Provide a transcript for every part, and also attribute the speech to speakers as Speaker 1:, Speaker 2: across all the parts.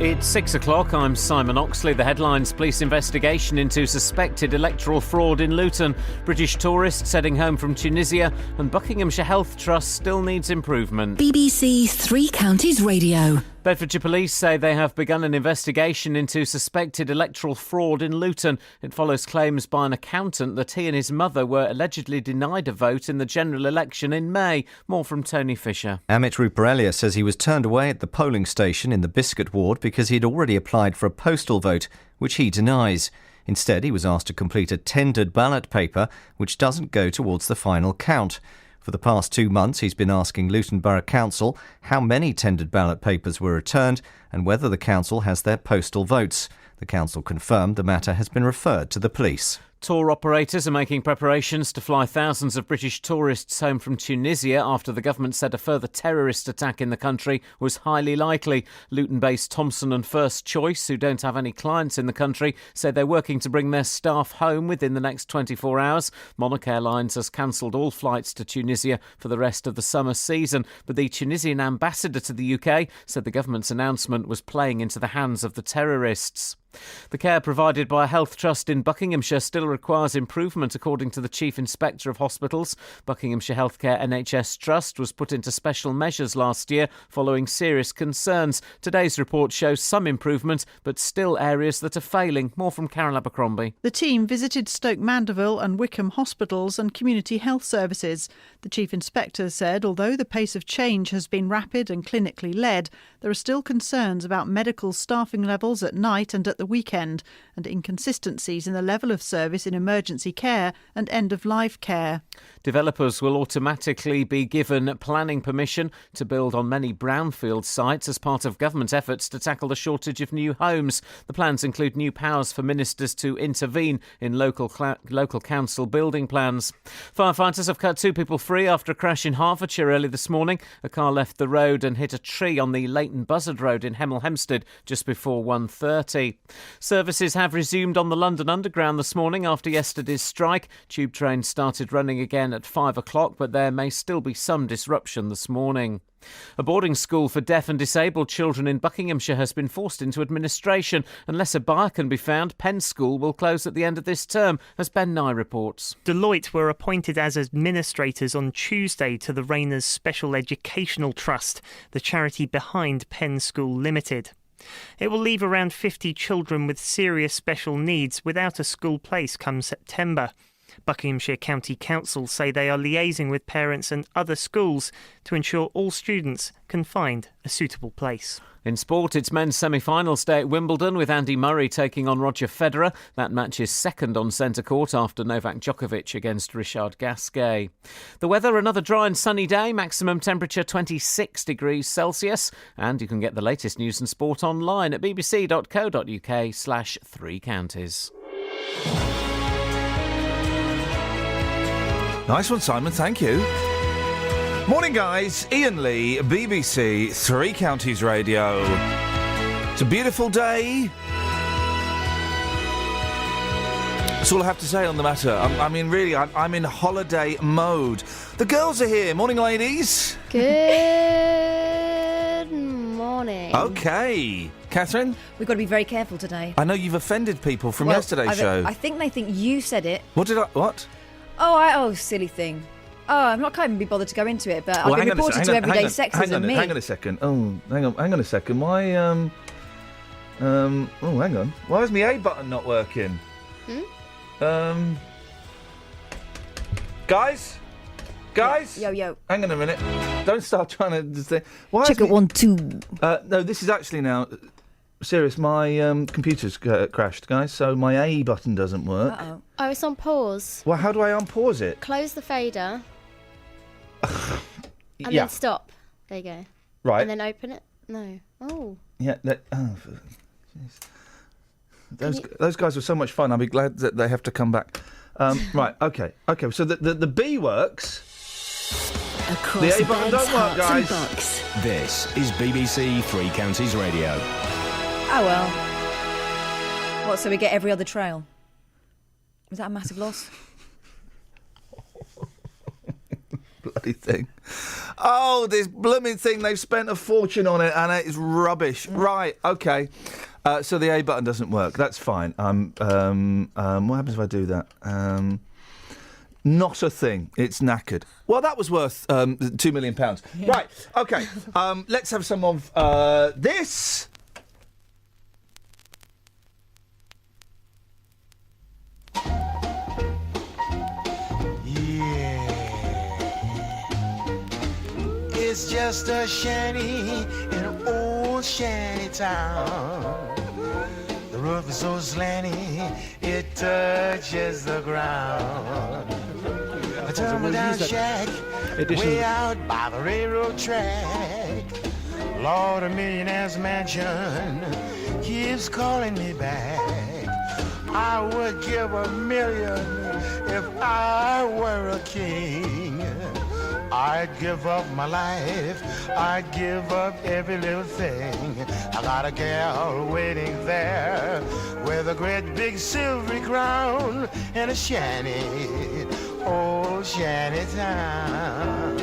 Speaker 1: It's 6 o'clock. I'm Simon Oxley. The headlines: police investigation into suspected electoral fraud in Luton. British tourists heading home from Tunisia. And Buckinghamshire Health Trust still needs improvement.
Speaker 2: BBC Three Counties Radio.
Speaker 1: Bedfordshire Police say they have begun an investigation into suspected electoral fraud in Luton. It follows claims by an accountant that he and his mother were allegedly denied a vote in the general election in May. More from Tony Fisher.
Speaker 3: Amit Ruparelia says he was turned away at the polling station in the Biscuit ward because he'd already applied for a postal vote, which he denies. Instead, he was asked to complete a tendered ballot paper, which doesn't go towards the final count. For the past 2 months, he's been asking Luton Borough Council how many tendered ballot papers were returned and whether the council has their postal votes. The council confirmed the matter has been referred to the police.
Speaker 1: Tour operators are making preparations to fly thousands of British tourists home from Tunisia after the government said a further terrorist attack in the country was highly likely. Luton-based Thomson and First Choice, who don't have any clients in the country, said they're working to bring their staff home within the next 24 hours. Monarch Airlines has cancelled all flights to Tunisia for the rest of the summer season, but the Tunisian ambassador to the UK said the government's announcement was playing into the hands of the terrorists. The care provided by a health trust in Buckinghamshire still requires improvement, according to the Chief Inspector of Hospitals. Buckinghamshire Healthcare NHS Trust was put into special measures last year following serious concerns. Today's report shows some improvement, but still areas that are failing. More from Carol Abercrombie.
Speaker 4: The team visited Stoke Mandeville and Wickham hospitals and community health services. The Chief Inspector said although the pace of change has been rapid and clinically led, there are still concerns about medical staffing levels at night and at the weekend, and inconsistencies in the level of service in emergency care and end-of-life care.
Speaker 1: Developers will automatically be given planning permission to build on many brownfield sites as part of government efforts to tackle the shortage of new homes. The plans include new powers for ministers to intervene in local council building plans. Firefighters have cut 2 people free after a crash in Hertfordshire early this morning. A car left the road and hit a tree on the Leighton Buzzard Road in Hemel Hempstead just before 1:30. Services have resumed on the London Underground this morning after yesterday's strike. Tube trains started running again at 5 o'clock, but there may still be some disruption this morning. A boarding school for deaf and disabled children in Buckinghamshire has been forced into administration. Unless a buyer can be found, Penn School will close at the end of this term, as Ben Nye reports.
Speaker 5: Deloitte were appointed as administrators on Tuesday to the Rayners Special Educational Trust, the charity behind Penn School Limited. It will leave around 50 children with serious special needs without a school place come September. Buckinghamshire County Council say they are liaising with parents and other schools to ensure all students can find a suitable place.
Speaker 1: In sport, it's men's semi-finals day at Wimbledon with Andy Murray taking on Roger Federer. That match is second on centre court after Novak Djokovic against Richard Gasquet. The weather, another dry and sunny day, maximum temperature 26 degrees Celsius. And you can get the latest news and sport online at bbc.co.uk/3 counties.
Speaker 6: Nice one, Simon. Thank you. Morning, guys. Iain Lee, BBC Three Counties Radio. It's a beautiful day. That's all I have to say on the matter. I'm in holiday mode. The girls are here. Morning, ladies.
Speaker 7: Good morning.
Speaker 6: Okay. Catherine?
Speaker 8: We've got to be very careful today.
Speaker 6: I know you've offended people from yesterday's show.
Speaker 8: I think they think you said it.
Speaker 6: What?
Speaker 8: Oh, silly thing. I can't even be bothered to go into it, but I've been reported to everyday sexism.
Speaker 6: Hang on a second. Oh, hang on a second. Why, hang on. Why is my A button not working? Guys?
Speaker 8: Yo.
Speaker 6: Hang on a minute. Don't start trying to just say...
Speaker 8: Check it 1, 2.
Speaker 6: No, this is actually now... Serious, my computer's crashed, guys, so my A button doesn't work.
Speaker 8: Uh-oh.
Speaker 7: Oh, it's on pause.
Speaker 6: Well, how do I unpause it?
Speaker 7: Close the fader. And then stop. There you go.
Speaker 6: Right.
Speaker 7: And then open it. No. Oh.
Speaker 6: Yeah. Those guys were so much fun. I'll be glad that they have to come back. Right. Okay. So the B works.
Speaker 2: Across
Speaker 6: the A button
Speaker 2: beds,
Speaker 6: don't work, guys.
Speaker 9: This is BBC Three Counties Radio.
Speaker 8: Oh, well. What, so we get every other trail? Was that a massive loss?
Speaker 6: bloody thing. Oh, this blooming thing, they've spent a fortune on it and it's rubbish. Right, OK. So the A button doesn't work. That's fine. What happens if I do that? Not a thing. It's knackered. Well, that was worth £2 million. Yeah. Right, OK. Let's have some of this.
Speaker 10: It's just a shanty in an old shanty town. The roof is so slanty, it touches the ground. A tumble-down shack way out by the railroad track. Lord, a millionaire's mansion keeps calling me back. I would give $1 million if I were a king. I'd give up my life, I'd give up every little thing. I got a gal waiting there with a great big silvery crown and a shanty, old shanty town.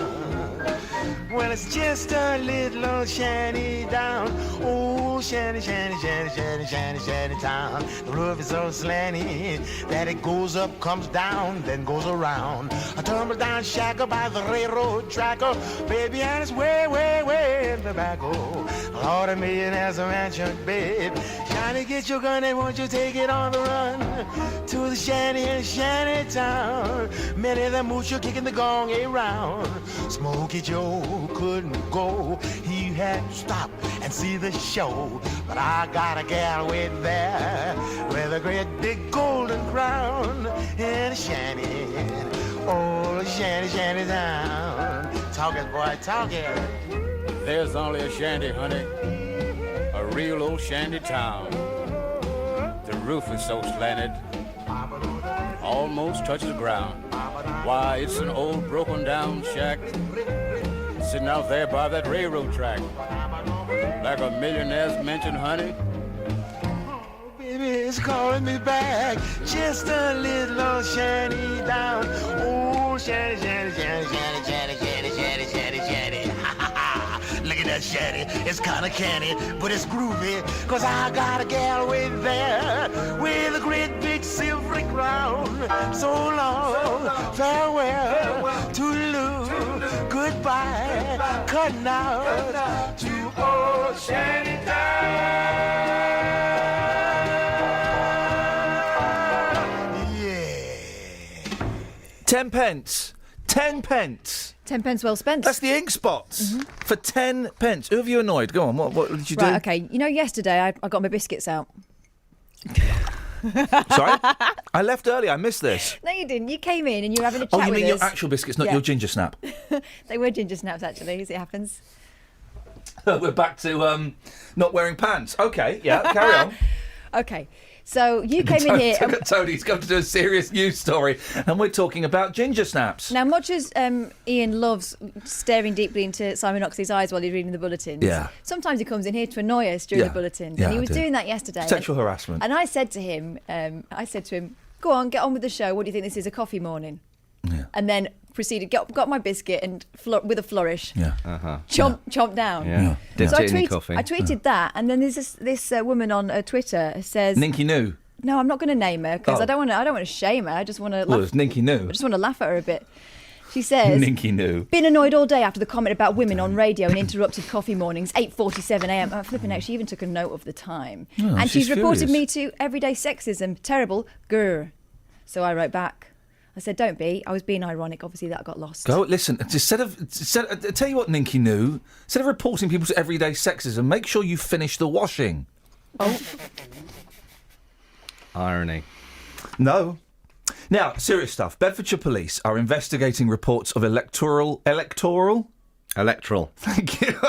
Speaker 10: Well, it's just a little old shanty down, old shanty town. The roof is so slanty that it goes up, comes down, then goes around. A tumble-down shack by the railroad tracker, baby, and it's way, way, way in the back. Oh, Lord, $1 million has a mansion, babe. Shiny, get your gun and won't you take it on the run to the shanty town. Many of them mooch are kicking the gong around. Smokey Joe couldn't go, he had to stop and see the show. But I got a gal waiting there with a great big golden crown and a shanty, oh, shanty town. Talk it, boy, talk it.
Speaker 11: There's only a shanty, honey, a real old shanty town. The roof is so slanted, almost touches the ground. Why, it's an old broken down shack sitting out there by that railroad track. Like a millionaire's mansion, honey.
Speaker 10: Oh, baby, it's calling me back. Just a little old shanty down. Oh, shanty. Look at that shanty. It's kind of canny, but it's groovy. Cause I got a gal waiting there with a great big silvery crown. So long, farewell, toodaloo, goodbye, cutting out to old shanty town. Yeah.
Speaker 6: 10 pence. 10 pence.
Speaker 8: 10 pence well spent.
Speaker 6: That's the ink spots for 10 pence. Who have you annoyed? Go on, what did you do?
Speaker 8: Right, OK. You know, yesterday I got my biscuits out.
Speaker 6: Sorry? I left early. I missed this.
Speaker 8: No, you didn't. You came in and you were having a chat
Speaker 6: with us. Oh, you mean
Speaker 8: us.
Speaker 6: your actual biscuits, not your ginger snap?
Speaker 8: They were ginger snaps, actually, as it happens.
Speaker 6: We're back to not wearing pants. OK, yeah, carry on.
Speaker 8: OK. So you came in here...
Speaker 6: Tony's come to do a serious news story and we're talking about ginger snaps.
Speaker 8: Now, much as Iain loves staring deeply into Simon Oxley's eyes while he's reading the bulletins, sometimes he comes in here to annoy us during the bulletins. And he was doing that yesterday.
Speaker 6: Sexual harassment.
Speaker 8: And I said to him, go on, get on with the show. What do you think this is, a coffee morning?
Speaker 6: Yeah.
Speaker 8: And then proceeded, got my biscuit and with a flourish, chomp down.
Speaker 3: Yeah.
Speaker 8: So I tweeted that, and then there's this woman on Twitter says,
Speaker 6: Ninky Noo.
Speaker 8: No, I'm not going to name her because I don't want to shame her. I just want to.
Speaker 6: Well, it's Ninky Noo.
Speaker 8: I just want to laugh at her a bit. She says,
Speaker 6: Ninky Noo.
Speaker 8: Been annoyed all day after the comment about women on radio and interrupted coffee mornings, 8:47 a.m. I'm flipping out. She even took a note of the time.
Speaker 6: Oh,
Speaker 8: and she's reported
Speaker 6: furious.
Speaker 8: me to everyday sexism. Terrible. Grr. So I wrote back. I said, don't be. I was being ironic. Obviously, that got lost.
Speaker 6: Go, listen, instead of tell you what, Ninky Noo, instead of reporting people to everyday sexism, make sure you finish the washing.
Speaker 8: Oh.
Speaker 3: Irony.
Speaker 6: No. Now, serious stuff. Bedfordshire police are investigating reports of electoral. Thank you.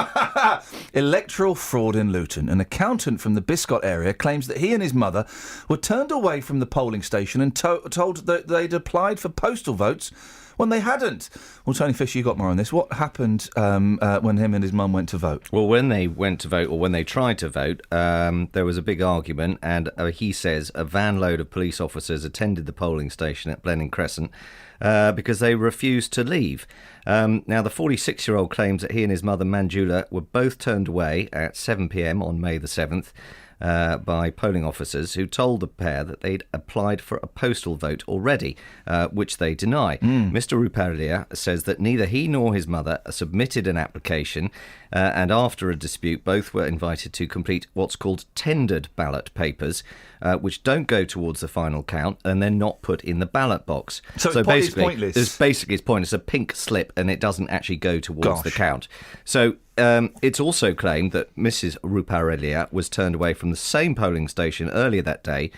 Speaker 6: Electoral fraud in Luton. An accountant from the Biscot area claims that he and his mother were turned away from the polling station and told that they'd applied for postal votes when they hadn't. Well, Tony Fisher, you got more on this. What happened when him and his mum went to vote?
Speaker 3: Well, when they went to vote, or when they tried to vote, there was a big argument, and he says a van load of police officers attended the polling station at Blenheim Crescent because they refused to leave. Now, the 46-year-old claims that he and his mother, Manjula, were both turned away at 7 p.m. on May the 7th. By polling officers who told the pair that they'd applied for a postal vote already, which they deny. Mr. Ruparelia says that neither he nor his mother submitted an application, and after a dispute, both were invited to complete what's called tendered ballot papers, which don't go towards the final count and then not put in the ballot box.
Speaker 6: So basically, it's pointless.
Speaker 3: It's pointless. A pink slip, and it doesn't actually go towards the count. So it's also claimed that Mrs. Ruparelia was turned away from the same polling station earlier that day,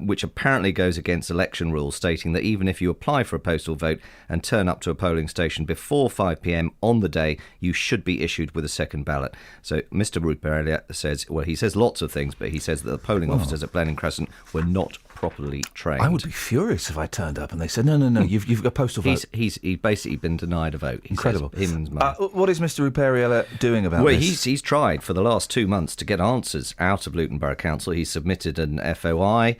Speaker 3: which apparently goes against election rules, stating that even if you apply for a postal vote and turn up to a polling station before 5 p.m. on the day, you should be issued with a second ballot. So Mr. Ruparelia says, well, he says lots of things, but he says that the polling officers at Blenheim Crescent were not properly trained.
Speaker 6: I would be furious if I turned up and they said, no, you've got a postal vote.
Speaker 3: He's basically been denied a vote.
Speaker 6: Incredible.
Speaker 3: Him and his mum.
Speaker 6: What is Mr. Ruparelia doing about
Speaker 3: this?
Speaker 6: Well,
Speaker 3: he's tried for the last 2 months to get answers out of Luton Borough Council. He submitted an FOI.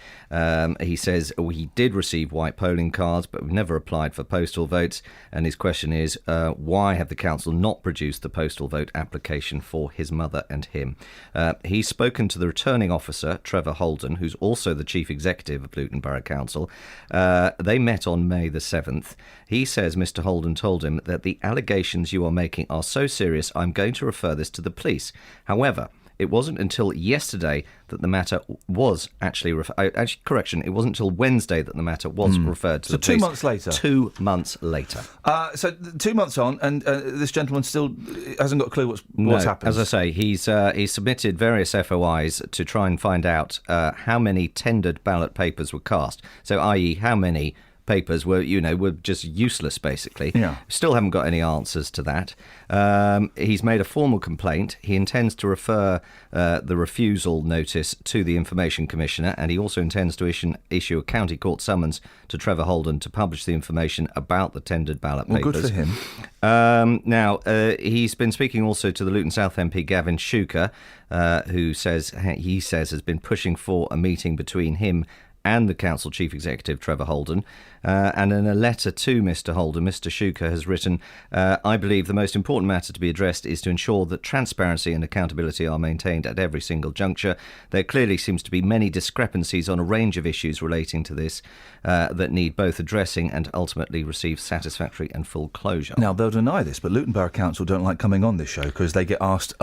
Speaker 3: He says he did receive white polling cards, but never applied for postal votes. And his question is, why have the council not produced the postal vote application for his mother and him? He's spoken to the returning officer, Trevor Holden, who's also the chief executive of Luton Borough Council. They met on May the 7th. He says Mr. Holden told him that the allegations you are making are so serious, I'm going to refer this to the police. However, it wasn't until yesterday that the matter was actually it wasn't until Wednesday that the matter was referred to the police.
Speaker 6: 2 months later.
Speaker 3: 2 months later.
Speaker 6: So 2 months on, and this gentleman still hasn't got a clue what's happened.
Speaker 3: As I say, he's submitted various FOIs to try and find out how many tendered ballot papers were cast. So, i.e., how many papers were just useless, basically.
Speaker 6: Yeah.
Speaker 3: Still haven't got any answers to that. He's made a formal complaint. He intends to refer the refusal notice to the Information Commissioner, and he also intends to issue a county court summons to Trevor Holden to publish the information about the tendered ballot papers.
Speaker 6: Well, good for him.
Speaker 3: Now, he's been speaking also to the Luton South MP Gavin Shuker, who he says has been pushing for a meeting between him and the council chief executive, Trevor Holden. And in a letter to Mr. Holden, Mr. Shuker has written, I believe the most important matter to be addressed is to ensure that transparency and accountability are maintained at every single juncture. There clearly seems to be many discrepancies on a range of issues relating to this that need both addressing and ultimately receive satisfactory and full closure.
Speaker 6: Now, they'll deny this, but Luton Borough Council don't like coming on this show because they get asked,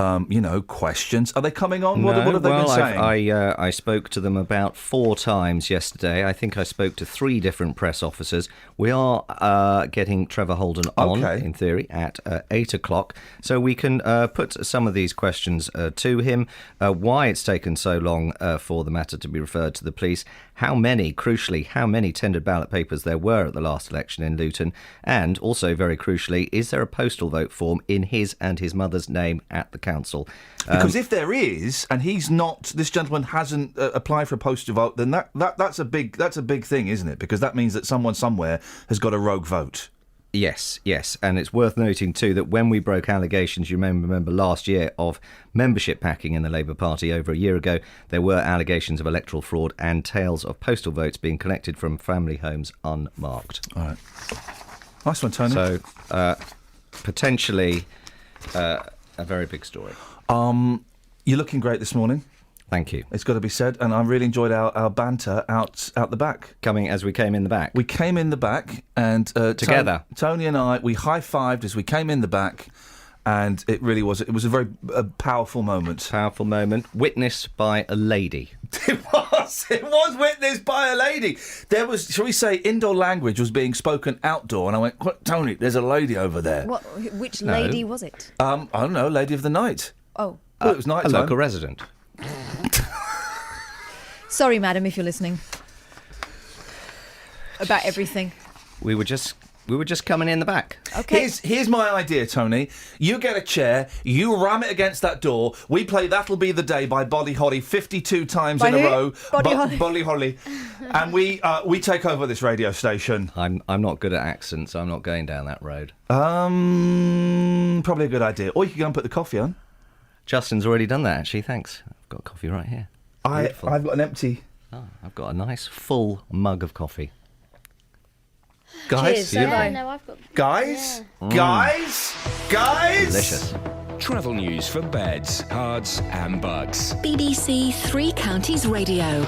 Speaker 6: questions. Are they coming on? What have they been saying?
Speaker 3: I spoke to them about 4 times yesterday. I think I spoke to 3 different press officers. We are getting Trevor Holden on, in theory, at 8 o'clock, so we can put some of these questions to him. Why it's taken so long for the matter to be referred to the police, how many tendered ballot papers there were at the last election in Luton, and also, very crucially, is there a postal vote form in his and his mother's name at the council?
Speaker 6: Because if there is, and this gentleman hasn't applied for a postal vote, then that's a big thing, isn't it? Because that means that someone somewhere has got a rogue vote.
Speaker 3: Yes, and it's worth noting too that when we broke allegations, you remember last year, of membership packing in the Labour Party over a year ago, there were allegations of electoral fraud and tales of postal votes being collected from family homes unmarked.
Speaker 6: All right. Nice one, Tony.
Speaker 3: So, potentially a very big story.
Speaker 6: You're looking great this morning.
Speaker 3: Thank you.
Speaker 6: It's got to be said, and I really enjoyed our banter out the back.
Speaker 3: As we came in the back.
Speaker 6: We came in the back, and
Speaker 3: together.
Speaker 6: Tony and I, we high-fived as we came in the back, and it really was. It was a very powerful moment.
Speaker 3: Powerful moment, witnessed by a lady.
Speaker 6: It was witnessed by a lady. There was, shall we say, indoor language was being spoken outdoor, and I went, Tony, there's a lady over there.
Speaker 8: Which lady was it?
Speaker 6: I don't know, lady of the night.
Speaker 8: Oh.
Speaker 6: Well, it was night time.
Speaker 3: A local resident.
Speaker 8: Sorry, madam, if you're listening. About everything.
Speaker 3: We were just We were just coming in the back.
Speaker 8: Okay.
Speaker 6: Here's my idea, Tony. You get a chair, you ram it against that door. We play That'll Be the Day by Bolly Holly 52 times in a row. Bolly Holly. And we take over this radio station.
Speaker 3: I'm not good at accents, so I'm not going down that road.
Speaker 6: Probably a good idea. Or you could go and put the coffee on.
Speaker 3: Justin's already done that, actually. Thanks. I've got coffee right here.
Speaker 6: I've got an empty.
Speaker 3: Oh, I've got a nice full mug of coffee.
Speaker 6: Guys,
Speaker 8: Cheers.
Speaker 7: I've got.
Speaker 6: Guys,
Speaker 7: Yeah.
Speaker 6: Guys.
Speaker 3: Delicious.
Speaker 9: Travel news for beds, cards, and bugs.
Speaker 2: BBC Three Counties Radio.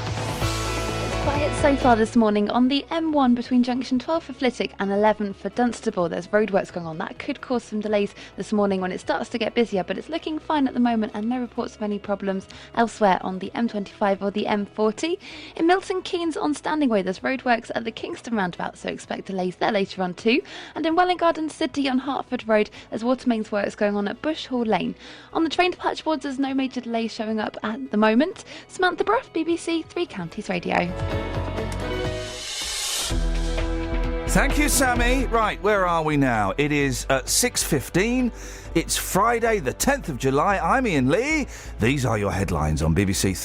Speaker 12: Quiet so far this morning on the M1 between junction 12 for Flitwick and 11 for Dunstable. There's roadworks going on. That could cause some delays this morning when it starts to get busier, but it's looking fine at the moment and no reports of any problems elsewhere on the M25 or the M40. In Milton Keynes on Standing Way, there's roadworks at the Kingston roundabout, so expect delays there later on too. And in Welwyn Garden City on Hertford Road, there's water mains works going on at Bush Hall Lane. On the train to Patchboards, there's no major delays showing up at the moment. Samantha Bruff, BBC Three Counties Radio.
Speaker 6: Thank you, Sammy. Right, where are we now? It is at 6:15. It's Friday, the 10th of July. I'm Iain Lee. These are your headlines on BBC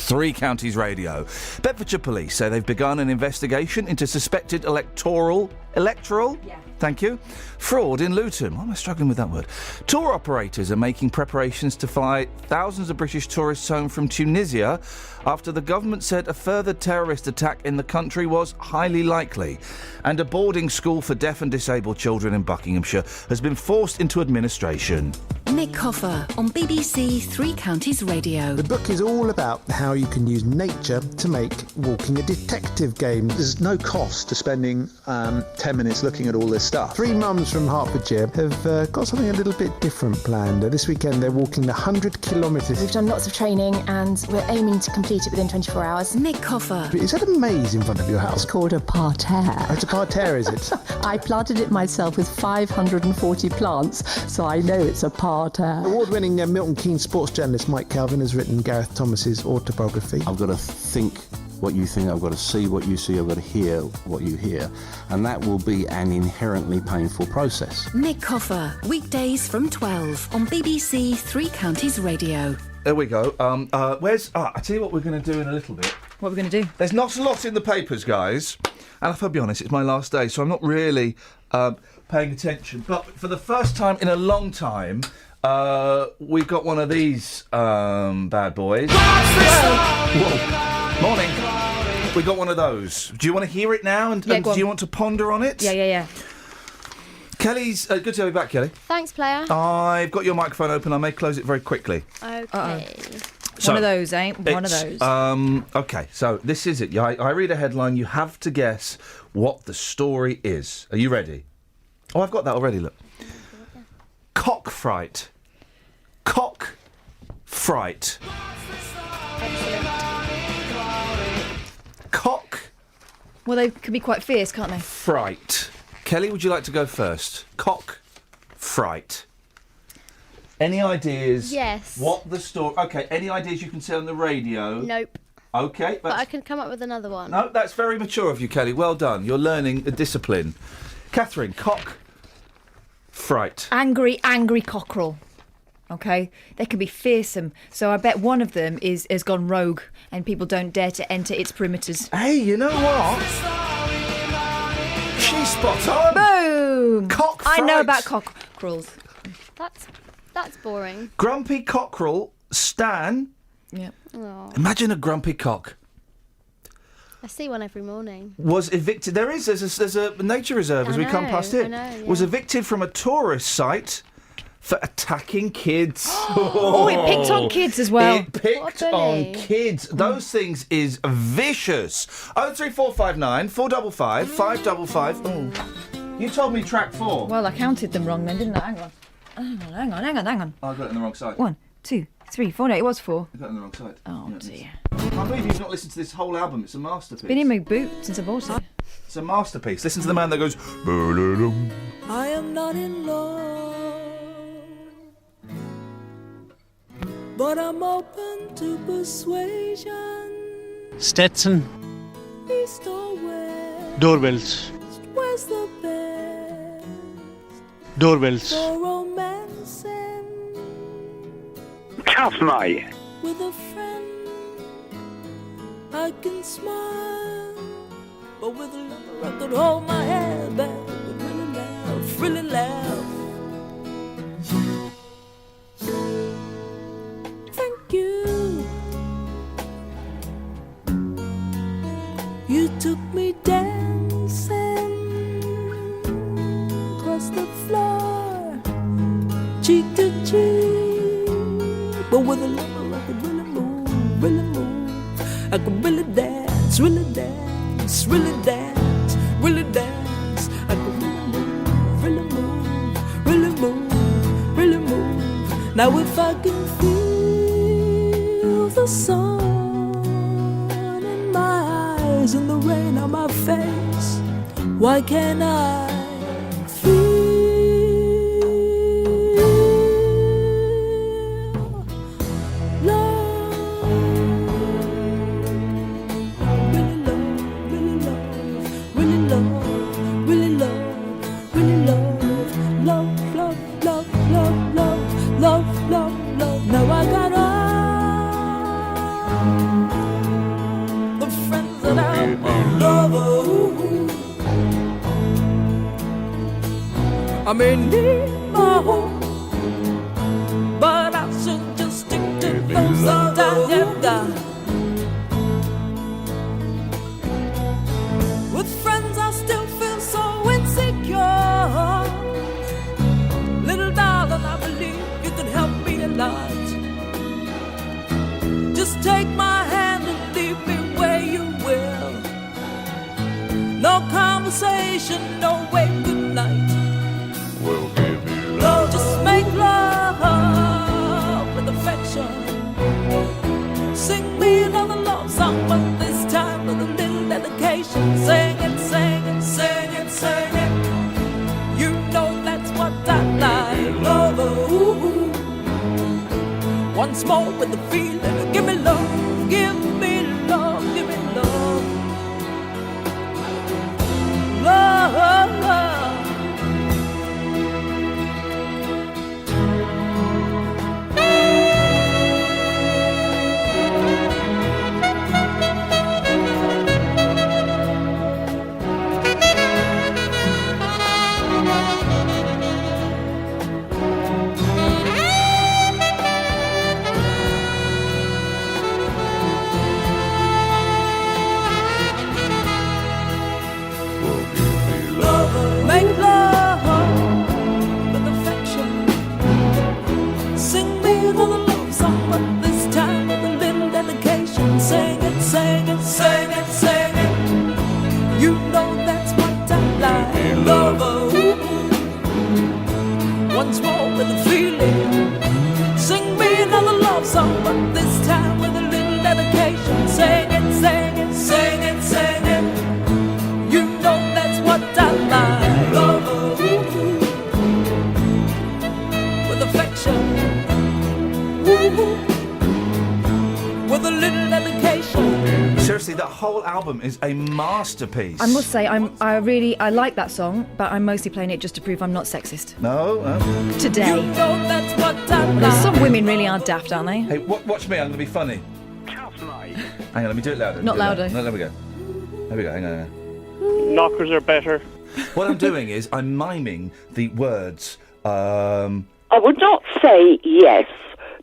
Speaker 6: Three Counties Radio. Bedfordshire Police say they've begun an investigation into suspected electoral? Yeah. Thank you. Fraud in Luton. Why am I struggling with that word? Tour operators are making preparations to fly thousands of British tourists home from Tunisia after the government said a further terrorist attack in the country was highly likely. And a boarding school for deaf and disabled children in Buckinghamshire has been forced into administration.
Speaker 2: Nick Hoffer on BBC Three Counties Radio.
Speaker 13: The book is all about how you can use nature to make walking a detective game. There's no cost to spending 10 minutes looking at all this stuff. Three mums from Hertfordshire have got something a little bit different planned. This weekend they're walking 100 kilometres.
Speaker 14: We've done lots of training and we're aiming to complete it within 24 hours.
Speaker 2: Nick Hoffer.
Speaker 13: Is that a maze in front of your house?
Speaker 15: It's called a parterre.
Speaker 13: Oh, it's a parterre, is it?
Speaker 15: I planted it myself with 540 plants, so I know it's a parterre.
Speaker 13: Award-winning Milton Keynes sports journalist Mike Calvin has written Gareth Thomas's autobiography.
Speaker 16: I've got to think what you think, I've got to see what you see, I've got to hear what you hear, and that will be an inherently painful process.
Speaker 2: Nick Hoffer, weekdays from 12 on BBC Three Counties Radio.
Speaker 6: There we go. I tell you what we're going to do in a little bit.
Speaker 8: What are we going to do?
Speaker 6: There's not a lot in the papers, guys. And if I'll be honest, it's my last day, so I'm not really paying attention. But for the first time in a long time, we've got one of these bad boys. Whoa. Morning. We got one of those. Do you want to hear it now? And do you want to ponder on it?
Speaker 8: Yeah.
Speaker 6: Kelly's... good to have you back, Kelly.
Speaker 7: Thanks, player.
Speaker 6: I've got your microphone open. I may close it very quickly.
Speaker 7: Okay.
Speaker 6: So,
Speaker 8: one of those, eh? One of those.
Speaker 6: Okay, so this is it. I read a headline. You have to guess what the story is. Are you ready? Oh, I've got that already, look. Cock fright. Cock fright. Cock...
Speaker 8: Well, they can be quite fierce, can't they?
Speaker 6: Fright. Kelly, would you like to go first? Cock fright. Any ideas?
Speaker 7: Yes.
Speaker 6: What the story... OK, any ideas you can say on the radio?
Speaker 7: Nope.
Speaker 6: OK.
Speaker 7: But I can come up with another one.
Speaker 6: No, that's very mature of you, Kelly. Well done. You're learning a discipline. Catherine, cock fright.
Speaker 8: Angry cockerel. Okay, they can be fearsome. So I bet one of them has gone rogue, and people don't dare to enter its perimeters.
Speaker 6: Hey, you know what? She's spot on.
Speaker 8: Boom.
Speaker 6: Cock fright.
Speaker 8: I know about cockerels.
Speaker 7: That's boring.
Speaker 6: Grumpy cockerel, Stan.
Speaker 8: Yeah.
Speaker 7: Oh.
Speaker 6: Imagine a grumpy cock.
Speaker 7: I see one every morning.
Speaker 6: Was evicted. There's a nature reserve as we come past it.
Speaker 7: I know, yeah.
Speaker 6: Was evicted from a tourist site for attacking kids.
Speaker 8: Oh, it picked on kids as well.
Speaker 6: It picked on kids. Those things is vicious. 03459 455 555. Oh, you told me track 4.
Speaker 8: Well, I counted them wrong then, didn't I? Hang on.
Speaker 6: I got it on the wrong side.
Speaker 8: 1, 2, 3, 4. No, it was 4.
Speaker 6: I got it on the wrong side.
Speaker 8: Oh, dear.
Speaker 6: I can't believe you've not listened to this whole album. It's a masterpiece.
Speaker 8: Been in my boot since I bought it.
Speaker 6: It's a masterpiece. Listen to the man that goes...
Speaker 17: I am not in love, but I'm open to persuasion.
Speaker 18: Stetson.
Speaker 17: East or west,
Speaker 18: Doorbells.
Speaker 17: where's the best? Doorbells.
Speaker 18: For romancing
Speaker 19: Tough, mate.
Speaker 18: with a friend, I can smile, but with a lover I could hold my head back and really laugh, really laugh. Thank you. You took me dancing across the floor, cheek to cheek, but with a lover I could really move, really move. I could really dance, really dance, really dance, really dance. I could really move, really move, really move, really move. Now if I can feel the sun in my eyes and the rain on my face, why can't I feel I may need my home, but I should just stick to those that I have got. With friends I still feel so insecure. Little darling, I believe you can help me a lot. Just take my hand and leave me where you will. No conversation, no wait, good night.
Speaker 11: We'll give you
Speaker 18: love. Just make love with affection. Sing me another love song, but this time with a little dedication. Sing it, sing it, sing it, sing it. You know that's what I like. Love, ooh. Once more with the feeling. Give me love, give me love, give me love. Love, love. Make love with affection. Sing me another love song, but this time with a little dedication. Sing it, sing it, sing it, sing it. You know that's what I like. Love, once more with a feeling. Sing me another love song, but this time with a little dedication. Sing it, sing it, sing it, sing it. You know that's what I like. Love, with affection, with a little dedication.
Speaker 6: Seriously, that whole album is a masterpiece.
Speaker 8: I must say, I like that song, but I'm mostly playing it just to prove I'm not sexist.
Speaker 6: No.
Speaker 8: Today.
Speaker 18: You know that's what I like.
Speaker 8: Some women really are daft, aren't they?
Speaker 6: Hey, watch me. I'm going to be funny. Hang on, let me do it louder.
Speaker 8: Not louder.
Speaker 6: No, there we go. There we go. Hang on.
Speaker 19: Knockers are better.
Speaker 6: What I'm doing is I'm miming the words.
Speaker 20: I would not say yes,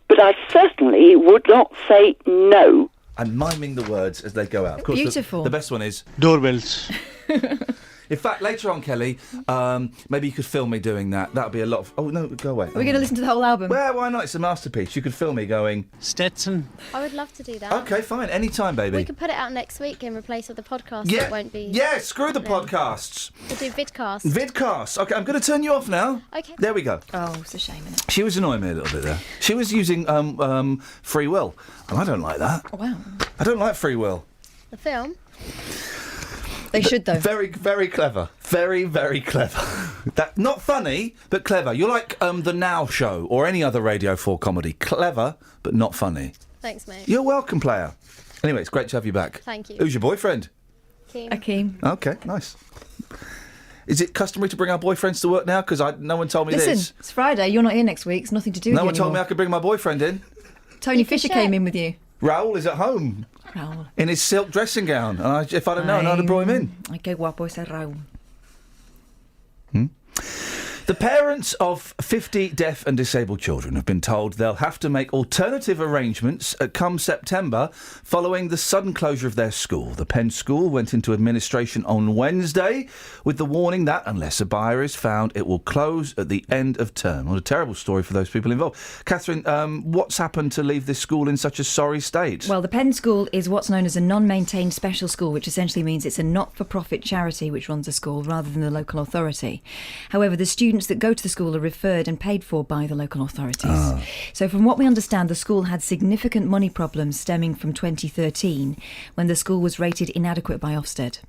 Speaker 20: but I certainly would not say no.
Speaker 6: I'm miming the words as they go out. Of course,
Speaker 8: Beautiful.
Speaker 6: The best one is
Speaker 17: Doorbells.
Speaker 6: In fact, later on, Kelly, maybe you could film me doing that. That would be a lot of... Oh, no, go away.
Speaker 8: Are we going to listen to the whole album?
Speaker 6: Well, why not? It's a masterpiece. You could film me going...
Speaker 17: Stetson.
Speaker 7: I would love to do that.
Speaker 6: OK, fine. Anytime, baby.
Speaker 7: We could put it out next week in replace of the podcast.
Speaker 6: Yeah.
Speaker 7: It won't be...
Speaker 6: Yeah, screw the podcasts.
Speaker 7: We'll do vidcast.
Speaker 6: Vidcast. OK, I'm going to turn you off now.
Speaker 7: OK.
Speaker 6: There we go.
Speaker 8: Oh, it's a shame, isn't it?
Speaker 6: She was annoying me a little bit there. She was using free will. And I don't like that.
Speaker 8: Wow.
Speaker 6: I don't like free will.
Speaker 7: The film?
Speaker 8: They should, though.
Speaker 6: Very, very clever. Very, very clever. That not funny, but clever. You're like The Now Show or any other Radio 4 comedy. Clever, but not funny.
Speaker 7: Thanks, mate.
Speaker 6: You're welcome, player. Anyway, it's great to have you back.
Speaker 7: Thank you.
Speaker 6: Who's your boyfriend?
Speaker 7: Akeem.
Speaker 8: Akeem.
Speaker 6: OK, nice. Is it customary to bring our boyfriends to work now? Because no one told me this.
Speaker 8: Listen, it's Friday. You're not here next week. It's nothing to do with you
Speaker 6: No one told me
Speaker 8: anymore.
Speaker 6: I could bring my boyfriend in.
Speaker 8: Tony Fisher came in with you.
Speaker 6: Raoul is at home.
Speaker 8: Raoul.
Speaker 6: In his silk dressing gown. And if I'd have known, I'd have brought him in.
Speaker 8: Ay, qué guapo ese Raúl.
Speaker 6: The parents of 50 deaf and disabled children have been told they'll have to make alternative arrangements come September following the sudden closure of their school. The Penn School went into administration on Wednesday with the warning that unless a buyer is found, it will close at the end of term. What a terrible story for those people involved. Catherine, what's happened to leave this school in such a sorry state?
Speaker 21: Well, the Penn School is what's known as a non-maintained special school, which essentially means it's a not-for-profit charity which runs a school rather than the local authority. However, the students that go to the school are referred and paid for by the local authorities. So from what we understand, the school had significant money problems stemming from 2013 when the school was rated inadequate by Ofsted.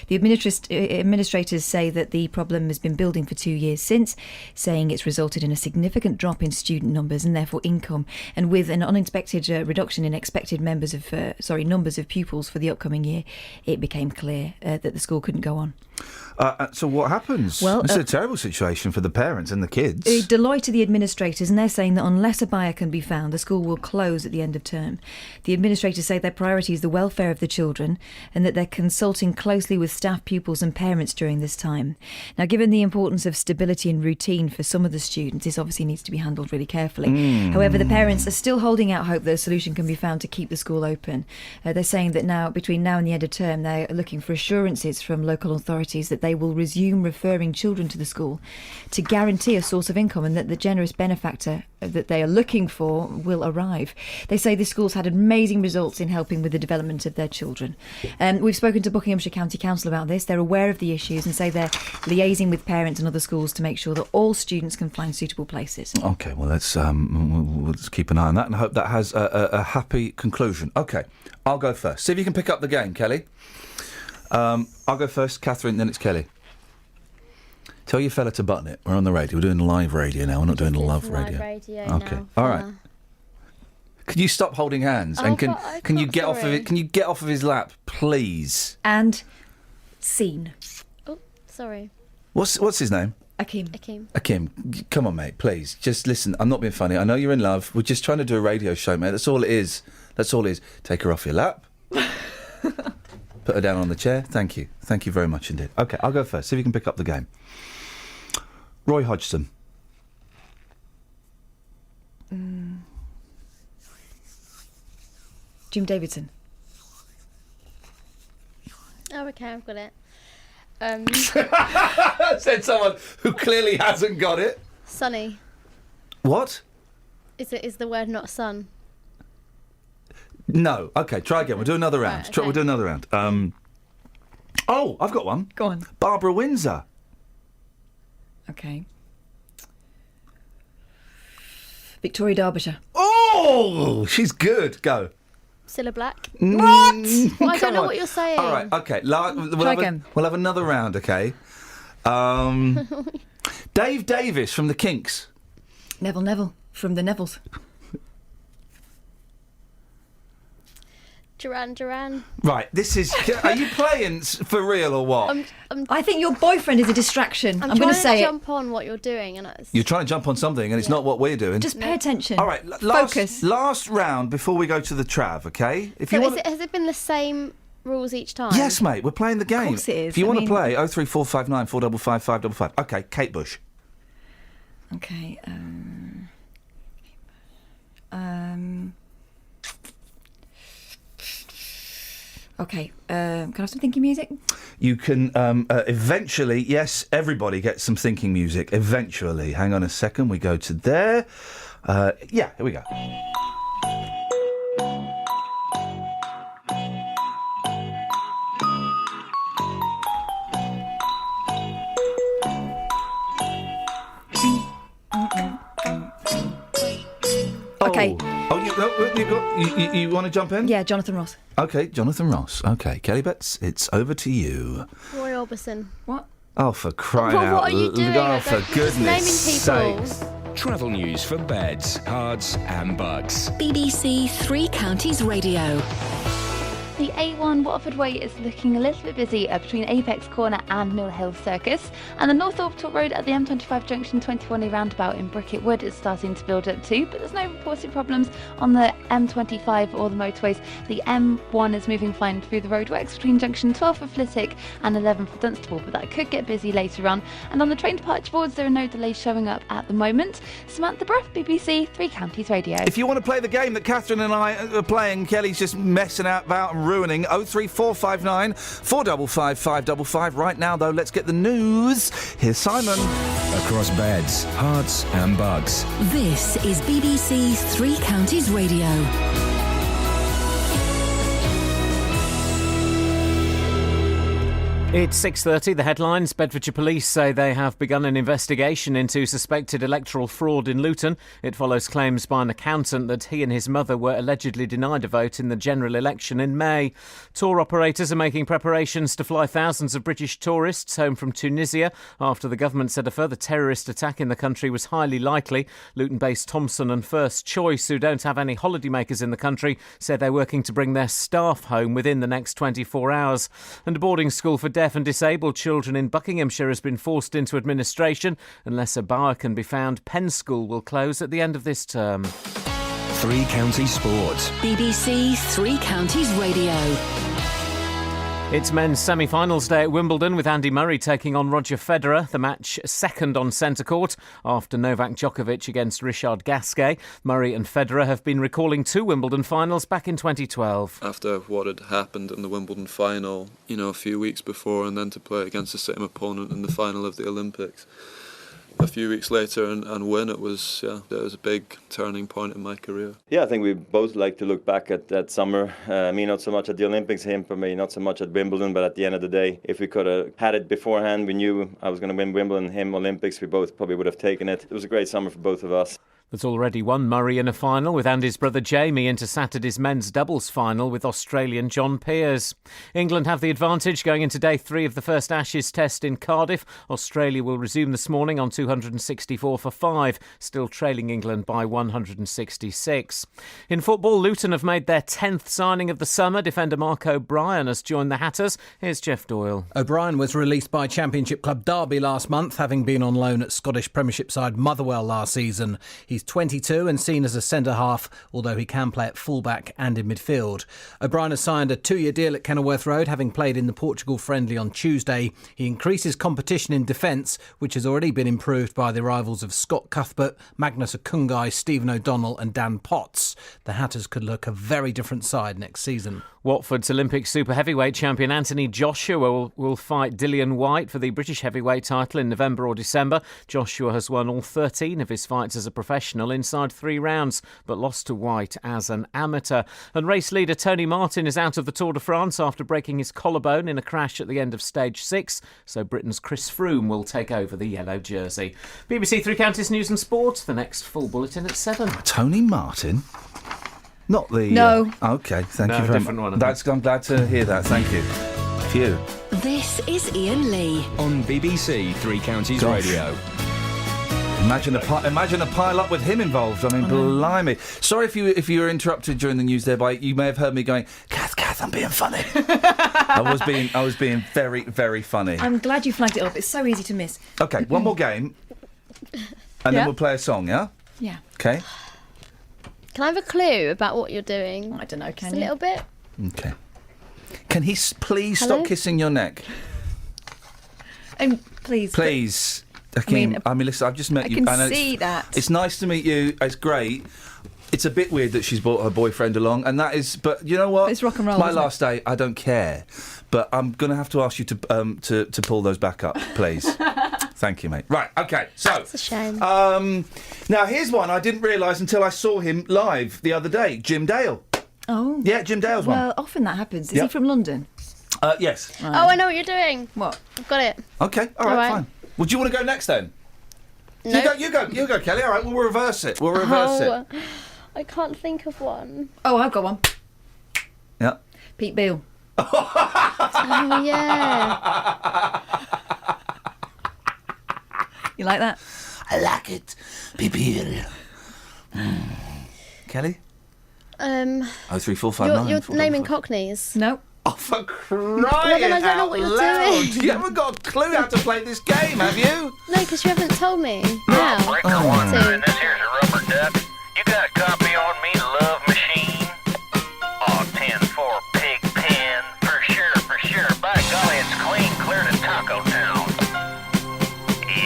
Speaker 21: The administrators say that the problem has been building for 2 years since, saying it's resulted in a significant drop in student numbers and therefore income, and with an unexpected reduction in expected numbers of pupils for the upcoming year, it became clear that the school couldn't go on.
Speaker 6: So what happens?
Speaker 21: Well,
Speaker 6: it's a terrible situation for the parents and the kids.
Speaker 21: Deloitte are the administrators, and they're saying that unless a buyer can be found, the school will close at the end of term. The administrators say their priority is the welfare of the children and that they're consulting closely with staff, pupils and parents during this time. Now, given the importance of stability and routine for some of the students, this obviously needs to be handled really carefully. However, the parents are still holding out hope that a solution can be found to keep the school open. They're saying that now, between now and the end of term, they're looking for assurances from local authorities that they will resume referring children to the school to guarantee a source of income, and that the generous benefactor that they are looking for will arrive. They say the school's had amazing results in helping with the development of their children. We've spoken to Buckinghamshire County Council about this. They're aware of the issues and say they're liaising with parents and other schools to make sure that all students can find suitable places.
Speaker 6: OK, well, let's keep an eye on that and hope that has a happy conclusion. OK, I'll go first. See if you can pick up the game, Kelly. I'll go first, Catherine, then it's Kelly. Tell your fella to button it. We're on the radio. We're doing live radio now. We're not doing love radio. Okay.
Speaker 7: Now.
Speaker 6: All right. Can you stop holding hands? And can you get off of it? Can you get off of his lap, please?
Speaker 21: And scene.
Speaker 7: Oh, sorry.
Speaker 6: What's his name?
Speaker 7: Akim.
Speaker 6: Come on, mate. Please, just listen. I'm not being funny. I know you're in love. We're just trying to do a radio show, mate. That's all it is. That's all it is. Take her off your lap. Put her down on the chair. Thank you. Thank you very much indeed. OK, I'll go first. See if you can pick up the game. Roy Hodgson.
Speaker 21: Jim Davidson.
Speaker 7: Oh, OK, I've got it.
Speaker 6: Said someone who clearly hasn't got it.
Speaker 7: Sunny.
Speaker 6: What?
Speaker 7: Is the word not sun?
Speaker 6: No. OK, try again. We'll do another round.
Speaker 7: Right, okay.
Speaker 6: We'll do another round. Oh, I've got one.
Speaker 21: Go on.
Speaker 6: Barbara Windsor.
Speaker 21: OK. Victoria Derbyshire.
Speaker 6: Oh, she's good. Go.
Speaker 7: Cilla Black.
Speaker 21: What?
Speaker 7: Well, I don't know what you're saying.
Speaker 6: All right, OK. We'll have another round, OK? Dave Davis from the Kinks.
Speaker 21: Neville from the Nevilles.
Speaker 7: Duran.
Speaker 6: Right, this is... Are you playing for real or what?
Speaker 21: I think your boyfriend is a distraction. I'm going to say
Speaker 7: it. Jump on what you're doing. And
Speaker 6: You're trying to jump on something and it's not what we're doing.
Speaker 21: Just pay attention.
Speaker 6: All right,
Speaker 21: focus.
Speaker 6: Last round before we go to the Trav, OK?
Speaker 7: Has it been the same rules each time?
Speaker 6: Yes, mate, we're playing the game.
Speaker 21: Of course it is.
Speaker 6: If you want to play, 03459 455 555. OK, Kate Bush.
Speaker 21: OK, OK, can I have some thinking music?
Speaker 6: You can eventually, yes, everybody gets some thinking music. Eventually. Hang on a second, we go to there. Here we go.
Speaker 21: OK.
Speaker 6: You want to jump in?
Speaker 21: Yeah, Jonathan Ross.
Speaker 6: OK, Jonathan Ross. OK, Kelly Betts, it's over to you.
Speaker 7: Roy Orbison.
Speaker 21: What?
Speaker 6: Oh, for crying out
Speaker 7: loud. What are you doing?
Speaker 6: Oh, for goodness sakes.
Speaker 9: Travel news for beds, cards and bugs.
Speaker 2: BBC Three Counties Radio.
Speaker 12: The A1 Watford Way is looking a little bit busy between Apex Corner and Mill Hill Circus, and the North Orbital Road at the M25 Junction 21A roundabout in Bricket Wood is starting to build up too, but there's no reported problems on the M25 or the motorways. The M1 is moving fine through the roadworks between Junction 12 for Flitwick and 11 for Dunstable, but that could get busy later on. And on the train departure boards, there are no delays showing up at the moment. Samantha Bruff, BBC Three Counties Radio.
Speaker 6: If you want to play the game that Catherine and I are playing, Kelly's just messing about and ruining. 03459 455 555. Right now, though, let's get the news. Here's Simon.
Speaker 9: Across beds, hearts and bugs.
Speaker 2: This is BBC Three Counties Radio.
Speaker 1: It's 6:30, the headlines. Bedfordshire Police say they have begun an investigation into suspected electoral fraud in Luton. It follows claims by an accountant that he and his mother were allegedly denied a vote in the general election in May. Tour operators are making preparations to fly thousands of British tourists home from Tunisia after the government said a further terrorist attack in the country was highly likely. Luton-based Thomson and First Choice, who don't have any holidaymakers in the country, said they're working to bring their staff home within the next 24 hours. And a boarding school for deaf and disabled children in Buckinghamshire has been forced into administration. Unless a buyer can be found, Penn School will close at the end of this term.
Speaker 9: Three Counties Sports.
Speaker 2: BBC Three Counties Radio.
Speaker 1: It's men's semi-finals day at Wimbledon with Andy Murray taking on Roger Federer. The match second on centre court after Novak Djokovic against Richard Gasquet. Murray and Federer have been recalling two Wimbledon finals back in 2012.
Speaker 4: After what had happened in the Wimbledon final, a few weeks before, and then to play against the same opponent in the final of the Olympics a few weeks later and win, it was a big turning point in my career.
Speaker 22: Yeah, I think we both like to look back at that summer. Me not so much at the Olympics, him for me not so much at Wimbledon, but at the end of the day, if we could have had it beforehand, we knew I was going to win Wimbledon, him Olympics, we both probably would have taken it. It was a great summer for both of us.
Speaker 1: There's already one Murray in a final, with Andy's brother Jamie into Saturday's men's doubles final with Australian John Peers. England have the advantage going into day 3 of the first Ashes test in Cardiff. Australia will resume this morning on 264 for 5, still trailing England by 166. In football, Luton have made their 10th signing of the summer. Defender Mark O'Brien has joined the Hatters. Here's Jeff Doyle.
Speaker 23: O'Brien was released by Championship club Derby last month, having been on loan at Scottish Premiership side Motherwell last season. He's 22 and seen as a centre-half, although he can play at full-back and in midfield. O'Brien has signed a 2-year deal at Kenilworth Road, having played in the Portugal friendly on Tuesday. He increases competition in defence, which has already been improved by the arrivals of Scott Cuthbert, Magnus Okungai, Stephen O'Donnell and Dan Potts. The Hatters could look a very different side next season.
Speaker 1: Watford's Olympic super heavyweight champion Anthony Joshua will fight Dillian White for the British heavyweight title in November or December. Joshua has won all 13 of his fights as a professional inside 3 rounds, but lost to White as an amateur. And race leader Tony Martin is out of the Tour de France after breaking his collarbone in a crash at the end of stage 6, so Britain's Chris Froome will take over the yellow jersey. BBC Three Counties News and Sport, the next full bulletin at 7.
Speaker 6: Tony Martin? Not the...
Speaker 21: No.
Speaker 6: OK, thank
Speaker 1: No,
Speaker 6: you very
Speaker 1: different
Speaker 6: much.
Speaker 1: one.
Speaker 6: I'm glad to hear that, thank you. Phew.
Speaker 2: This is Iain Lee.
Speaker 9: On BBC Three Counties
Speaker 6: Gosh.
Speaker 9: Radio.
Speaker 6: Imagine a pile-up with him involved. I mean, blimey. Sorry if you were interrupted during the news there by... You may have heard me going, Kath, I'm being funny. I was being very, very funny.
Speaker 21: I'm glad you flagged it up. It's so easy to miss.
Speaker 6: OK, one more game, and then we'll play a song, yeah?
Speaker 21: Yeah.
Speaker 6: OK?
Speaker 7: Can I have a clue about what you're doing?
Speaker 21: I don't know, can
Speaker 7: Just
Speaker 21: you?
Speaker 7: a little bit?
Speaker 6: OK. Can he please
Speaker 7: Hello?
Speaker 6: stop kissing your neck?
Speaker 21: Please.
Speaker 6: Please. I mean, listen, I've just met you.
Speaker 21: I can
Speaker 6: know
Speaker 21: see that.
Speaker 6: It's nice to meet you. It's great. It's a bit weird that she's brought her boyfriend along, and that is... But you know what?
Speaker 21: It's rock and roll,
Speaker 6: My
Speaker 21: isn't it?
Speaker 6: last day, I don't care. But I'm going to have to ask you to pull those back up, please. Thank you, mate. Right, OK, so...
Speaker 7: It's a shame.
Speaker 6: Now, here's one I didn't realise until I saw him live the other day. Jim Dale.
Speaker 21: Oh.
Speaker 6: Yeah, Jim Dale's one.
Speaker 21: Well, often that happens. Is
Speaker 6: Yep.
Speaker 21: he from London?
Speaker 6: Yes.
Speaker 21: Right.
Speaker 7: Oh, I know what you're doing.
Speaker 21: What?
Speaker 7: I've got it.
Speaker 6: OK, all right, fine. Well, do you want to go next, then?
Speaker 7: No.
Speaker 6: You go, Kelly. All right, we'll reverse it. We'll reverse it.
Speaker 7: I can't think of one.
Speaker 21: Oh, I've got one.
Speaker 6: Yeah.
Speaker 21: Pete Beale.
Speaker 7: Oh, yeah.
Speaker 21: You like that?
Speaker 6: I like it. Pete Beale. Kelly? 03459.
Speaker 7: You're naming Cockneys.
Speaker 21: No.
Speaker 6: Oh, for crying
Speaker 7: Well, then I don't know
Speaker 6: out
Speaker 7: what you're
Speaker 6: loud.
Speaker 7: doing.
Speaker 6: You haven't got a clue how to play this game, have you?
Speaker 7: No, because you haven't told me. Now.
Speaker 11: This here's a rubber duck. You got a copy on me, Love Machine? Oh, 10 for Pig Pen. For sure. By golly, it's clear to Taco Town.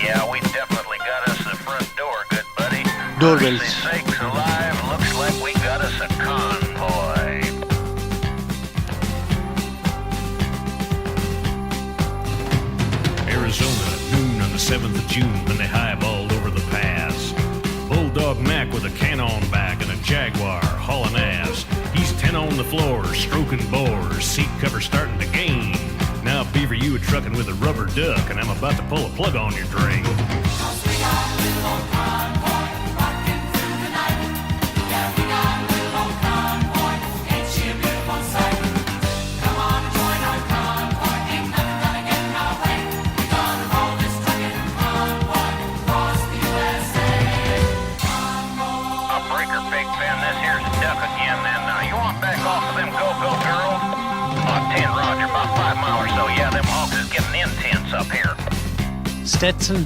Speaker 11: Yeah, we definitely got us the front door, good buddy.
Speaker 3: Doorbells.
Speaker 11: Mercy sakes alive, looks like we got us a convoy.
Speaker 5: Arizona, noon on the 7th of June, when they highballed over the pass. Bulldog Mac with a cannon back and a Jaguar hauling ass. He's 10 on the floor, stroking bores, seat cover starting to gain. Now Beaver, you a trucking with a rubber duck, and I'm about to pull a plug on your drain.
Speaker 11: Up here.
Speaker 3: Stetson.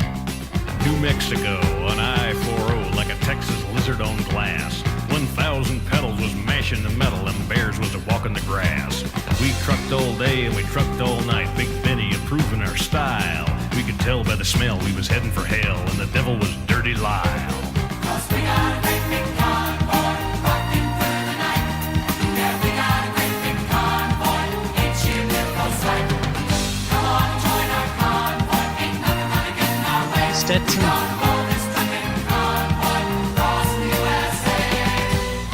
Speaker 5: New Mexico on I-40 like a Texas lizard on glass. 1,000 pedals was mashing the metal and bears was a walking the grass. We trucked all day and we trucked all night, Big Benny improving our style. We could tell by the smell we was heading for hell, and the devil was Dirty Lyle.
Speaker 17: 'Cause we got a great big convoy rocking through the night. Yeah, we got a great big convoy, ain't she a beautiful sight? Come on, join our convoy, ain't nothing gonna get in our way.
Speaker 3: Stetson.
Speaker 17: Convoy, this trucking convoy, across the USA.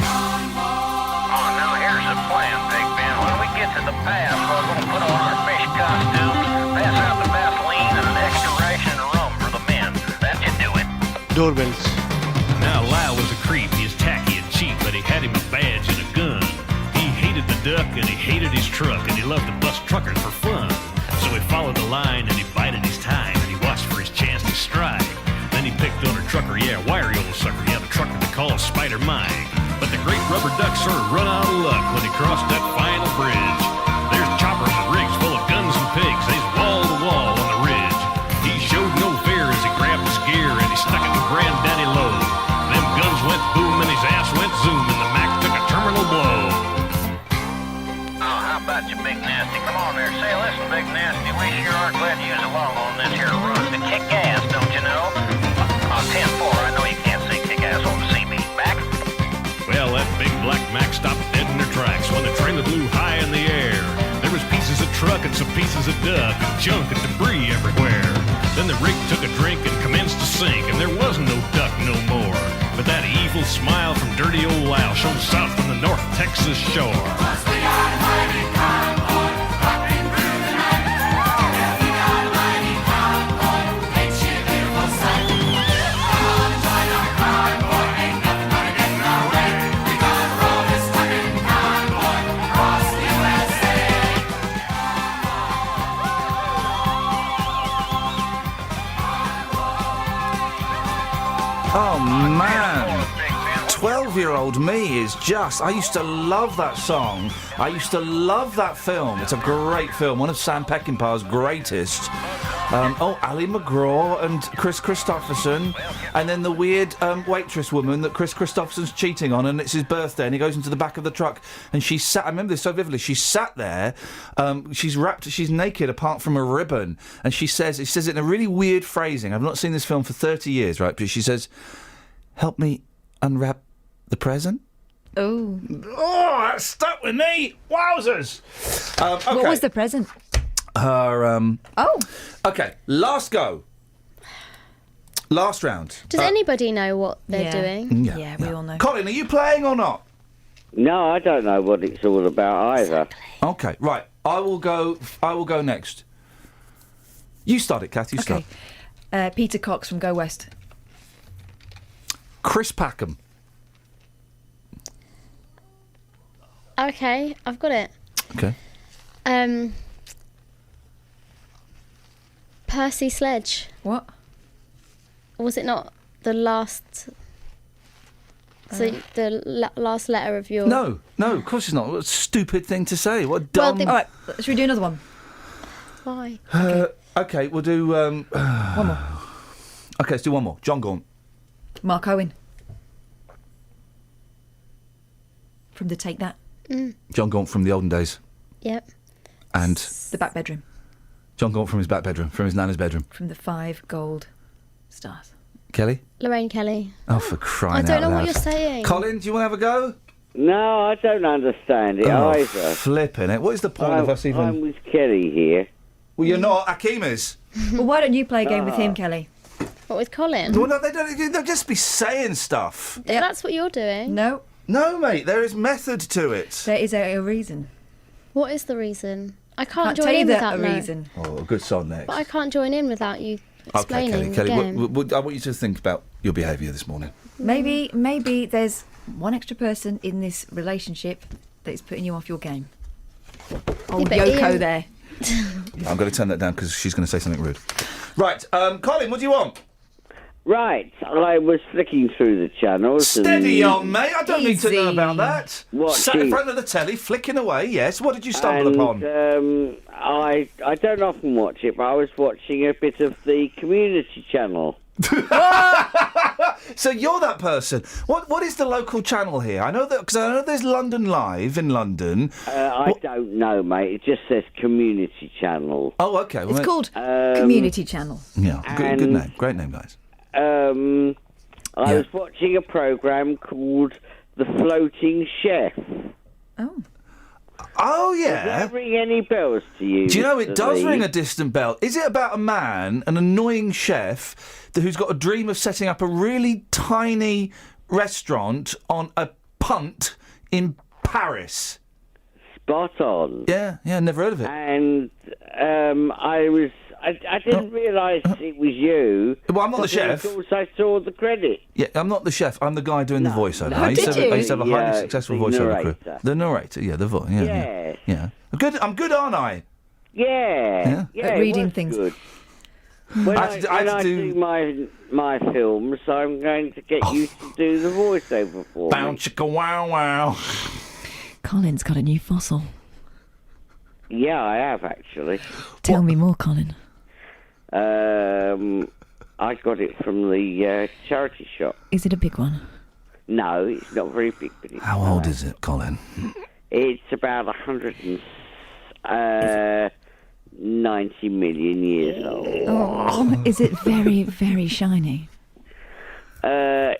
Speaker 17: Convoy.
Speaker 11: Oh, now here's the plan, Big Ben. When we get to the pass, we're going to put on our fish costumes, pass out the Vaseline and an extra ration of rum for the men. That should do it.
Speaker 3: Doorbells.
Speaker 5: Now Lyle was a creep, he is tacky and cheap, but he had him a badge and a gun. He hated the duck and he hated his truck, and he loved to bust truckers for fun. So he followed the line and he bided his time, and he watched for his chance to strike. Then he picked on a trucker, yeah, wiry old sucker, yeah, the trucker they call Spider Mike. But the great rubber duck sort of run out of luck when he crossed that final bridge. There's choppers and rigs full of guns and pigs, they's wall to wall on the ridge. He showed no fear as he grabbed his gear and he stuck it in Granddaddy low. Them guns went boom and his ass went zoom, and the Mac took a terminal blow.
Speaker 11: Oh, how about you, Big Nasty? Come on there, say, listen, Big Nasty, we sure are glad you's along on this here run to kick ass, don't you know? On 10-4, I know you can't say kick ass on the CB. Back?
Speaker 5: Well, that big black Mac stopped dead in their tracks when the trailer blew high in the air. There was pieces of truck and some pieces of duck and junk and debris everywhere. Then the rig took a drink and commenced to sink, and there was no duck no more. But that evil smile from dirty old Lyle shone south from the North Texas shore.
Speaker 17: 'Cause we got a mighty convoy rocking through the night. Yeah, we got a mighty convoy, ain't she a beautiful sight? Come on and join our convoy, ain't nothing gonna get in our way. We gonna roll this trucking convoy across the USA.
Speaker 6: Oh, man. 12-year-old me is just... I used to love that song. I used to love that film. It's a great film, one of Sam Peckinpah's greatest. Ali McGraw and Chris Christopherson, and then the weird waitress woman that Chris Christopherson's cheating on, and it's his birthday, and he goes into the back of the truck, and she's sat... I remember this so vividly. She sat there, she's naked apart from a ribbon, and she says it in a really weird phrasing. I've not seen this film for 30 years, right? But she says, "Help me unwrap the present."
Speaker 21: Oh,
Speaker 6: that stuck with me. Wowzers! Okay.
Speaker 21: What was the present?
Speaker 6: Her.
Speaker 21: Oh.
Speaker 6: Okay. Last go. Last round.
Speaker 7: Does anybody know what they're doing?
Speaker 6: Yeah,
Speaker 21: we all know.
Speaker 6: Colin, are you playing or not?
Speaker 10: No, I don't know what it's all about either.
Speaker 6: Okay. Right. I will go next. You start it, Kath. You start.
Speaker 21: Peter Cox from Go West.
Speaker 6: Chris Packham.
Speaker 7: Okay, I've got it.
Speaker 6: Okay.
Speaker 7: Percy Sledge.
Speaker 21: What?
Speaker 7: Was it not the last So the last letter of your...
Speaker 6: No, of course it's not. What a stupid thing to say. What dumb...
Speaker 8: All right, should we do another one?
Speaker 7: Why?
Speaker 6: Okay, we'll do...
Speaker 8: One more.
Speaker 6: Okay, let's do one more. John Gaunt.
Speaker 8: Mark Owen. From the Take That.
Speaker 6: John Gaunt from the olden days.
Speaker 7: Yep.
Speaker 6: And...
Speaker 8: The back bedroom.
Speaker 6: John Gaunt from his back bedroom, from his nana's bedroom.
Speaker 8: From the 5 gold stars.
Speaker 6: Kelly?
Speaker 7: Lorraine Kelly.
Speaker 6: Oh, for crying out loud.
Speaker 7: I don't know what you're saying.
Speaker 6: Colin, do you want to have a go?
Speaker 10: No, I don't understand it either.
Speaker 6: Flipping it. What is the point of us even...
Speaker 10: I'm with Kelly here.
Speaker 6: Well, you're not. Akeem is.
Speaker 8: Well, why don't you play a game with him, Kelly?
Speaker 7: What, with Colin?
Speaker 6: Well, no, they'll just be saying stuff.
Speaker 7: Yeah, that's what you're doing.
Speaker 8: No.
Speaker 6: No, mate, there is method to it.
Speaker 8: There is a reason.
Speaker 7: What is the reason? I can't
Speaker 8: tell
Speaker 7: join
Speaker 8: you
Speaker 7: in
Speaker 8: the
Speaker 7: without
Speaker 8: reason.
Speaker 6: Oh, good song next.
Speaker 7: But I can't join in without you explaining
Speaker 6: Kelly,
Speaker 7: the game.
Speaker 6: I want you to think about your behaviour this morning.
Speaker 8: Maybe there's one extra person in this relationship that is putting you off your game. Oh,
Speaker 7: but
Speaker 8: Yoko
Speaker 7: Ian-
Speaker 8: there.
Speaker 6: I'm going to turn that down because she's going to say something rude. Right, Colin, what do you want?
Speaker 10: Right, I was flicking through the channels.
Speaker 6: Steady
Speaker 10: and
Speaker 6: on, mate. I don't need to know about that. Sat in
Speaker 10: Watching.
Speaker 6: front of the telly, flicking away, yes. What did you stumble upon?
Speaker 10: I don't often watch it, but I was watching a bit of the Community Channel.
Speaker 6: So you're that person. What is the local channel here? I know that because I know there's London Live in London.
Speaker 10: I don't know, mate. It just says Community Channel.
Speaker 6: Oh, okay.
Speaker 8: It's called Community Channel.
Speaker 6: Yeah, good name. Great name, guys.
Speaker 10: I was watching a programme called The Floating Chef.
Speaker 6: Oh, yeah.
Speaker 10: Does that ring any bells to you?
Speaker 6: Do you know, it
Speaker 10: Mr.
Speaker 6: does
Speaker 10: Lee?
Speaker 6: ring a distant bell. Is it about a man, an annoying chef, who's got a dream of setting up a really tiny restaurant on a punt in Paris?
Speaker 10: Spot on.
Speaker 6: Yeah, never heard of it.
Speaker 10: And I didn't realise it was you.
Speaker 6: Well, I'm not the chef.
Speaker 10: Of course, I saw the credit.
Speaker 6: Yeah, I'm not the chef. I'm the guy doing the voiceover.
Speaker 10: no.
Speaker 6: I used to have a highly
Speaker 10: The,
Speaker 6: successful
Speaker 10: the
Speaker 6: voiceover crew.
Speaker 10: narrator.
Speaker 6: The narrator, yeah, the voice. Yeah. I'm good, aren't I?
Speaker 10: Yeah.
Speaker 8: At
Speaker 10: it
Speaker 8: reading
Speaker 10: was
Speaker 8: things.
Speaker 10: Good. When
Speaker 6: I had to do-
Speaker 10: my films, I'm going to get you to do the voiceover for
Speaker 6: Bow
Speaker 10: me.
Speaker 6: chicka wow wow.
Speaker 21: Colin's got a new fossil.
Speaker 10: Yeah, I have actually.
Speaker 21: Tell me more, Colin.
Speaker 10: I got it from the charity shop.
Speaker 21: Is it a big one?
Speaker 10: No, it's not very big, but it's
Speaker 6: How old is it, Colin?
Speaker 10: It's about 190 million years old.
Speaker 21: Oh, is it very, very shiny?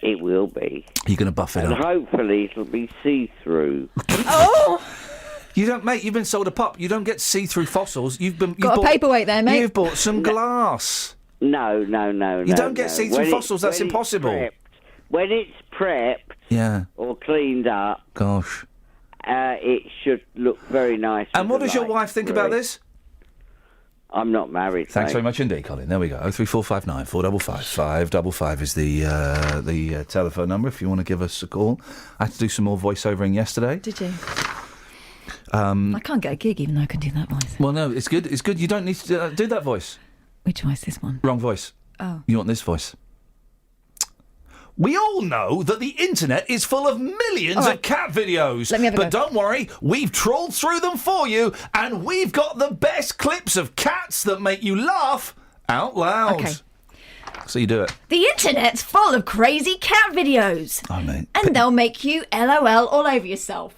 Speaker 10: It will be.
Speaker 6: You're going to buff it
Speaker 10: And
Speaker 6: up.
Speaker 10: hopefully it'll be see-through.
Speaker 8: Oh!
Speaker 6: You don't, mate. You've been sold a pup. You don't get see-through fossils. You've
Speaker 8: Got a
Speaker 6: bought,
Speaker 8: paperweight there, mate.
Speaker 6: You've bought some glass.
Speaker 10: No.
Speaker 6: You don't get see-through fossils. That's impossible.
Speaker 10: When it's prepped
Speaker 6: Yeah.
Speaker 10: or cleaned up,
Speaker 6: Gosh.
Speaker 10: it should look very nice.
Speaker 6: And
Speaker 10: with
Speaker 6: what
Speaker 10: the
Speaker 6: does your
Speaker 10: light
Speaker 6: wife think
Speaker 10: through
Speaker 6: about
Speaker 10: it.
Speaker 6: this?
Speaker 10: I'm not married.
Speaker 6: Thanks
Speaker 10: mate.
Speaker 6: very much indeed, Colin. There we go. 03459 455 555 is the telephone number if you want to give us a call. I had to do some more voiceovering yesterday.
Speaker 21: Did you? I can't get a gig even though I can do that voice.
Speaker 6: Well, no, it's good. It's good. You don't need to do that voice.
Speaker 21: Which voice? This one?
Speaker 6: Wrong voice.
Speaker 21: Oh.
Speaker 6: You want this voice. We all know that the internet is full of millions of cat videos.
Speaker 8: Let me have a
Speaker 6: but
Speaker 8: go.
Speaker 6: don't worry, we've trawled through them for you, and we've got the best clips of cats that make you laugh out loud.
Speaker 8: Okay.
Speaker 6: So you do it.
Speaker 8: The internet's full of crazy cat videos.
Speaker 6: Oh, mate.
Speaker 8: And they'll make you LOL all over yourself.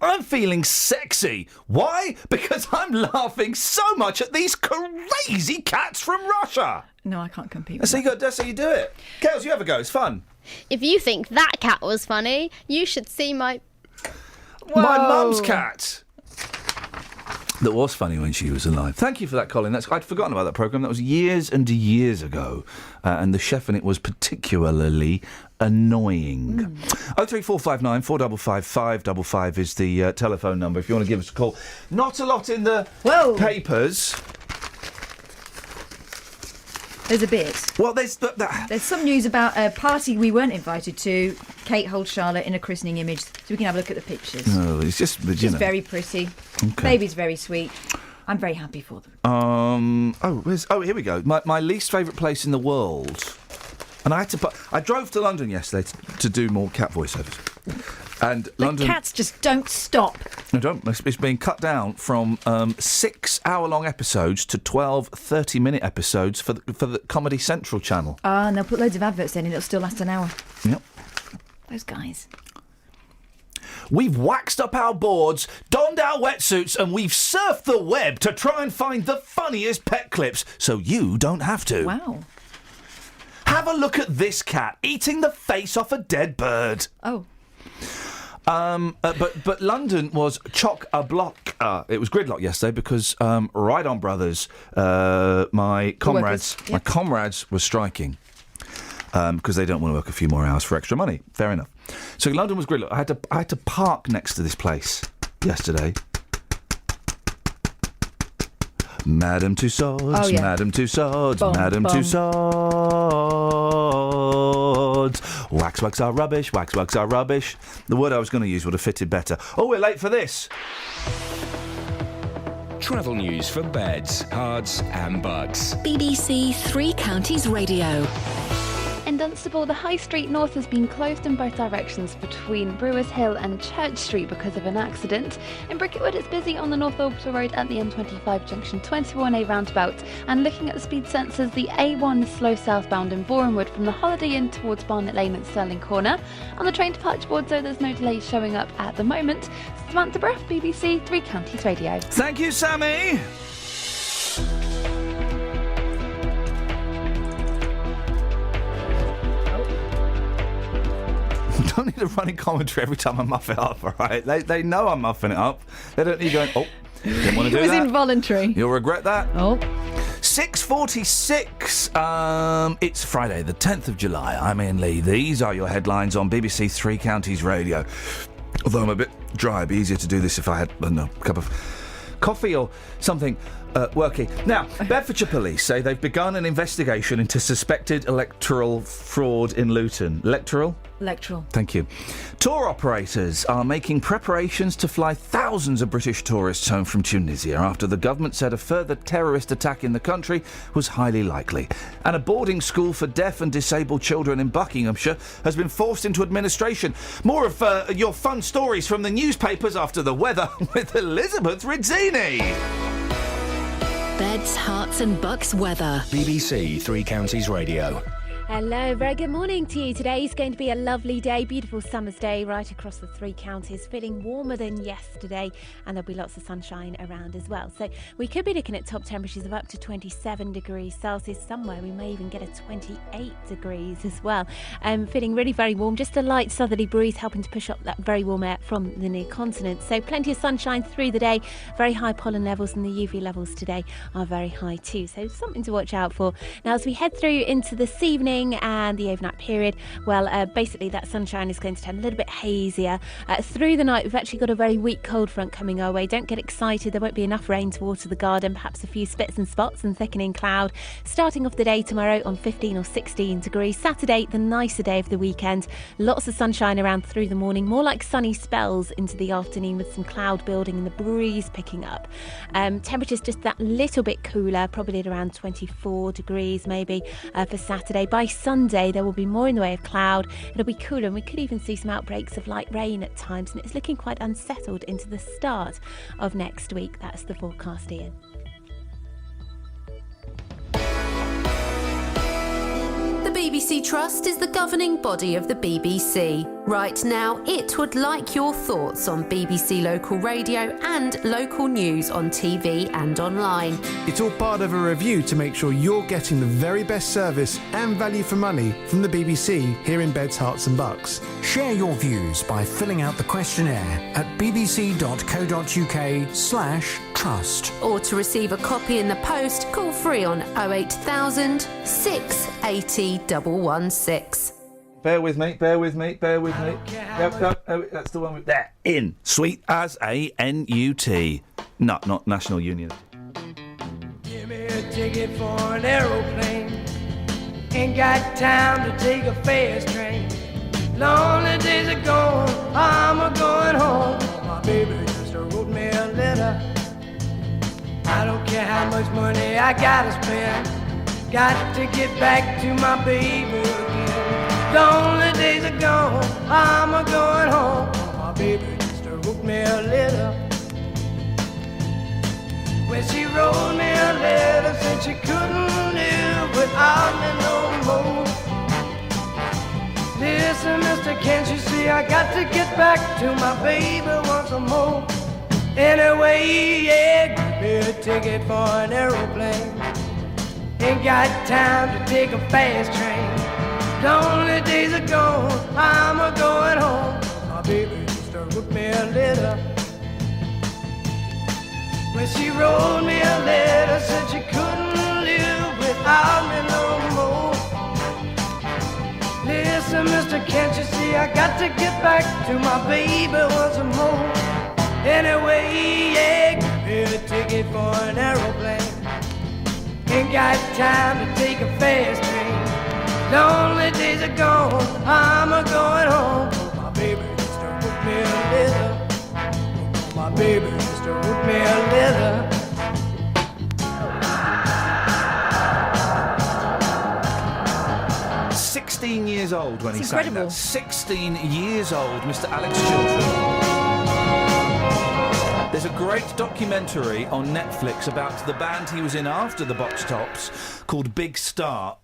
Speaker 6: I'm feeling sexy. Why? Because I'm laughing so much at these crazy cats from Russia.
Speaker 21: No, I can't compete
Speaker 6: That's
Speaker 21: with
Speaker 6: how you do it. Kels, you have a go. It's fun.
Speaker 7: If you think that cat was funny, you should see my...
Speaker 6: My mum's cat. That was funny when she was alive. Thank you for that, Colin. I'd forgotten about that programme. That was years and years ago. And the chef in it was particularly annoying. 03459 455 555 is the telephone number if you want to give us a call. Not a lot in the papers.
Speaker 8: There's a bit.
Speaker 6: Well, there's
Speaker 8: some news about a party we weren't invited to. Kate holds Charlotte in a christening image, so we can have a look at the pictures.
Speaker 6: No, it's just,
Speaker 8: She's very pretty.
Speaker 6: Okay.
Speaker 8: Baby's very sweet. I'm very happy for them.
Speaker 6: Here we go. My least favourite place in the world. And I drove to London yesterday to do more cat voiceovers. And
Speaker 21: The
Speaker 6: London
Speaker 21: cats just don't stop.
Speaker 6: No, don't. It's being cut down from 6 hour-long episodes to 12 30-minute episodes for the Comedy Central channel.
Speaker 21: And they'll put loads of adverts in and it'll still last an hour.
Speaker 6: Yep.
Speaker 21: Those guys.
Speaker 6: We've waxed up our boards, donned our wetsuits, and we've surfed the web to try and find the funniest pet clips so you don't have to.
Speaker 21: Wow.
Speaker 6: Have a look at this cat eating the face off a dead bird.
Speaker 21: Oh.
Speaker 6: But London was chock-a-block. It was gridlock yesterday because Ride On Brothers, my comrades were striking because they don't want to work a few more hours for extra money. Fair enough. So London was gridlock. I had to park next to this place yesterday. Madame Tussauds, Madame Tussauds, Madame Tussauds. Waxworks are rubbish, waxworks are rubbish. The word I was going to use would have fitted better. Oh, we're late for this.
Speaker 9: Travel news for beds, cards and bugs.
Speaker 2: BBC Three Counties Radio.
Speaker 12: In Dunstable, the High Street North has been closed in both directions between Brewers Hill and Church Street because of an accident. In Bricketwood, it's busy on the North Orbital Road at the M25 junction 21A roundabout. And looking at the speed sensors, the A1 is slow southbound in Borehamwood from the Holiday Inn towards Barnet Lane at Stirling Corner. On the train departure board, though, there's no delays showing up at the moment. Samantha Bruff, BBC Three Counties Radio.
Speaker 6: Thank you, Sammy. Don't need a running commentary every time I muff it up, all right? They know I'm muffing it up. They don't need going, didn't want to do that.
Speaker 21: It was involuntary.
Speaker 6: You'll regret that.
Speaker 21: Oh.
Speaker 6: 6:46. It's Friday, the 10th of July. I'm Iain Lee. These are your headlines on BBC Three Counties Radio. Although I'm a bit dry, it'd be easier to do this if I had, a cup of coffee or something worky. Now, Bedfordshire Police say they've begun an investigation into suspected electoral fraud in Luton. Electoral?
Speaker 21: Electoral.
Speaker 6: Thank you. Tour operators are making preparations to fly thousands of British tourists home from Tunisia after the government said a further terrorist attack in the country was highly likely. And a boarding school for deaf and disabled children in Buckinghamshire has been forced into administration. More of your fun stories from the newspapers after the weather with Elizabeth Rizzini.
Speaker 2: Beds, Hearts and Bucks weather.
Speaker 9: BBC Three Counties Radio.
Speaker 13: Hello, very good morning to you. Today is going to be a lovely day, beautiful summer's day right across the three counties, feeling warmer than yesterday, and there'll be lots of sunshine around as well. So we could be looking at top temperatures of up to 27 degrees Celsius. Somewhere we may even get a 28 degrees as well. Feeling really very warm, just a light southerly breeze helping to push up that very warm air from the near continent. So plenty of sunshine through the day, very high pollen levels, and the UV levels today are very high too. So something to watch out for. Now as we head through into this evening and the overnight period, well, basically that sunshine is going to turn a little bit hazier. Through the night, we've actually got a very weak cold front coming our way. Don't get excited, there won't be enough rain to water the garden, perhaps a few spits and spots and thickening cloud. Starting off the day tomorrow on 15 or 16 degrees. Saturday, the nicer day of the weekend. Lots of sunshine around through the morning, more like sunny spells into the afternoon with some cloud building and the breeze picking up. Temperatures just that little bit cooler, probably at around 24 degrees maybe for Saturday. By Sunday there will be more in the way of cloud. It'll be cooler and we could even see some outbreaks of light rain at times, and it's looking quite unsettled into the start of next week. That's the forecast, Iain.
Speaker 2: The BBC Trust is the governing body of the BBC. Right now, it would like your thoughts on BBC Local Radio and local news on TV and online.
Speaker 14: It's all part of a review to make sure you're getting the very best service and value for money from the BBC here in Beds, Hearts and Bucks.
Speaker 15: Share your views by filling out the questionnaire at bbc.co.uk/trust.
Speaker 2: Or to receive a copy in the post, call free on 08000 680 116.
Speaker 6: Bear with me. Yep, that's the one with that. In. Sweet as A-N-U-T. No, not National Union.
Speaker 17: Give me a ticket for an aeroplane. Ain't got time to take a fast train. Lonely days are gone, I'm a-going home. My baby just wrote me a letter. I don't care how much money I gotta spend.
Speaker 16: Got to get back to my baby again. Lonely days are gone, I'm a going home. My baby just wrote me a letter. When she wrote me a letter, said she couldn't live without me no more. Listen, mister, can't you see I got to get back to my baby once more. Anyway, yeah, give me a ticket for an aeroplane. Ain't got time to take a fast train. Lonely days are gone, I'm a going home. My baby just wrote me a letter. When she wrote me a letter, said she couldn't live without me no more. Listen, mister, can't you see I got to get back to my baby once more. Anyway, yeah, give me a ticket for an aeroplane. Ain't got time to take a fast train. Lonely days are gone, I'm a going home. My baby just wrote me a letter. My baby just wrote me a letter.
Speaker 6: Years old when
Speaker 21: It's
Speaker 6: he sang
Speaker 21: incredible.
Speaker 6: that. 16 years old, Mr. Alex Chilton. There's a great documentary on Netflix about the band he was in after the Box Tops called Big Star.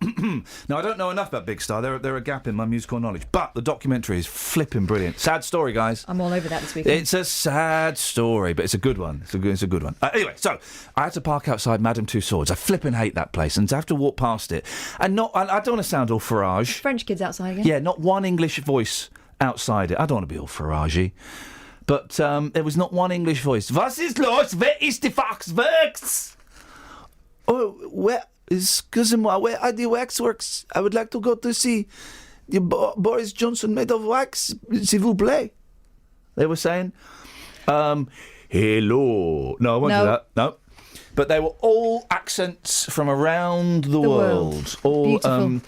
Speaker 6: Now, I don't know enough about Big Star. They're a gap in my musical knowledge. But the documentary is flipping brilliant. Sad story, guys.
Speaker 21: I'm all over that this weekend.
Speaker 6: It's a sad story, but it's a good one. It's a good one. Anyway, so I had to park outside Madame Tussauds. I flipping hate that place, and to have to walk past it, and I don't want to sound all Farage.
Speaker 21: French kids outside again.
Speaker 6: Yeah, not one English voice outside it. I don't want to be all Faragey. But there was not one English voice. Was ist los? Wer ist die Waxworks? Oh, excuse me, where are the waxworks? I would like to go to see the Boris Johnson made of wax, s'il vous plaît. They were saying. Hello. No, I won't do that. No. But they were all accents from around the world. All
Speaker 21: Beautiful.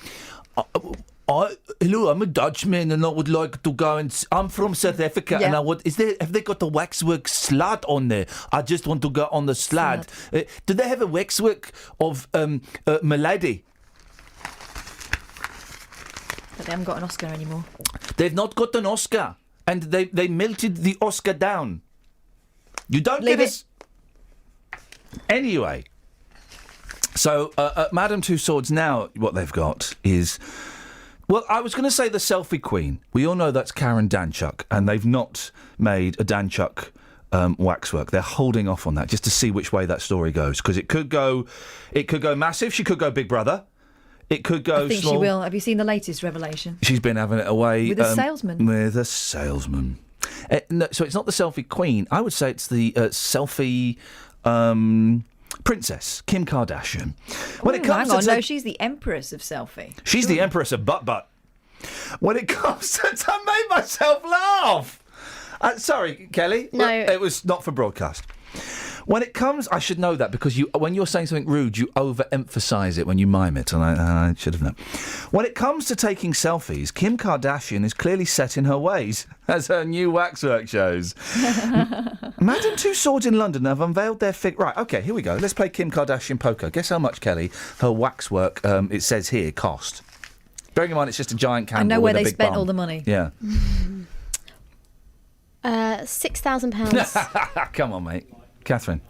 Speaker 6: Hello, I'm a Dutchman and I would like to go and... I'm from South Africa and I would... Have they got the waxwork slab on there? I just want to go on the slab. Do they have a waxwork of Milady?
Speaker 21: But they haven't got an Oscar anymore.
Speaker 6: They've not got an Oscar. And they melted the Oscar down. You don't
Speaker 21: Leave
Speaker 6: get us... Anyway. So, at Madame Tussauds now, what they've got is... Well, I was going to say the selfie queen. We all know that's Karen Danchuk, and they've not made a Danchuk waxwork. They're holding off on that just to see which way that story goes, because it could go massive. She could go Big Brother. It could go.
Speaker 21: I think
Speaker 6: small.
Speaker 21: she will. Have you seen the latest revelation?
Speaker 6: She's been having it away
Speaker 21: With a salesman.
Speaker 6: With a salesman. No, so it's not the selfie queen. I would say it's the selfie. Princess Kim Kardashian. When it comes
Speaker 21: hang on,
Speaker 6: to
Speaker 21: no, she's the empress of selfie.
Speaker 6: She's the empress of butt. When it comes to... I made myself laugh. Sorry, Kelly.
Speaker 7: No.
Speaker 6: It was not for broadcast. When it comes... I should know that because when you're saying something rude, you overemphasise it when you mime it, and I should have known. When it comes to taking selfies, Kim Kardashian is clearly set in her ways, as her new waxwork shows. Madame Tussauds in London have unveiled their Right, OK, here we go. Let's play Kim Kardashian poker. Guess how much, Kelly, her waxwork, it says here, cost? Bearing in mind it's just a giant candle.
Speaker 21: I know where
Speaker 6: with a
Speaker 21: they
Speaker 6: big
Speaker 21: spent
Speaker 6: bum.
Speaker 21: all the money.
Speaker 6: Yeah.
Speaker 7: £6,000.
Speaker 6: Come on, mate. Catherine.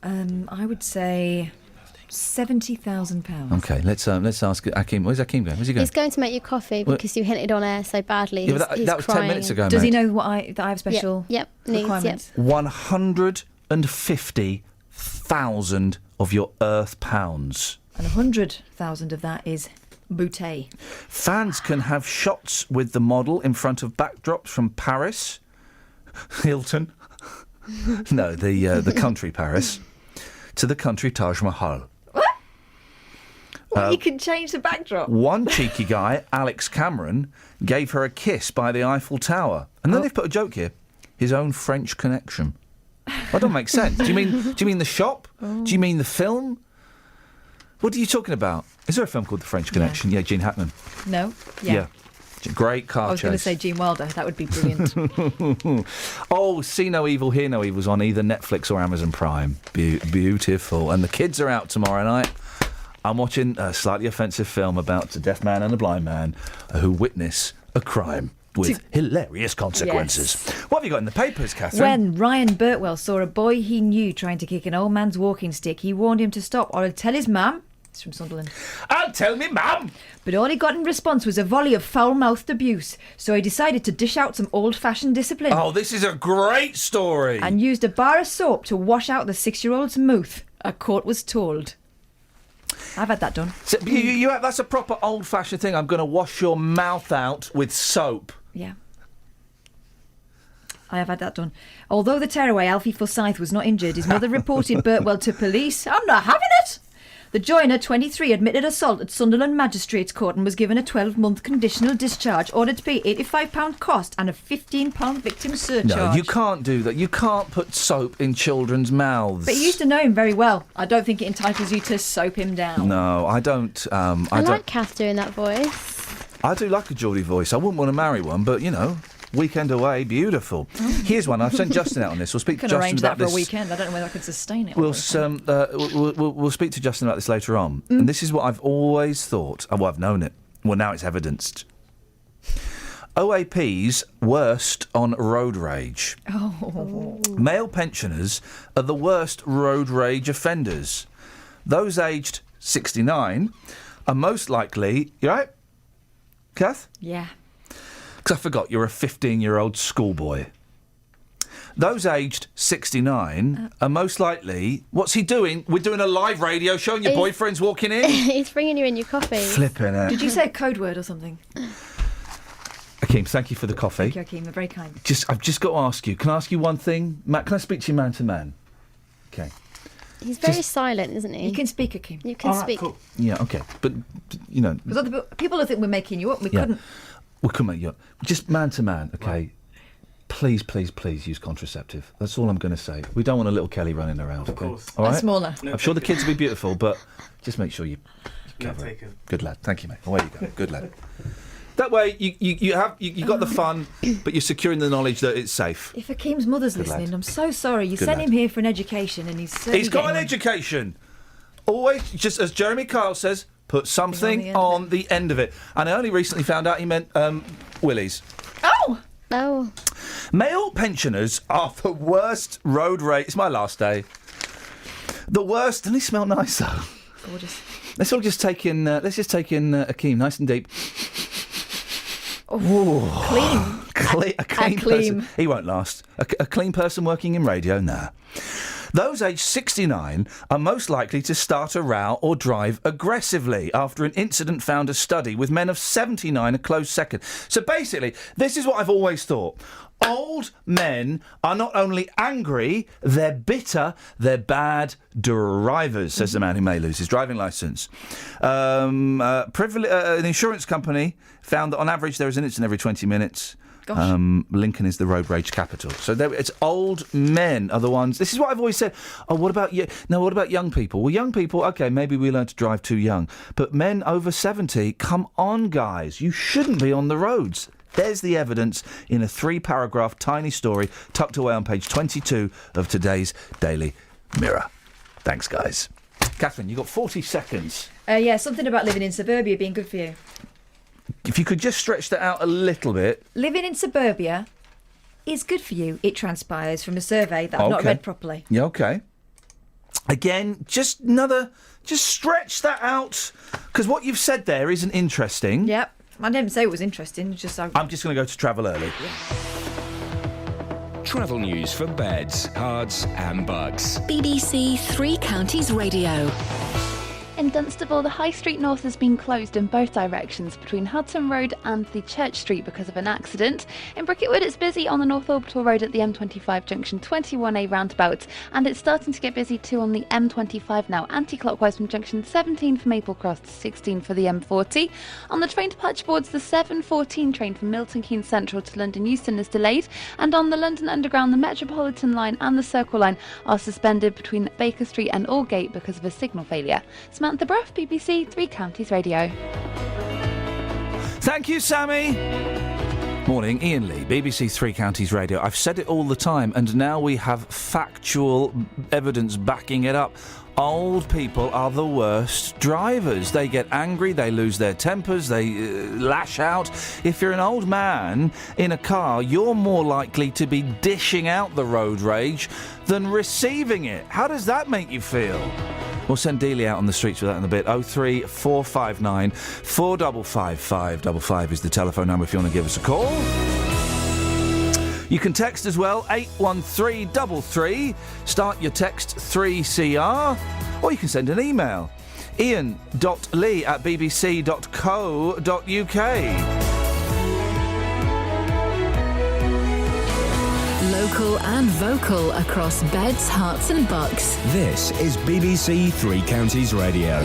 Speaker 21: I would say £70,000.
Speaker 6: OK, let's ask Akeem. Where's Akeem going? Where's he going?
Speaker 7: He's going to make you coffee because you hinted on air so badly.
Speaker 6: Yeah, but
Speaker 7: He's
Speaker 6: that was
Speaker 7: crying.
Speaker 6: 10 minutes ago,
Speaker 21: Does he
Speaker 6: mate.
Speaker 21: know that I have special
Speaker 7: Yep, needs,
Speaker 21: requirements?
Speaker 6: 150,000 of your Earth pounds.
Speaker 21: And 100,000 of that is bouteille.
Speaker 6: Fans can have shots with the model in front of backdrops from Paris, Hilton. No, the country Paris, to the country Taj Mahal.
Speaker 21: Well, you can change the backdrop.
Speaker 6: One cheeky guy, Alex Cameron, gave her a kiss by the Eiffel Tower. And then they've put a joke here. His own French connection. That don't make sense. Do you mean the shop? Do you mean the film? What are you talking about? Is there a film called The French Connection? Yeah, Gene Hackman.
Speaker 21: No? Yeah.
Speaker 6: Great car chase.
Speaker 21: I was going to say Gene Wilder. That would be brilliant.
Speaker 6: Oh, See No Evil, Hear No Evil's on either Netflix or Amazon Prime. Beautiful. And the kids are out tomorrow night. I'm watching a slightly offensive film about a deaf man and a blind man who witness a crime with hilarious consequences.
Speaker 21: Yes.
Speaker 6: What have you got in the papers, Catherine?
Speaker 21: When Ryan Birtwell saw a boy he knew trying to kick an old man's walking stick, he warned him to stop or he'll tell his mum. It's from Sunderland.
Speaker 6: I'll tell me mum!
Speaker 21: But all he got in response was a volley of foul-mouthed abuse, so he decided to dish out some old-fashioned discipline.
Speaker 6: Oh, this is a great story!
Speaker 21: And used a bar of soap to wash out the 6-year-old's mouth, a court was told. I've had that done.
Speaker 6: So, that's a proper old-fashioned thing. I'm going to wash your mouth out with soap.
Speaker 21: Yeah. I have had that done. Although the tearaway Alfie Forsyth was not injured, his mother reported Birtwell to police. I'm not having it! The joiner, 23, admitted assault at Sunderland Magistrates Court and was given a 12-month conditional discharge, ordered to pay £85 cost and a £15 victim surcharge.
Speaker 6: No, you can't do that. You can't put soap in children's mouths.
Speaker 21: But you used to know him very well. I don't think it entitles you to soap him down.
Speaker 6: No, I don't.
Speaker 7: I like Kath doing that voice.
Speaker 6: I do like a Geordie voice. I wouldn't want to marry one, but, you know, weekend away, beautiful. Here's one. I've sent Justin out on this. We'll speak to
Speaker 21: Can
Speaker 6: Justin
Speaker 21: arrange
Speaker 6: about
Speaker 21: that for
Speaker 6: this.
Speaker 21: a weekend. I don't know whether I can sustain it.
Speaker 6: We'll speak to Justin about this later on. And this is what I've always thought. Oh, well, I've known it. Well, now it's evidenced. OAP's worst on road rage.
Speaker 21: Oh.
Speaker 6: Male pensioners are the worst road rage offenders. Those aged 69 are most likely... You right, Kath?
Speaker 21: Yeah.
Speaker 6: Because I forgot, you're a 15-year-old schoolboy. Those aged 69 are most likely... What's he doing? We're doing a live radio show and your boyfriend's walking in?
Speaker 7: He's bringing you in your coffee.
Speaker 6: Flipping it.
Speaker 21: Did you say a code word or something?
Speaker 6: Akeem, thank you for the coffee.
Speaker 21: Thank you, Akeem. You're very kind.
Speaker 6: I've just got to ask you. Can I ask you one thing? Matt, can I speak to you man to man? Okay.
Speaker 7: He's very silent, isn't he?
Speaker 21: You can speak, Akeem.
Speaker 7: You can speak.
Speaker 6: Cool. Yeah, okay. But, you know...
Speaker 21: Because other people will think we're making you up. We couldn't...
Speaker 6: We couldn't make you up. Just man to man, okay? Right. Please, please, please use contraceptive. That's all I'm going to say. We don't want a little Kelly running around, okay? Of course. All right?
Speaker 21: And smaller.
Speaker 6: I'm sure the kids will be beautiful, but just make sure you cover it. Good lad. Thank you, mate. Away you go. Good lad. That way, you got the fun, but you're securing the knowledge that it's safe.
Speaker 21: If Akeem's mother's listening, I'm so sorry. You sent him here for an education, and he's
Speaker 6: got an education. Always, just as Jeremy Kyle says, put something on the end of it. And I only recently found out he meant willies.
Speaker 21: Oh.
Speaker 6: Male pensioners are the worst road rage. It's my last day. The worst. Doesn't he smell nice though?
Speaker 21: Gorgeous.
Speaker 6: Let's just take in Akeem, nice and deep.
Speaker 21: Oh,
Speaker 6: clean. A clean person. He won't last. A clean person working in radio, nah. Those aged 69 are most likely to start a row or drive aggressively after an incident found a study, with men of 79 a close second. So basically, this is what I've always thought. Old men are not only angry, they're bitter, they're bad drivers, says the man who may lose his driving licence. An insurance company found that on average there is an incident every 20 minutes. Lincoln is the road rage capital. So it's old men are the ones. This is what I've always said. Oh, what about you? No, what about young people? Well, young people, okay, maybe we learn to drive too young. But men over 70, come on, guys. You shouldn't be on the roads. There's the evidence in a 3-paragraph tiny story tucked away on page 22 of today's Daily Mirror. Thanks, guys. Catherine, you've got 40 seconds.
Speaker 21: Yeah, something about living in suburbia being good for you.
Speaker 6: If you could just stretch that out a little bit.
Speaker 21: Living in suburbia is good for you, it transpires from a survey that I've not read properly.
Speaker 6: Yeah, okay. Again, just stretch that out, because what you've said there isn't interesting.
Speaker 21: Yep. I didn't say it was interesting. I'm just going
Speaker 6: to go to travel early.
Speaker 21: Yeah.
Speaker 9: Travel news for beds, cards and bugs.
Speaker 2: BBC Three Counties Radio.
Speaker 12: In Dunstable, the High Street North has been closed in both directions between Hudson Road and the Church Street because of an accident. In Bricketwood, it's busy on the North Orbital Road at the M25 junction 21A roundabout, and it's starting to get busy too on the M25 now, anti-clockwise from junction 17 for Maple Cross to 16 for the M40. On the train departure boards, the 7:14 train from Milton Keynes Central to London Euston is delayed, and on the London Underground, the Metropolitan line and the Circle line are suspended between Baker Street and Aldgate because of a signal failure. Samantha Bruff, BBC Three Counties Radio.
Speaker 6: Thank you, Sammy. Morning, Iain Lee, BBC Three Counties Radio. I've said it all the time, and now we have factual evidence backing it up. Old people are the worst drivers. They get angry, they lose their tempers, they lash out. If you're an old man in a car, you're more likely to be dishing out the road rage than receiving it. How does that make you feel? We'll send Dealey out on the streets with that in a bit. 03459 455 555 is the telephone number if you want to give us a call. You can text as well, 81333. Start your text 3CR. Or you can send an email, ian.lee@bbc.co.uk.
Speaker 2: Local and vocal across beds, hearts and bucks.
Speaker 9: This is BBC Three Counties Radio.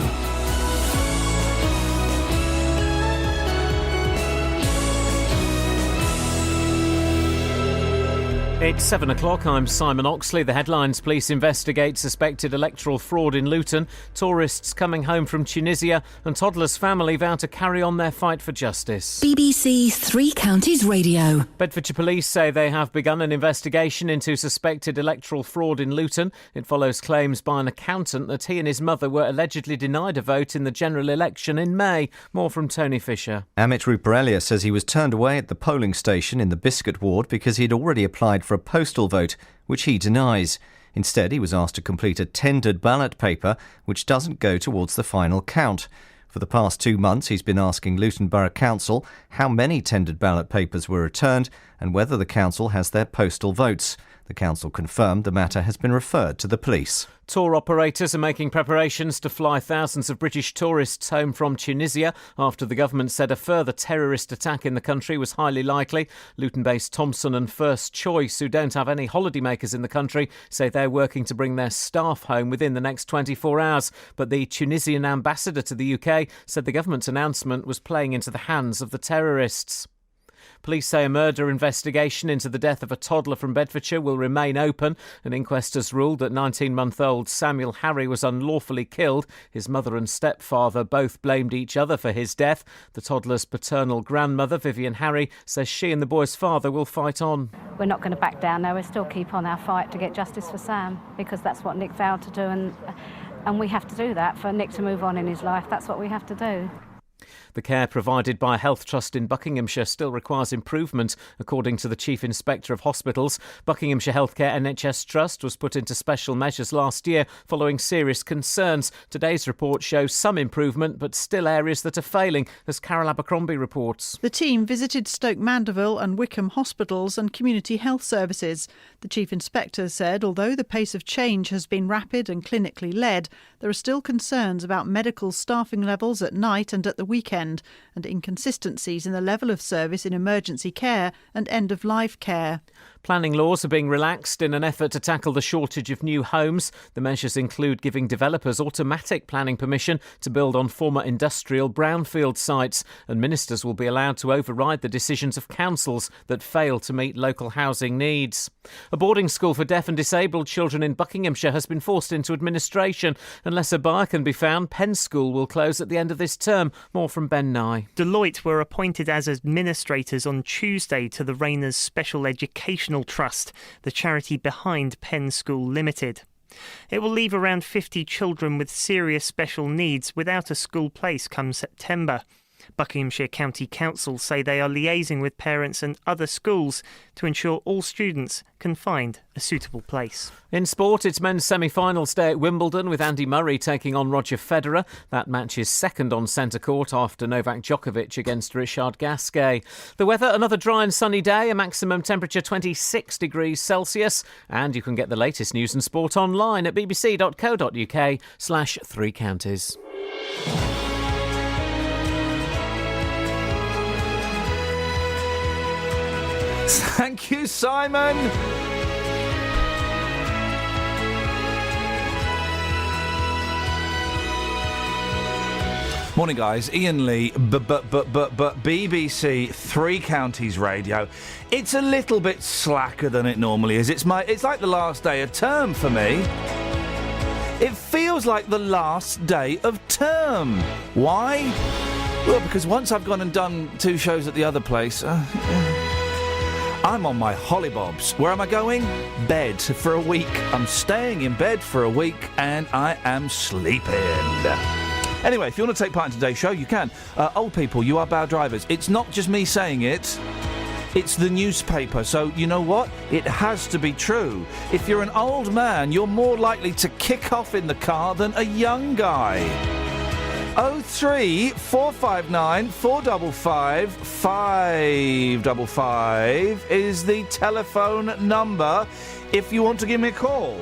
Speaker 1: It's 7 o'clock. I'm Simon Oxley. The headlines: police investigate suspected electoral fraud in Luton, tourists coming home from Tunisia, and toddler's family vow to carry on their fight for justice.
Speaker 2: BBC Three Counties Radio.
Speaker 1: Bedfordshire police say they have begun an investigation into suspected electoral fraud in Luton. It follows claims by an accountant that he and his mother were allegedly denied a vote in the general election in May. More from Tony Fisher.
Speaker 18: Amit Ruparelia says he was turned away at the polling station in the Biscuit ward because he'd already applied for a postal vote, which he denies. Instead, he was asked to complete a tendered ballot paper, which doesn't go towards the final count. For the past 2 months, he's been asking Luton Borough Council how many tendered ballot papers were returned and whether the council has their postal votes. The council confirmed the matter has been referred to the police.
Speaker 1: Tour operators are making preparations to fly thousands of British tourists home from Tunisia after the government said a further terrorist attack in the country was highly likely. Luton-based Thomson and First Choice, who don't have any holidaymakers in the country, say they're working to bring their staff home within the next 24 hours. But the Tunisian ambassador to the UK said the government's announcement was playing into the hands of the terrorists. Police say a murder investigation into the death of a toddler from Bedfordshire will remain open. An inquest has ruled that 19-month-old Samuel Harry was unlawfully killed. His mother and stepfather both blamed each other for his death. The toddler's paternal grandmother, Vivian Harry, says she and the boy's father will fight on.
Speaker 19: We're not going to back down now. We'll still keep on our fight to get justice for Sam, because that's what Nick vowed to do, and we have to do that for Nick to move on in his life. That's what we have to do.
Speaker 1: The care provided by a health trust in Buckinghamshire still requires improvement, according to the Chief Inspector of Hospitals. Buckinghamshire Healthcare NHS Trust was put into special measures last year following serious concerns. Today's report shows some improvement, but still areas that are failing, as Carol Abercrombie reports.
Speaker 20: The team visited Stoke Mandeville and Wickham hospitals and community health services. The Chief Inspector said although the pace of change has been rapid and clinically led, there are still concerns about medical staffing levels at night and at the weekend, and inconsistencies in the level of service in emergency care and end-of-life care.
Speaker 1: Planning laws are being relaxed in an effort to tackle the shortage of new homes. The measures include giving developers automatic planning permission to build on former industrial brownfield sites, and ministers will be allowed to override the decisions of councils that fail to meet local housing needs. A boarding school for deaf and disabled children in Buckinghamshire has been forced into administration. Unless a buyer can be found, Penn School will close at the end of this term. More from Ben Nye.
Speaker 24: Deloitte were appointed as administrators on Tuesday to the Rayners Special Educational Trust, the charity behind Penn School Limited. It will leave around 50 children with serious special needs without a school place come September. Buckinghamshire County Council say they are liaising with parents and other schools to ensure all students can find a suitable place.
Speaker 1: In sport, it's men's semi-finals day at Wimbledon, with Andy Murray taking on Roger Federer. That match is second on centre court after Novak Djokovic against Richard Gasquet. The weather, another dry and sunny day, a maximum temperature 26 degrees Celsius. And you can get the latest news and sport online at bbc.co.uk/3 counties.
Speaker 6: Thank you, Simon. Morning, guys. Iain Lee, BBC Three Counties Radio. It's a little bit slacker than it normally is. It's like the last day of term for me. It feels like the last day of term. Why? Well, because once I've gone and done 2 shows at the other place... I'm on my hollybobs. Where am I going? Bed for a week. I'm staying in bed for a week and I am sleeping. Anyway, if you want to take part in today's show, you can. Old people, you are bad drivers. It's not just me saying it. It's the newspaper, so you know what? It has to be true. If you're an old man, you're more likely to kick off in the car than a young guy. 03 459 455 555 is the telephone number if you want to give me a call.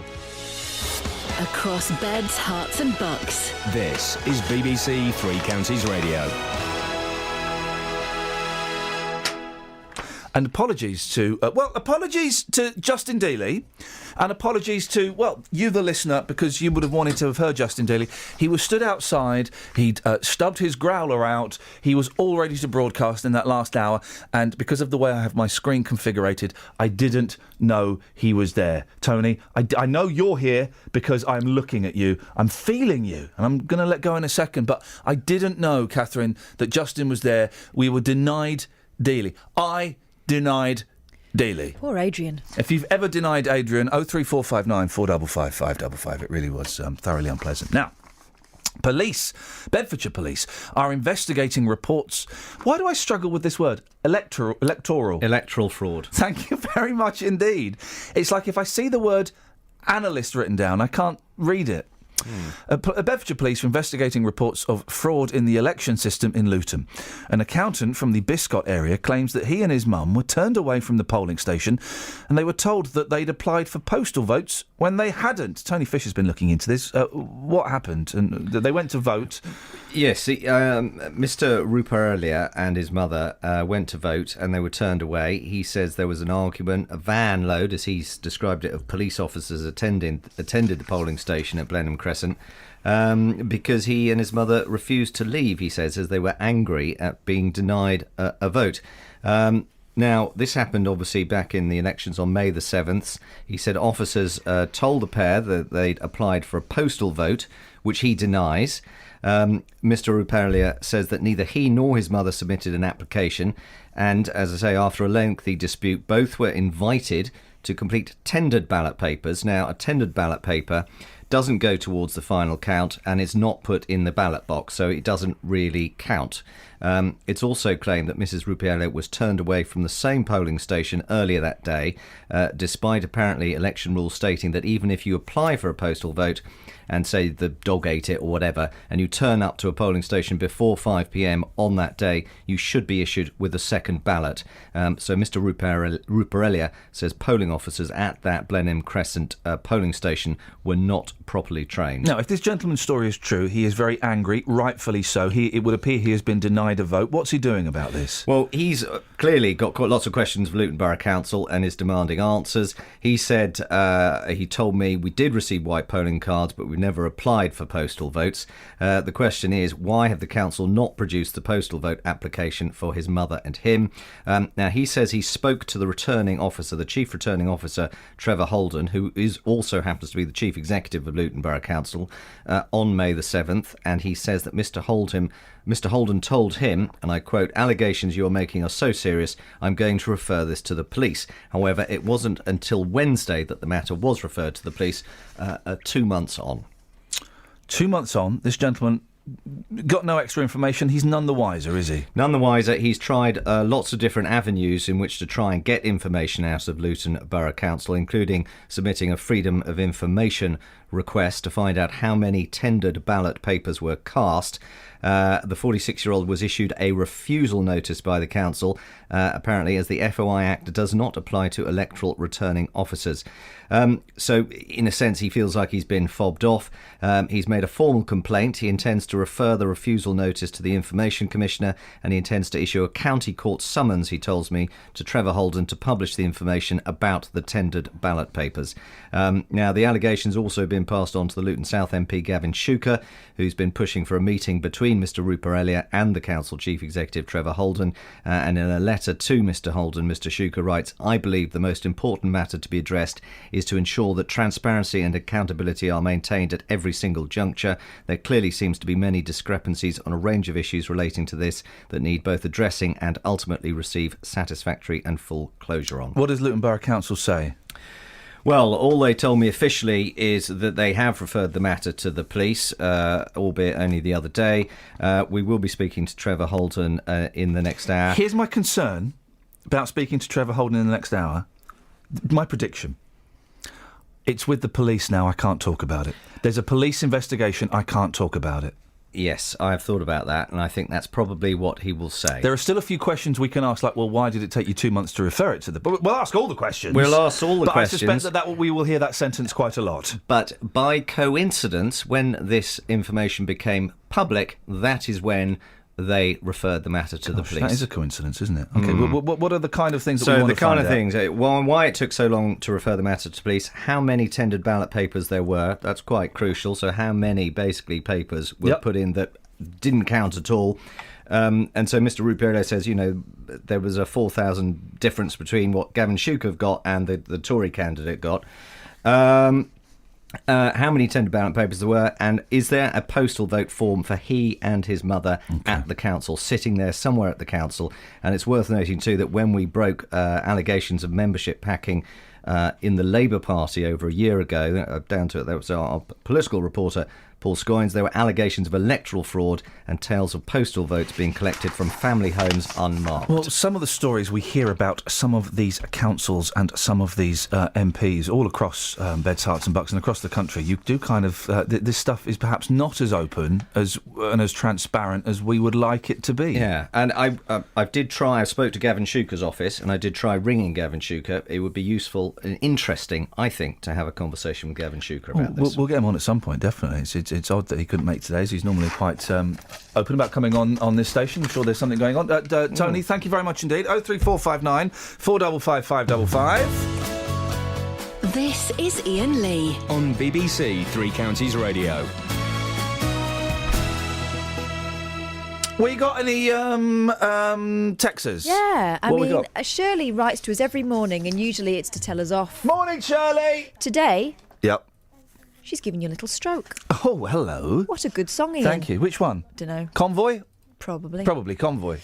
Speaker 3: Across beds, hearts and bucks.
Speaker 9: This is BBC Three Counties Radio.
Speaker 6: And apologies to Justin Dealey, and apologies to, you the listener, because you would have wanted to have heard Justin Dealey. He was stood outside, he'd stubbed his growler out, he was all ready to broadcast in that last hour, and because of the way I have my screen configured, I didn't know he was there. Tony, I know you're here because I'm looking at you, I'm feeling you, and I'm going to let go in a second, but I didn't know, Catherine, that Justin was there. We were denied Dealey. I denied Dealey.
Speaker 21: Poor Adrian.
Speaker 6: If you've ever denied Adrian, 03459 455 555. It really was thoroughly unpleasant. Now, police, Bedfordshire Police, are investigating reports. Why do I struggle with this word? Electoral.
Speaker 18: Electoral fraud.
Speaker 6: Thank you very much indeed. It's like if I see the word analyst written down, I can't read it. Bedfordshire Police are investigating reports of fraud in the election system in Luton. An accountant from the Biscot area claims that he and his mum were turned away from the polling station and they were told that they'd applied for postal votes when they hadn't. Tony Fisher's been looking into this. What happened? And they went to vote.
Speaker 18: Yes, Mr. Ruparelia and his mother went to vote and they were turned away. He says there was an argument, a van load, as he's described it, of police officers attended the polling station at Blenheim Crescent because he and his mother refused to leave, he says, as they were angry at being denied a vote. Now, this happened obviously back in the elections on May the 7th. He said officers told the pair that they'd applied for a postal vote, which he denies. Mr. Ruparelia says that neither he nor his mother submitted an application, and, as I say, after a lengthy dispute, both were invited to complete tendered ballot papers. Now, a tendered ballot paper doesn't go towards the final count and is not put in the ballot box, so it doesn't really count. It's also claimed that Mrs. Ruparelia was turned away from the same polling station earlier that day, despite apparently election rules stating that even if you apply for a postal vote and say the dog ate it or whatever, and you turn up to a polling station before 5 p.m. on that day, you should be issued with a second ballot. So Mr. Ruparelia says polling officers at that Blenheim Crescent polling station were not properly trained.
Speaker 6: Now, if this gentleman's story is true, he is very angry, rightfully so. It would appear he has been denied a vote. What's he doing about this?
Speaker 18: Well, he's clearly got quite lots of questions for Luton Borough Council and is demanding answers. He said, he told me, we did receive white polling cards, but we never applied for postal votes. The question is, why have the council not produced the postal vote application for his mother and him? Now, he says he spoke to the returning officer, the chief returning officer, Trevor Holden, who also happens to be the chief executive of Luton Borough Council, on May the 7th, and he says that Mr. Holden told him, and I quote, "Allegations you're making are so serious, I'm going to refer this to the police." However, it wasn't until Wednesday that the matter was referred to the police, 2 months on.
Speaker 6: 2 months on, this gentleman got no extra information. He's none the wiser, is he?
Speaker 18: None the wiser. He's tried lots of different avenues in which to try and get information out of Luton Borough Council, including submitting a Freedom of Information request to find out how many tendered ballot papers were cast. The 46-year-old was issued a refusal notice by the council, apparently, as the FOI Act does not apply to electoral returning officers. So, in a sense, he feels like he's been fobbed off. He's made a formal complaint. He intends to refer the refusal notice to the Information Commissioner, and he intends to issue a county court summons, he tells me, to Trevor Holden to publish the information about the tendered ballot papers. Now, the allegations also been passed on to the Luton South MP Gavin Shuker, who's been pushing for a meeting between between Mr Rupert Elliott and the council chief executive Trevor Holden, and in a letter to Mr Holden, Mr Shuker writes, "I believe the most important matter to be addressed is to ensure that transparency and accountability are maintained at every single juncture. There clearly seems to be many discrepancies on a range of issues relating to this that need both addressing and ultimately receive satisfactory and full closure on."
Speaker 6: What does Luton Borough Council say?
Speaker 18: Well, all they told me officially is that they have referred the matter to the police, albeit only the other day. We will be speaking to Trevor Holden in the next hour.
Speaker 6: Here's my concern about speaking to Trevor Holden in the next hour. My prediction. It's with the police now, I can't talk about it. There's a police investigation, I can't talk about it.
Speaker 18: Yes, I've thought about that, and I think that's probably what he will say.
Speaker 6: There are still a few questions we can ask, like, well, why did it take you 2 months to refer it to the... But we'll ask all the questions.
Speaker 18: We'll ask all the questions.
Speaker 6: But I suspect that we will hear that sentence quite a lot.
Speaker 18: But by coincidence, when this information became public, that is when they referred the matter to the police.
Speaker 6: That is a coincidence, isn't it? OK, what are the kind of things that we want to find out?
Speaker 18: So the kind of things, why it took so long to refer the matter to police, how many tendered ballot papers there were, that's quite crucial. So how many, basically, papers were put in that didn't count at all. And so Mr Rupert says, there was a 4,000 difference between what Gavin Shuker got and the Tory candidate got. How many tendered ballot papers there were, and is there a postal vote form for he and his mother at the council, sitting there somewhere at the council? And it's worth noting too that when we broke allegations of membership packing in the Labour Party over a year ago, down to it, there was our political reporter Paul Scoynes, there were allegations of electoral fraud and tales of postal votes being collected from family homes unmarked.
Speaker 6: Well, some of the stories we hear about some of these councils and some of these MPs all across Beds, Herts and Bucks and across the country, you do kind of... this stuff is perhaps not as open and as transparent as we would like it to be.
Speaker 18: Yeah, and I did try... I spoke to Gavin Shuker's office and I did try ringing Gavin Shuker. It would be useful and interesting, I think, to have a conversation with Gavin Shuker about this.
Speaker 6: We'll get him on at some point, definitely. It's odd that he couldn't make today's. He's normally quite open about coming on this station. I'm sure there's something going on. Tony, thank you very much indeed. 03459 455 555.
Speaker 3: This is Iain Lee
Speaker 9: on BBC Three Counties Radio.
Speaker 6: We got any texters?
Speaker 8: Yeah, I mean, Shirley writes to us every morning, and usually it's to tell us off.
Speaker 6: Morning, Shirley!
Speaker 8: Today...
Speaker 6: Yep.
Speaker 8: She's giving you a little stroke.
Speaker 6: Oh, hello.
Speaker 8: What a good song, Iain.
Speaker 6: Thank you. Which one?
Speaker 8: Dunno.
Speaker 6: Convoy?
Speaker 8: Probably.
Speaker 6: Probably Convoy.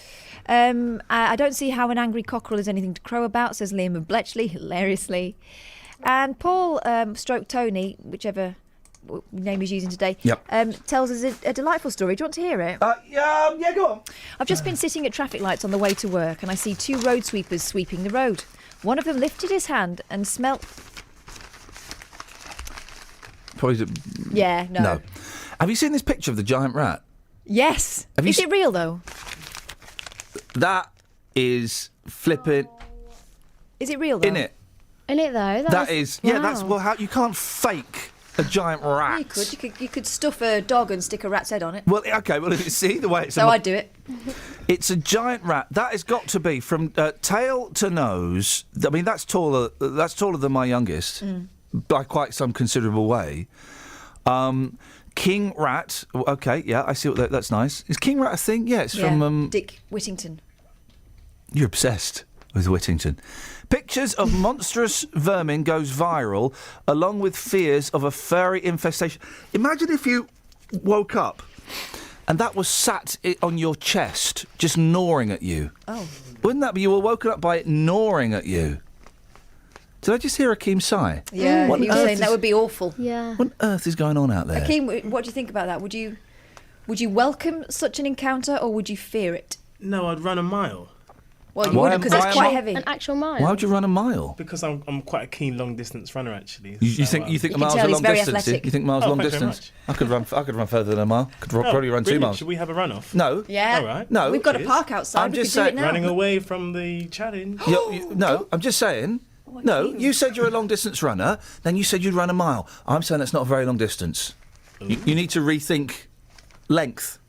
Speaker 8: I don't see how an angry cockerel is anything to crow about, says Liam of Bletchley, hilariously. And Paul, stroke Tony, whichever name he's using today, tells us a delightful story. Do you want to hear it?
Speaker 6: Yeah, go on.
Speaker 8: I've just been sitting at traffic lights on the way to work and I see two road sweepers sweeping the road. One of them lifted his hand and smelt...
Speaker 6: Probably...
Speaker 8: Yeah, no.
Speaker 6: Have you seen this picture of the giant rat?
Speaker 8: Yes. Is it real, though?
Speaker 6: That is flipping...
Speaker 8: Is it real, though?
Speaker 6: In it,
Speaker 7: though?
Speaker 6: That is...
Speaker 7: Wow.
Speaker 6: Yeah, that's... Well, how you can't fake a giant rat.
Speaker 8: You could stuff a dog and stick a rat's head on it.
Speaker 6: Well, OK, well, see the way it's...
Speaker 8: So I'd do it.
Speaker 6: It's a giant rat. That has got to be from tail to nose. I mean, that's taller than my youngest by quite some considerable way. King Rat. OK, yeah, I see what that's nice. Is King Rat a thing? Yeah, it's from...
Speaker 8: Dick Whittington.
Speaker 6: You're obsessed with Whittington. Pictures of monstrous vermin goes viral, along with fears of a furry infestation. Imagine if you woke up and that was sat on your chest, just gnawing at you.
Speaker 8: Oh.
Speaker 6: Wouldn't that be... You were woken up by it gnawing at you. Did I just hear Akeem sigh?
Speaker 8: Yeah, he was saying that would be awful.
Speaker 7: Yeah.
Speaker 6: What on earth is going on out there?
Speaker 8: Akeem, what do you think about that? Would you welcome such an encounter or would you fear it?
Speaker 4: No, I'd run a mile.
Speaker 8: Well, you wouldn't, because it's quite heavy.
Speaker 7: An actual mile?
Speaker 6: Why would you run a mile?
Speaker 4: Because I'm quite a keen long distance runner, actually.
Speaker 6: You think a mile's a long distance? You think miles long distance? I could run further than a mile. Could probably run 2 miles.
Speaker 4: Should we have a run off?
Speaker 6: No.
Speaker 8: Yeah.
Speaker 4: All right.
Speaker 6: No.
Speaker 8: We've got a park outside.
Speaker 6: I'm just
Speaker 8: do
Speaker 6: saying,
Speaker 8: it now.
Speaker 4: Running away from the challenge.
Speaker 6: No, I'm just saying. No, you said you're a long distance runner. Then you said you'd run a mile. I'm saying that's not a very long distance. You need to rethink length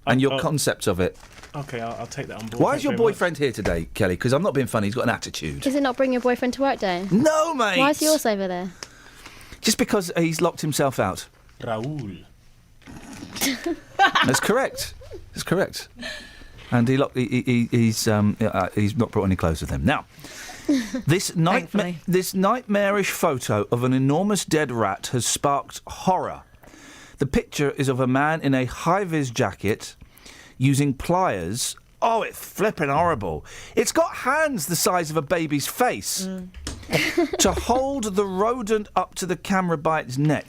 Speaker 6: and your concept of it.
Speaker 4: Okay, I'll take that on board.
Speaker 6: Why is your boyfriend here today, Kelly? Because I'm not being funny. He's got an attitude.
Speaker 7: Is it not bring your boyfriend to work day?
Speaker 6: No, mate.
Speaker 7: Why is yours over there?
Speaker 6: Just because he's locked himself out.
Speaker 4: Raúl.
Speaker 6: That's correct. That's correct. And he's not brought any clothes with him. Now, this nightmarish photo of an enormous dead rat has sparked horror. The picture is of a man in a high-vis jacket using pliers. Oh, it's flipping horrible. It's got hands the size of a baby's face to hold the rodent up to the camera by its neck.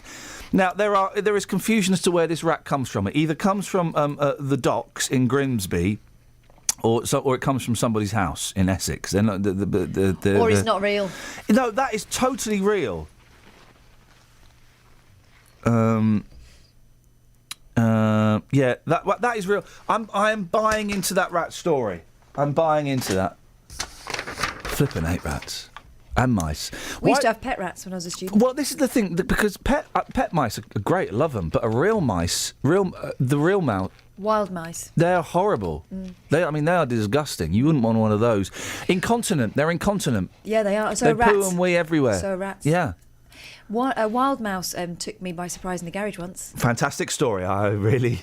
Speaker 6: Now, there is confusion as to where this rat comes from. It either comes from the docks in Grimsby, or it comes from somebody's house in Essex. Or
Speaker 8: it's not real.
Speaker 6: No, that is totally real. Yeah, that is real. I am buying into that rat story. I'm buying into that. Flipping 8 rats. And mice.
Speaker 8: We used to have pet rats when I was a student.
Speaker 6: Well, this is the thing, because pet mice are great, I love them, but the real mouse...
Speaker 8: Wild mice.
Speaker 6: They're horrible. They are disgusting. You wouldn't want one of those. They're incontinent.
Speaker 8: Yeah, they are. So
Speaker 6: they
Speaker 8: rats.
Speaker 6: poo and wee everywhere.
Speaker 8: So rats.
Speaker 6: Yeah.
Speaker 8: A wild mouse took me by surprise in the garage once.
Speaker 6: Fantastic story. I really...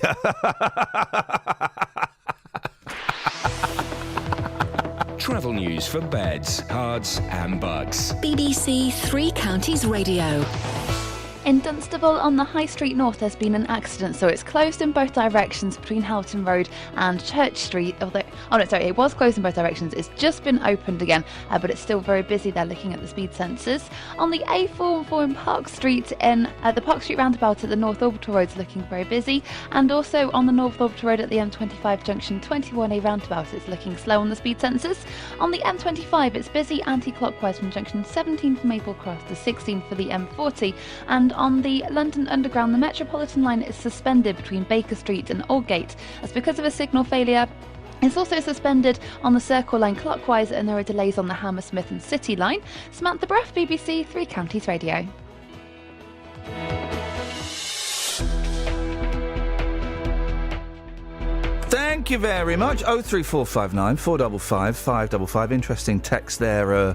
Speaker 9: Travel news for beds, cards and bugs.
Speaker 3: BBC Three Counties Radio.
Speaker 12: In Dunstable on the High Street North, there's been an accident, so it's closed in both directions between Houghton Road and Church Street. It was closed in both directions. It's just been opened again, but it's still very busy there looking at the speed sensors. On the A414 in Park Street, the Park Street roundabout at the North Orbital Road is looking very busy, and also on the North Orbital Road at the M25 junction 21A roundabout, it's looking slow on the speed sensors. On the M25, it's busy anti-clockwise from junction 17 for Maple Cross to 16 for the M40, and on the London Underground, the Metropolitan line is suspended between Baker Street and Aldgate. That's because of a signal failure. It's also suspended on the Circle line clockwise, and there are delays on the Hammersmith and City line. Samantha Bruff, BBC Three Counties Radio.
Speaker 6: Thank you very much. 03459 455 555. Interesting text there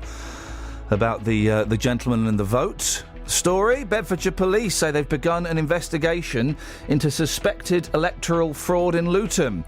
Speaker 6: about the gentleman and the vote. Story. Bedfordshire police say they've begun an investigation into suspected electoral fraud in Luton.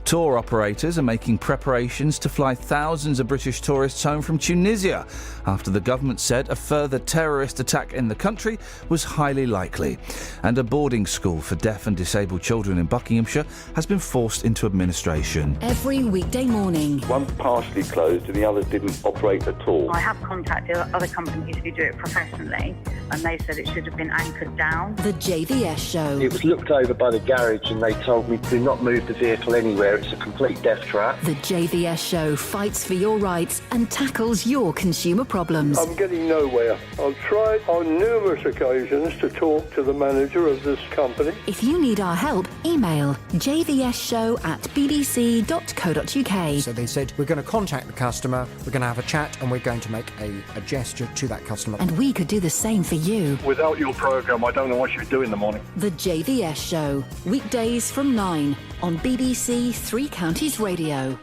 Speaker 6: Tour operators are making preparations to fly thousands of British tourists home from Tunisia after the government said a further terrorist attack in the country was highly likely. And a boarding school for deaf and disabled children in Buckinghamshire has been forced into administration.
Speaker 3: Every weekday morning.
Speaker 5: One's partially closed and the others didn't operate at all.
Speaker 11: I have contacted other companies who do it professionally, and they said it should have been anchored down.
Speaker 3: The JVS Show.
Speaker 5: It was looked over by the garage and they told me do not move the vehicle anywhere. It's a complete death trap.
Speaker 3: The JVS Show fights for your rights and tackles your consumer problems.
Speaker 22: I'm getting nowhere. I've tried on numerous occasions to talk to the manager of this company.
Speaker 3: If you need our help, email jvsshow@bbc.co.uk.
Speaker 15: So they said, we're going to contact the customer, we're going to have a chat, and we're going to make a gesture to that customer.
Speaker 3: And we could do the same for you.
Speaker 22: Without your programme, I don't know what you'd do in the morning.
Speaker 3: The JVS Show, weekdays from 9 on BBC Three Counties Radio.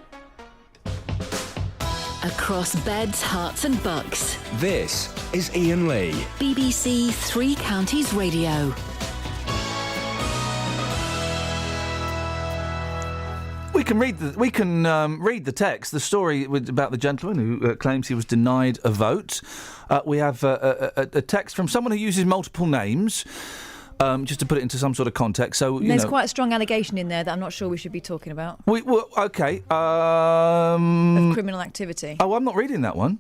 Speaker 3: Across beds, hearts and bucks.
Speaker 9: This is Iain Lee.
Speaker 3: BBC Three Counties Radio.
Speaker 6: We can read the text. The story about the gentleman who claims he was denied a vote. We have a text from someone who uses multiple names. Just to put it into some sort of context. So
Speaker 8: there's quite a strong allegation in there that I'm not sure we should be talking about.
Speaker 6: Okay.
Speaker 8: Of criminal activity.
Speaker 6: Oh, I'm not reading that one.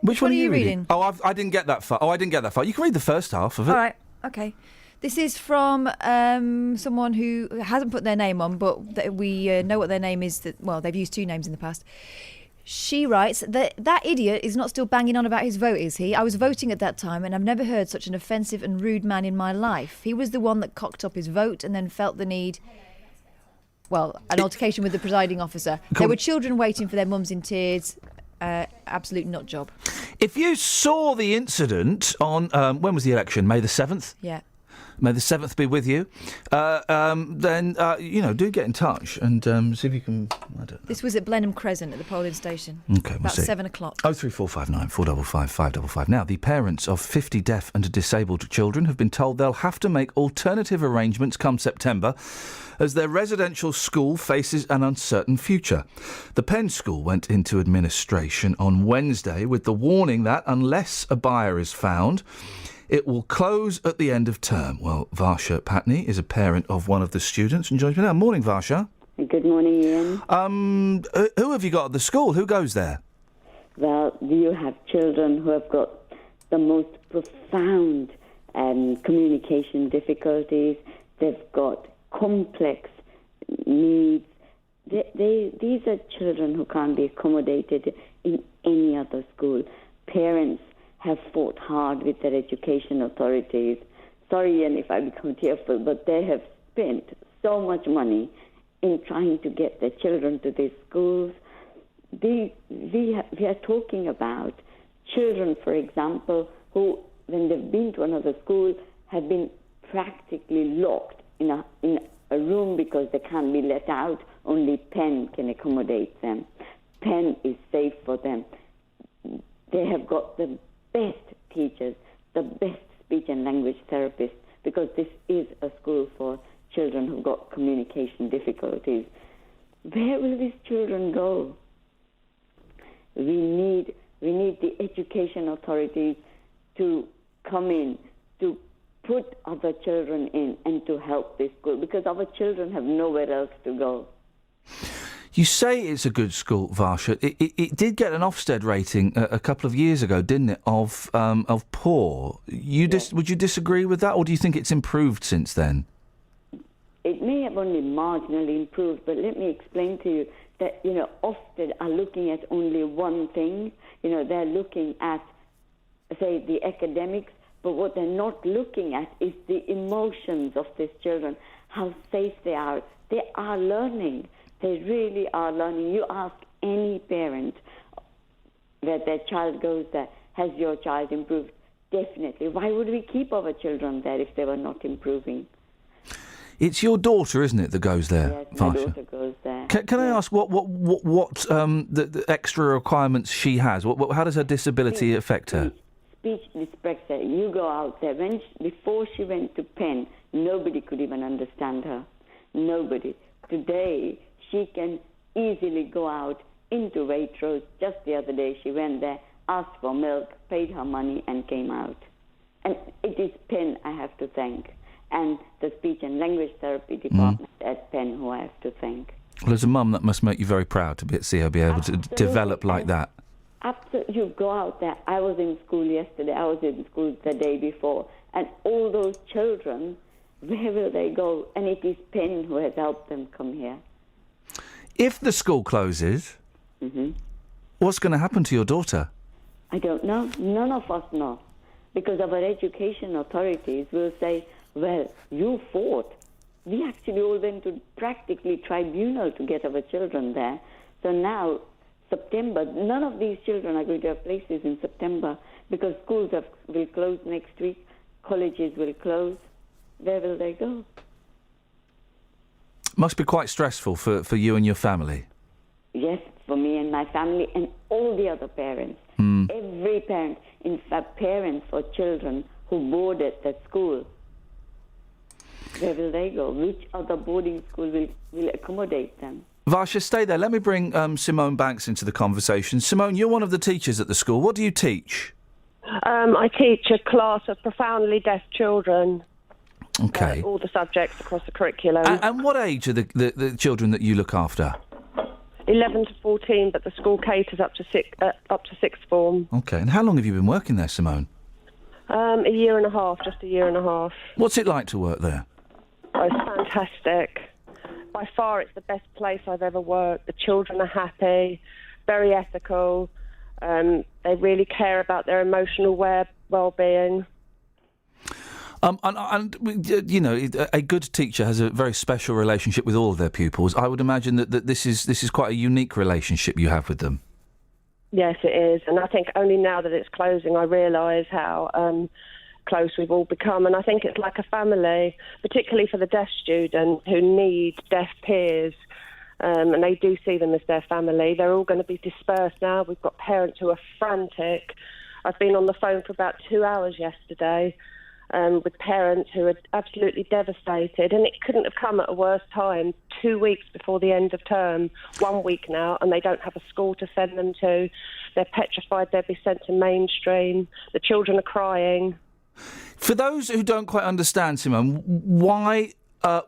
Speaker 6: Which one are you reading? Oh, I didn't get that far. You can read the first half of it.
Speaker 8: All right. Okay. This is from someone who hasn't put their name on, but we know what their name is. They've used two names in the past. She writes that idiot is not still banging on about his vote, is he? I was voting at that time and I've never heard such an offensive and rude man in my life. He was the one that cocked up his vote and then felt the need... Well, an altercation with the presiding officer. There were children waiting for their mums in tears. Absolute nut job.
Speaker 6: If you saw the incident on... when was the election? May the 7th?
Speaker 8: Yeah.
Speaker 6: May the 7th be with you. Then, do get in touch and see if you can I don't know.
Speaker 8: This was at Blenheim Crescent at the polling station.
Speaker 6: Okay, we'll
Speaker 8: about
Speaker 6: see.
Speaker 8: 7 o'clock.
Speaker 6: 03459 455 555. Now, the parents of 50 deaf and disabled children have been told they'll have to make alternative arrangements come September as their residential school faces an uncertain future. The Penn School went into administration on Wednesday with the warning that unless a buyer is found, it will close at the end of term. Well, Varsha Patney is a parent of one of the students and joins me now. Morning, Varsha.
Speaker 10: Good morning, Iain.
Speaker 6: Who have you got at the school? Who goes there?
Speaker 10: Well, you have children who have got the most profound communication difficulties. They've got complex needs. These are children who can't be accommodated in any other school. Parents have fought hard with their education authorities. Sorry, Iain, if I become tearful, but they have spent so much money in trying to get their children to these schools. We are talking about children, for example, who, when they've been to another school, have been practically locked in a room because they can't be let out. Only Penn can accommodate them. Penn is safe for them. They have got the best teachers, the best speech and language therapists, because this is a school for children who've got communication difficulties. Where will these children go? We need the education authorities to come in, to put other children in and to help this school, because our children have nowhere else to go.
Speaker 6: You say it's a good school, Varsha. It did get an Ofsted rating a couple of years ago, didn't it, of poor. Would you disagree with that, or do you think it's improved since then?
Speaker 10: It may have only marginally improved, but let me explain to you that, Ofsted are looking at only one thing. They're looking at, say, the academics, but what they're not looking at is the emotions of these children, how safe they are. They are learning. They really are learning. You ask any parent where their child goes there, has your child improved? Definitely. Why would we keep our children there if they were not improving?
Speaker 6: It's your daughter, isn't it, that goes there?
Speaker 10: Yes, my daughter goes there.
Speaker 6: Can I ask what the extra requirements she has? How does her disability affect her?
Speaker 10: Speech dyspraxia. You go out there. Before she went to Penn, nobody could even understand her. Nobody. Today, she can easily go out into Waitrose. Just the other day, she went there, asked for milk, paid her money, and came out. And it is Penn I have to thank, and the speech and language therapy department at Penn who I have to thank.
Speaker 6: Well, as a mum, that must make you very proud to see her be able to develop like that.
Speaker 10: Absolutely. You go out there. I was in school yesterday. I was in school the day before. And all those children, where will they go? And it is Penn who has helped them come here.
Speaker 6: If the school closes, what's going to happen to your daughter?
Speaker 10: I don't know. None of us know. Because our education authorities will say, well, you fought. We actually all went to practically tribunal to get our children there. So now, September, none of these children are going to have places in September because schools will close next week, colleges will close. Where will they go?
Speaker 6: Must be quite stressful for you and your family.
Speaker 10: Yes, for me and my family and all the other parents. Every parent, in fact, parents for children who board at that school. Where will they go? Which other boarding school will accommodate them?
Speaker 6: Varsha, stay there. Let me bring Simone Banks into the conversation. Simone, you're one of the teachers at the school. What do you teach?
Speaker 13: I teach a class of profoundly deaf children.
Speaker 6: Okay.
Speaker 13: All the subjects across the curriculum.
Speaker 6: And what age are the children that you look after?
Speaker 13: 11 to 14, but the school caters up to sixth form.
Speaker 6: Okay. And how long have you been working there, Simone?
Speaker 13: A year and a half, just a year and a half.
Speaker 6: What's it like to work there?
Speaker 13: Oh, it's fantastic. By far, it's the best place I've ever worked. The children are happy, very ethical. They really care about their emotional well-being.
Speaker 6: You know, a good teacher has a very special relationship with all of their pupils. I would imagine that this is quite a unique relationship you have with them.
Speaker 13: Yes, it is. And I think only now that it's closing, I realise how close we've all become. And I think it's like a family, particularly for the deaf student who need deaf peers. and they do see them as their family. They're all going to be dispersed now. We've got parents who are frantic. I've been on the phone for about 2 hours yesterday with parents who are absolutely devastated, and it couldn't have come at a worse time. 2 weeks before the end of term, 1 week now, and they don't have a school to send them to. They're petrified they'll be sent to mainstream. The children are crying.
Speaker 6: For those who don't quite understand, Simone, why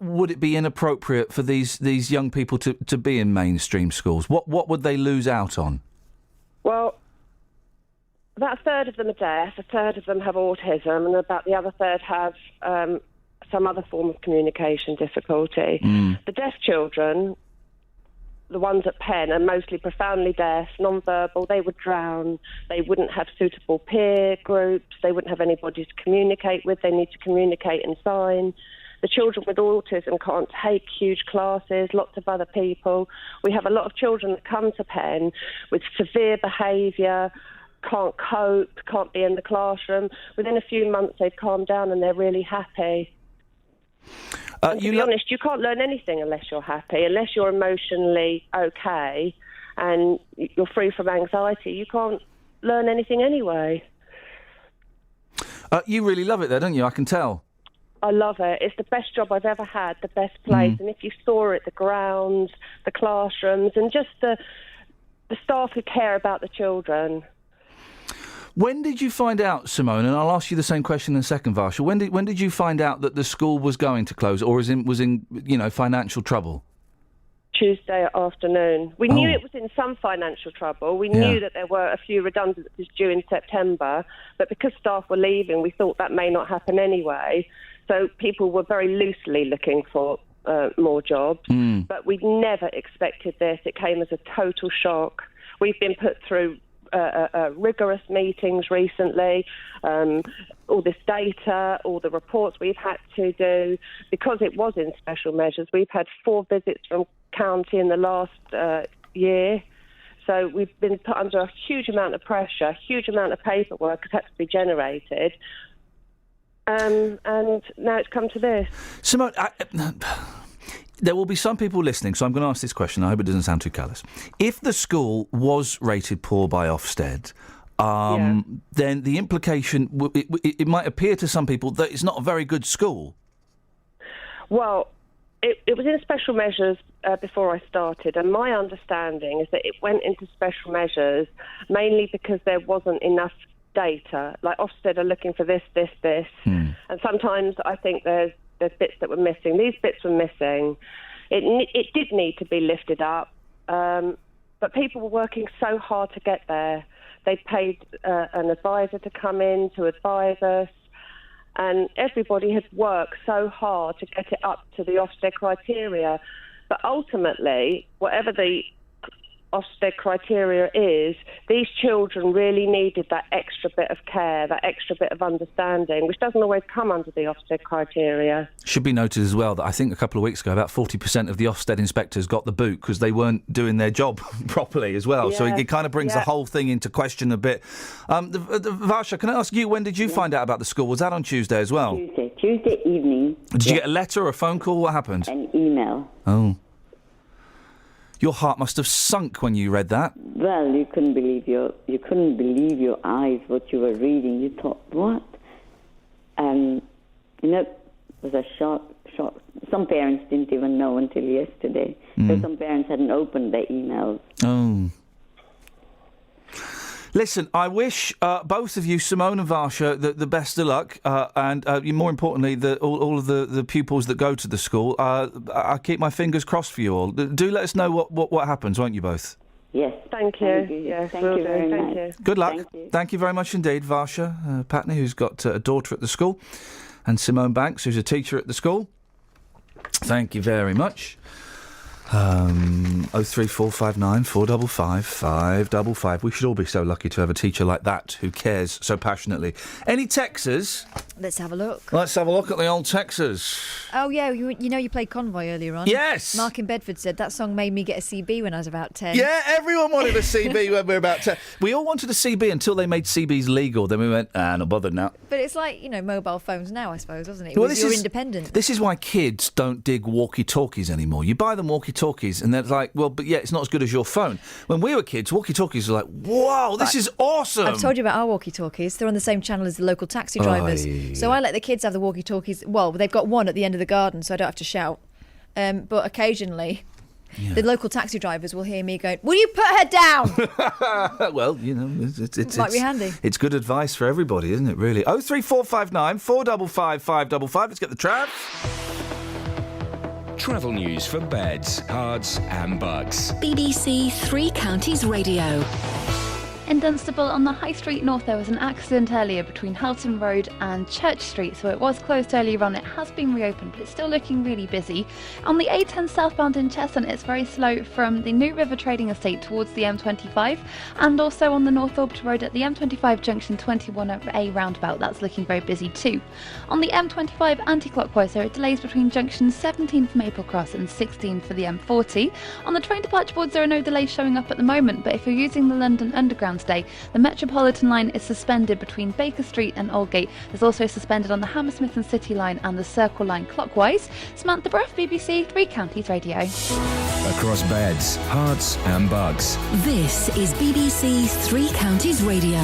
Speaker 6: would it be inappropriate for these young people to be in mainstream schools? What would they lose out on?
Speaker 13: Well, about a third of them are deaf, a third of them have autism, and about the other third have some other form of communication difficulty. The deaf children, the ones at Penn, are mostly profoundly deaf, non-verbal. They would drown. They wouldn't have suitable peer groups. They wouldn't have anybody to communicate with. They need to communicate and sign. The children with autism can't take huge classes, lots of other people. We have a lot of children that come to Penn with severe behaviour, can't cope, can't be in the classroom. Within a few months, they've calmed down and they're really happy. And to be honest, you can't learn anything unless you're happy, unless you're emotionally okay and you're free from anxiety. You can't learn anything anyway.
Speaker 6: You really love it there, don't you? I can tell.
Speaker 13: I love it. It's the best job I've ever had, the best place. And if you saw it, the grounds, the classrooms, and just the staff who care about the children.
Speaker 6: When did you find out, Simone? And I'll ask you the same question in a second, Varsha. When did you find out that the school was going to close, or was in financial trouble?
Speaker 13: Tuesday afternoon. We knew it was in some financial trouble. We knew that there were a few redundancies due in September, but because staff were leaving, we thought that may not happen anyway. So people were very loosely looking for more jobs, but we'd never expected this. It came as a total shock. We've been put through rigorous meetings recently, all this data, all the reports we've had to do. Because it was in special measures, we've had 4 visits from county in the last year. So we've been put under a huge amount of pressure, a huge amount of paperwork has had to be generated. And now it's come to this.
Speaker 6: Simone, there will be some people listening, so I'm going to ask this question. I hope it doesn't sound too callous. If the school was rated poor by Ofsted, then the implication, it might appear to some people that it's not a very good school.
Speaker 13: Well, it was in special measures before I started, and my understanding is that it went into special measures mainly because there wasn't enough data. Like Ofsted are looking for this, and sometimes I think there's bits that were missing. These bits were missing. It did need to be lifted up, but people were working so hard to get there. They paid an advisor to come in to advise us, and everybody had worked so hard to get it up to the Ofsted criteria. But ultimately, whatever the Ofsted criteria is, these children really needed that extra bit of care, that extra bit of understanding, which doesn't always come under the Ofsted criteria.
Speaker 6: Should be noted as well that I think a couple of weeks ago about 40% of the Ofsted inspectors got the boot because they weren't doing their job properly as well. So it kind of brings the whole thing into question a bit. Varsha, can I ask you, when did you find out about the school? Was that on Tuesday as well?
Speaker 10: Tuesday evening.
Speaker 6: Did you get a letter or a phone call? What happened?
Speaker 10: An email.
Speaker 6: Oh. Your heart must have sunk when you read that.
Speaker 10: Well, you couldn't believe your eyes, what you were reading. You thought, what? It was a shock. Some parents didn't even know until yesterday. So some parents hadn't opened their emails.
Speaker 6: Oh. Listen, I wish both of you, Simone and Varsha, the best of luck, and more importantly, all of the pupils that go to the school. I keep my fingers crossed for you all. Do let us know what happens, won't you both?
Speaker 10: Yes.
Speaker 13: Thank you. Yes,
Speaker 10: Thank you very much.
Speaker 6: Good luck. Thank you very much indeed, Varsha Patney, who's got a daughter at the school, and Simone Banks, who's a teacher at the school. Thank you very much. 03459 455 555. We should all be so lucky to have a teacher like that who cares so passionately. Any Texas?
Speaker 8: Let's have a look.
Speaker 6: Let's have a look at the old Texas.
Speaker 8: Oh, yeah, you played Convoy earlier on.
Speaker 6: Yes.
Speaker 8: Mark in Bedford said that song made me get a CB when I was about 10.
Speaker 6: Yeah, everyone wanted a CB when we were about 10. We all wanted a CB until they made CBs legal. Then we went, not bothered now.
Speaker 8: But it's like, mobile phones now, I suppose, wasn't it?
Speaker 6: Well,
Speaker 8: You're independent.
Speaker 6: This is why kids don't dig walkie-talkies anymore. You buy them walkie-talkies walkie-talkies, and they're like, well, but yeah, it's not as good as your phone. When we were kids, walkie-talkies were like, wow, this is awesome.
Speaker 8: I've told you about our walkie-talkies. They're on the same channel as the local taxi drivers. So I let the kids have the walkie-talkies. Well, they've got one at the end of the garden, so I don't have to shout. But occasionally, the local taxi drivers will hear me going, will you put her down?
Speaker 6: Well, you know, it's
Speaker 8: might be handy.
Speaker 6: It's good advice for everybody, isn't it, really? 03459 455 555. Let's get the trav.
Speaker 9: Travel news for beds, cards and bugs.
Speaker 3: BBC Three Counties Radio.
Speaker 12: In Dunstable on the High Street North, there was an accident earlier between Halton Road and Church Street, so it was closed earlier on. It has been reopened, but it's still looking really busy. On the A10 southbound in Cheshunt, it's very slow from the New River Trading Estate towards the M25, and also on the North Orbital Road at the M25 junction 21A roundabout. That's looking very busy too. On the M25 anti-clockwise, there are delays between junctions 17 for Maple Cross and 16 for the M40. On the train departure boards, there are no delays showing up at the moment, but if you're using the London Underground today, the Metropolitan line is suspended between Baker Street and Aldgate. There's also suspended on the Hammersmith and City line and the Circle line clockwise. Samantha Brough, BBC Three Counties Radio.
Speaker 9: Across beds, hearts and bugs.
Speaker 3: This is BBC Three Counties Radio.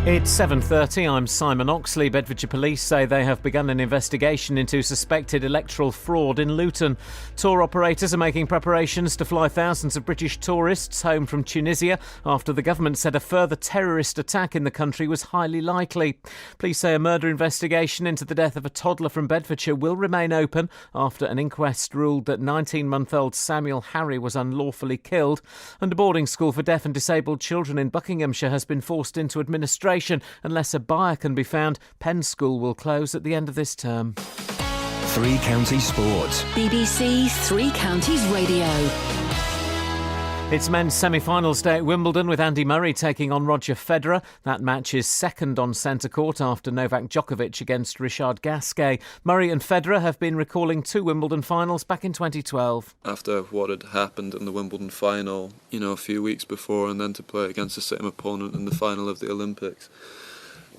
Speaker 1: It's 7:30. I'm Simon Oxley. Bedfordshire Police say they have begun an investigation into suspected electoral fraud in Luton. Tour operators are making preparations to fly thousands of British tourists home from Tunisia after the government said a further terrorist attack in the country was highly likely. Police say a murder investigation into the death of a toddler from Bedfordshire will remain open after an inquest ruled that 19-month-old Samuel Harry was unlawfully killed. And a boarding school for deaf and disabled children in Buckinghamshire has been forced into administration. Unless a buyer can be found, Penn School will close at the end of this term.
Speaker 9: Three Counties Sports.
Speaker 3: BBC Three Counties Radio.
Speaker 1: It's men's semi-finals day at Wimbledon with Andy Murray taking on Roger Federer. That match is second on centre court after Novak Djokovic against Richard Gasquet. Murray and Federer have been recalling two Wimbledon finals back in 2012.
Speaker 14: After what had happened in the Wimbledon final, a few weeks before, and then to play against the same opponent in the final of the Olympics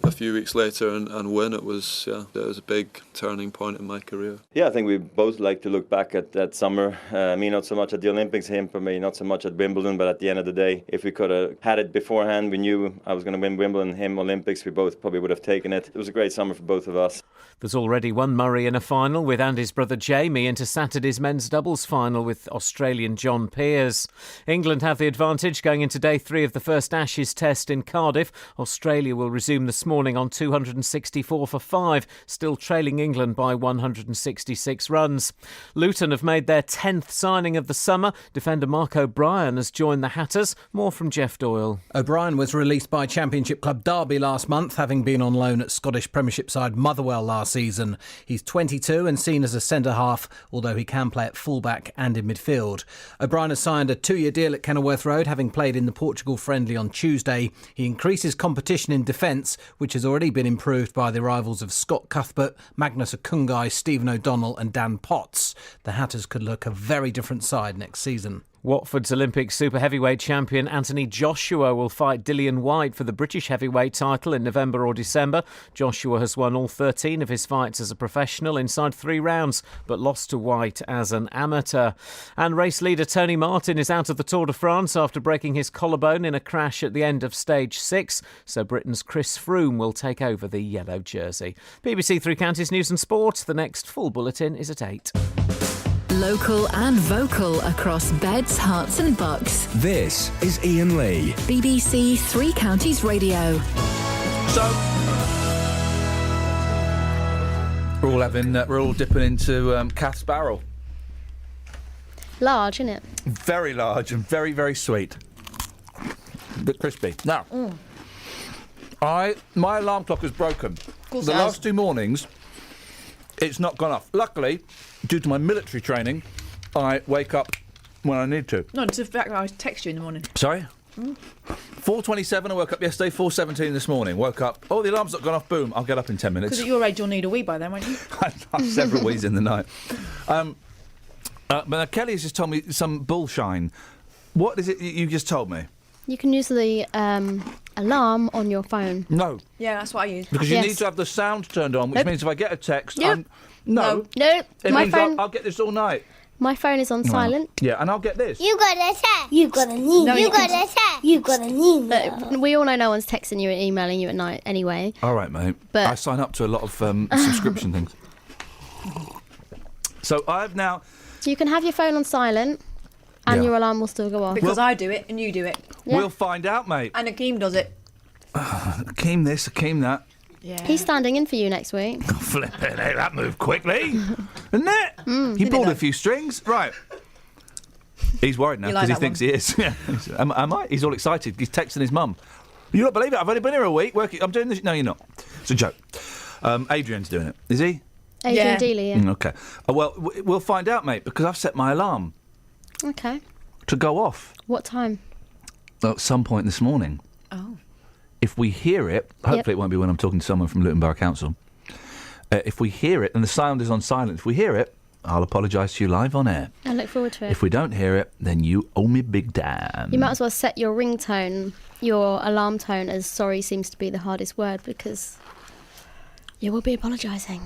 Speaker 14: a few weeks later and win, it was a big turning point in my career.
Speaker 16: Yeah, I think we both like to look back at that summer. Me not so much at the Olympics, him for me not so much at Wimbledon, but at the end of the day, if we could have had it beforehand, we knew I was going to win Wimbledon, him Olympics, we both probably would have taken it. It was a great summer for both of us.
Speaker 1: There's already one Murray in a final with Andy's brother Jamie into Saturday's men's doubles final with Australian John Peers. England have the advantage going into day 3 of the first Ashes test in Cardiff. Australia will resume this morning on 264 for 5, still trailing England by 166 runs. Luton have made their 10th signing of the summer. Defender Mark O'Brien has joined the Hatters. More from Jeff Doyle.
Speaker 17: O'Brien was released by Championship club Derby last month, having been on loan at Scottish Premiership side Motherwell last season. He's 22 and seen as a centre-half, although he can play at full-back and in midfield. O'Brien has signed a 2-year deal at Kenilworth Road, having played in the Portugal friendly on Tuesday. He increases competition in defence, which has already been improved by the arrivals of Scott Cuthbert, Magnus Okungai, Stephen O'Donnell and Dan Potts. The Hatters could look a very different side next season.
Speaker 1: Watford's Olympic super heavyweight champion Anthony Joshua will fight Dillian Whyte for the British heavyweight title in November or December. Joshua has won all 13 of his fights as a professional inside 3 rounds, but lost to Whyte as an amateur. And race leader Tony Martin is out of the Tour de France after breaking his collarbone in a crash at the end of stage 6, so Britain's Chris Froome will take over the yellow jersey. BBC Three Counties News and Sport. The next full bulletin is at 8.
Speaker 3: Local and vocal across beds, hearts and bucks.
Speaker 9: This is Iain Lee.
Speaker 3: BBC Three Counties Radio.
Speaker 6: So we're all dipping into Kath's barrel.
Speaker 7: Large, isn't it?
Speaker 6: Very large and very, very sweet. A bit crispy. Now, my alarm clock is broken. The last 2 mornings, it's not gone off. Luckily, due to my military training, I wake up when I need to.
Speaker 8: No, it's the fact that I text you in the morning.
Speaker 6: Sorry? 4:27, I woke up yesterday, 4:17 this morning. Woke up, the alarm's not gone off, boom, I'll get up in 10 minutes.
Speaker 8: Because at your age, you'll need a wee by then, won't you?
Speaker 6: I've several wees in the night. But Kelly has just told me some bullshine. What is it you just told me?
Speaker 7: You can use the alarm on your phone.
Speaker 6: No.
Speaker 8: Yeah, that's what I use.
Speaker 6: Because you need to have the sound turned on, which
Speaker 7: Nope.
Speaker 6: means if I get a text,
Speaker 7: Yep.
Speaker 6: No.
Speaker 7: Nope.
Speaker 6: It
Speaker 7: My
Speaker 6: means
Speaker 7: phone.
Speaker 6: I'll get this all night.
Speaker 7: My phone is on
Speaker 6: No.
Speaker 7: silent.
Speaker 6: Yeah, and I'll get this.
Speaker 2: You got a text. You got an email.
Speaker 7: No,
Speaker 2: you got a text. You got an email.
Speaker 7: But we all know no one's texting you and emailing you at night anyway.
Speaker 6: All right, mate.
Speaker 7: But-
Speaker 6: I sign up to a lot of subscription things. So I've now...
Speaker 7: You can have your phone on silent, and
Speaker 6: Yeah.
Speaker 7: your alarm will still go off.
Speaker 8: Because I do it and you do it.
Speaker 7: Yeah.
Speaker 6: We'll find out, mate.
Speaker 8: And Akeem does it.
Speaker 6: Akeem this, Akeem that.
Speaker 8: Yeah.
Speaker 7: He's standing in for you next week.
Speaker 6: Flipping it, that moved quickly. Isn't it? He
Speaker 7: didn't
Speaker 6: pulled
Speaker 7: it
Speaker 6: a few strings. Right. He's worried now
Speaker 8: You
Speaker 6: because
Speaker 8: like
Speaker 6: he
Speaker 8: that
Speaker 6: thinks he is. Yeah. Am I? He's all excited. He's texting his mum. You don't believe it? I've only been here a week. Working. I'm doing this. No, you're not. It's a joke. Adrian's doing it. Is he?
Speaker 7: Adrian Dealey, yeah.
Speaker 6: Okay. Well, we'll find out, mate, because I've set my alarm
Speaker 7: Okay.
Speaker 6: to go off
Speaker 7: What time?
Speaker 6: at some point this morning.
Speaker 7: Oh.
Speaker 6: If we hear it, hopefully
Speaker 7: Yep.
Speaker 6: it won't be when I'm talking to someone from Luton Borough Council. If we hear it, and the sound is on silent, if we hear it, I'll apologise to you live on air.
Speaker 7: I look forward to it.
Speaker 6: If we don't hear it, then you owe me big damn.
Speaker 7: You might as well set your ringtone, your alarm tone, as sorry seems to be the hardest word because you will be apologising.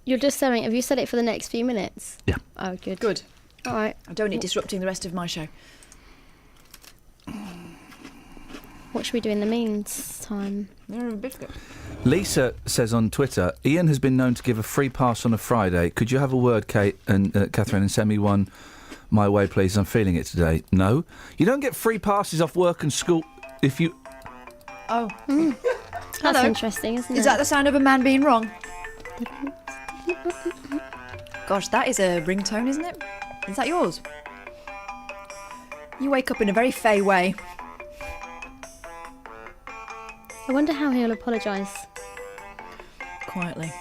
Speaker 7: You're just saying, have you said it for the next few minutes?
Speaker 6: Yeah.
Speaker 7: Oh, good.
Speaker 8: Good.
Speaker 7: All right.
Speaker 8: I don't need disrupting the rest of my show.
Speaker 7: What should we do in the meantime?
Speaker 8: Biscuit.
Speaker 6: Lisa says on Twitter, Iain has been known to give a free pass on a Friday. Could you have a word, Kate and Catherine, and send me one my way, please? I'm feeling it today. No. You don't get free passes off work and school if you...
Speaker 8: Oh.
Speaker 7: That's
Speaker 8: Hello.
Speaker 7: interesting, isn't it?
Speaker 8: Is that the sound of a man being wrong? Gosh, that is a ringtone, isn't it? Is that yours? You wake up in a very fey way.
Speaker 7: I wonder how he'll apologise.
Speaker 8: Quietly.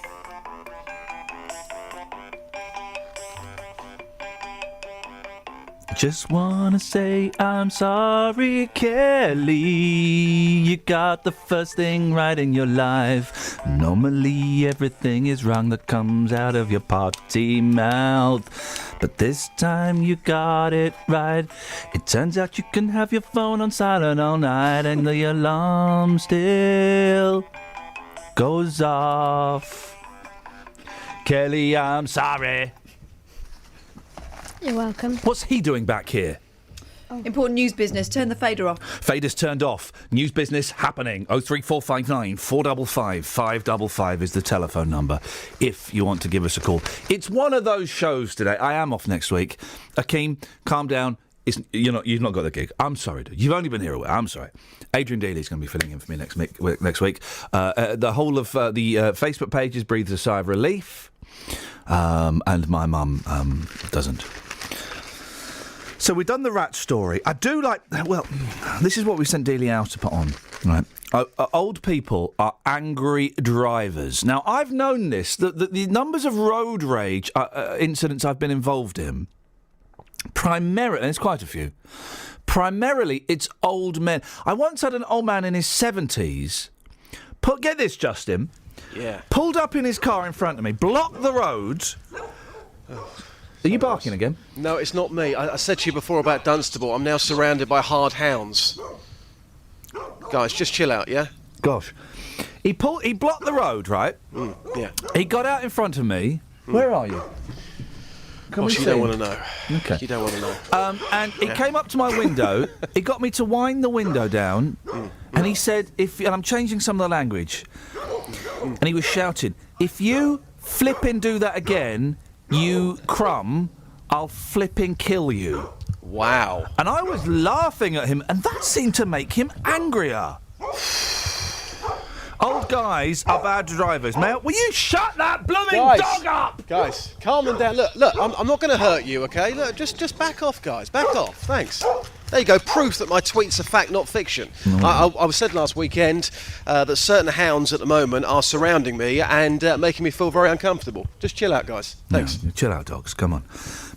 Speaker 6: Just wanna say I'm sorry, Kelly. You got the first thing right in your life. Normally everything is wrong that comes out of your potty mouth, but this time you got it right. It turns out you can have your phone on silent all night and the alarm still goes off. Kelly, I'm sorry.
Speaker 7: You're welcome.
Speaker 6: What's he doing back here?
Speaker 8: Important news business. Turn the fader off.
Speaker 6: Fader's turned off. News business happening. 03459 455 555 is the telephone number if you want to give us a call. It's one of those shows today. I am off next week. Akeem, calm down. You've not got the gig. I'm sorry, dude. You've only been here a week. I'm sorry. Adrian Daly's going to be filling in for me next week. The whole of the Facebook pages breathes a sigh of relief, and my mum doesn't. So we've done the rat story. I do like... Well, this is what we sent Dealey out to put on. Right. Old people are angry drivers. Now, I've known this, that the numbers of road rage incidents I've been involved in, primarily, and there's quite a few, primarily it's old men. I once had an old man in his 70s, get this, Justin, pulled up in his car in front of me, blocked the roads... Are you barking again?
Speaker 19: No, it's not me. I said to you before about Dunstable. I'm now surrounded by hard hounds. Guys, just chill out, yeah?
Speaker 6: Gosh. He blocked the road, right?
Speaker 19: Yeah.
Speaker 6: He got out in front of me. Where are you? Can we
Speaker 19: You
Speaker 6: see?
Speaker 19: don't want to know.
Speaker 6: Okay.
Speaker 19: You don't want to know.
Speaker 6: And he came up to my window. He got me to wind the window down. And he said, and I'm changing some of the language. And he was shouting, if you flipping do that again... You crumb, I'll flipping kill you.
Speaker 19: Wow.
Speaker 6: And I was laughing at him, and that seemed to make him angrier. Old guys are bad drivers. Will you shut that blooming dog up?
Speaker 19: Guys, calm them down. Look, I'm not going to hurt you, okay? Look, just back off, guys. Back off. Thanks. There you go, proof that my tweet's a fact, not fiction. I said last weekend that certain hounds at the moment are surrounding me and making me feel very uncomfortable. Just chill out, guys. Thanks.
Speaker 6: Yeah, chill out, dogs. Come on.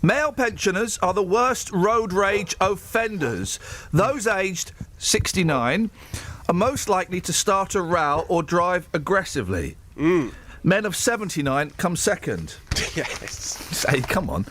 Speaker 6: Male pensioners are the worst road rage offenders. Those aged 69 are most likely to start a row or drive aggressively. Men of 79 come second.
Speaker 19: Yes.
Speaker 6: Hey, come on.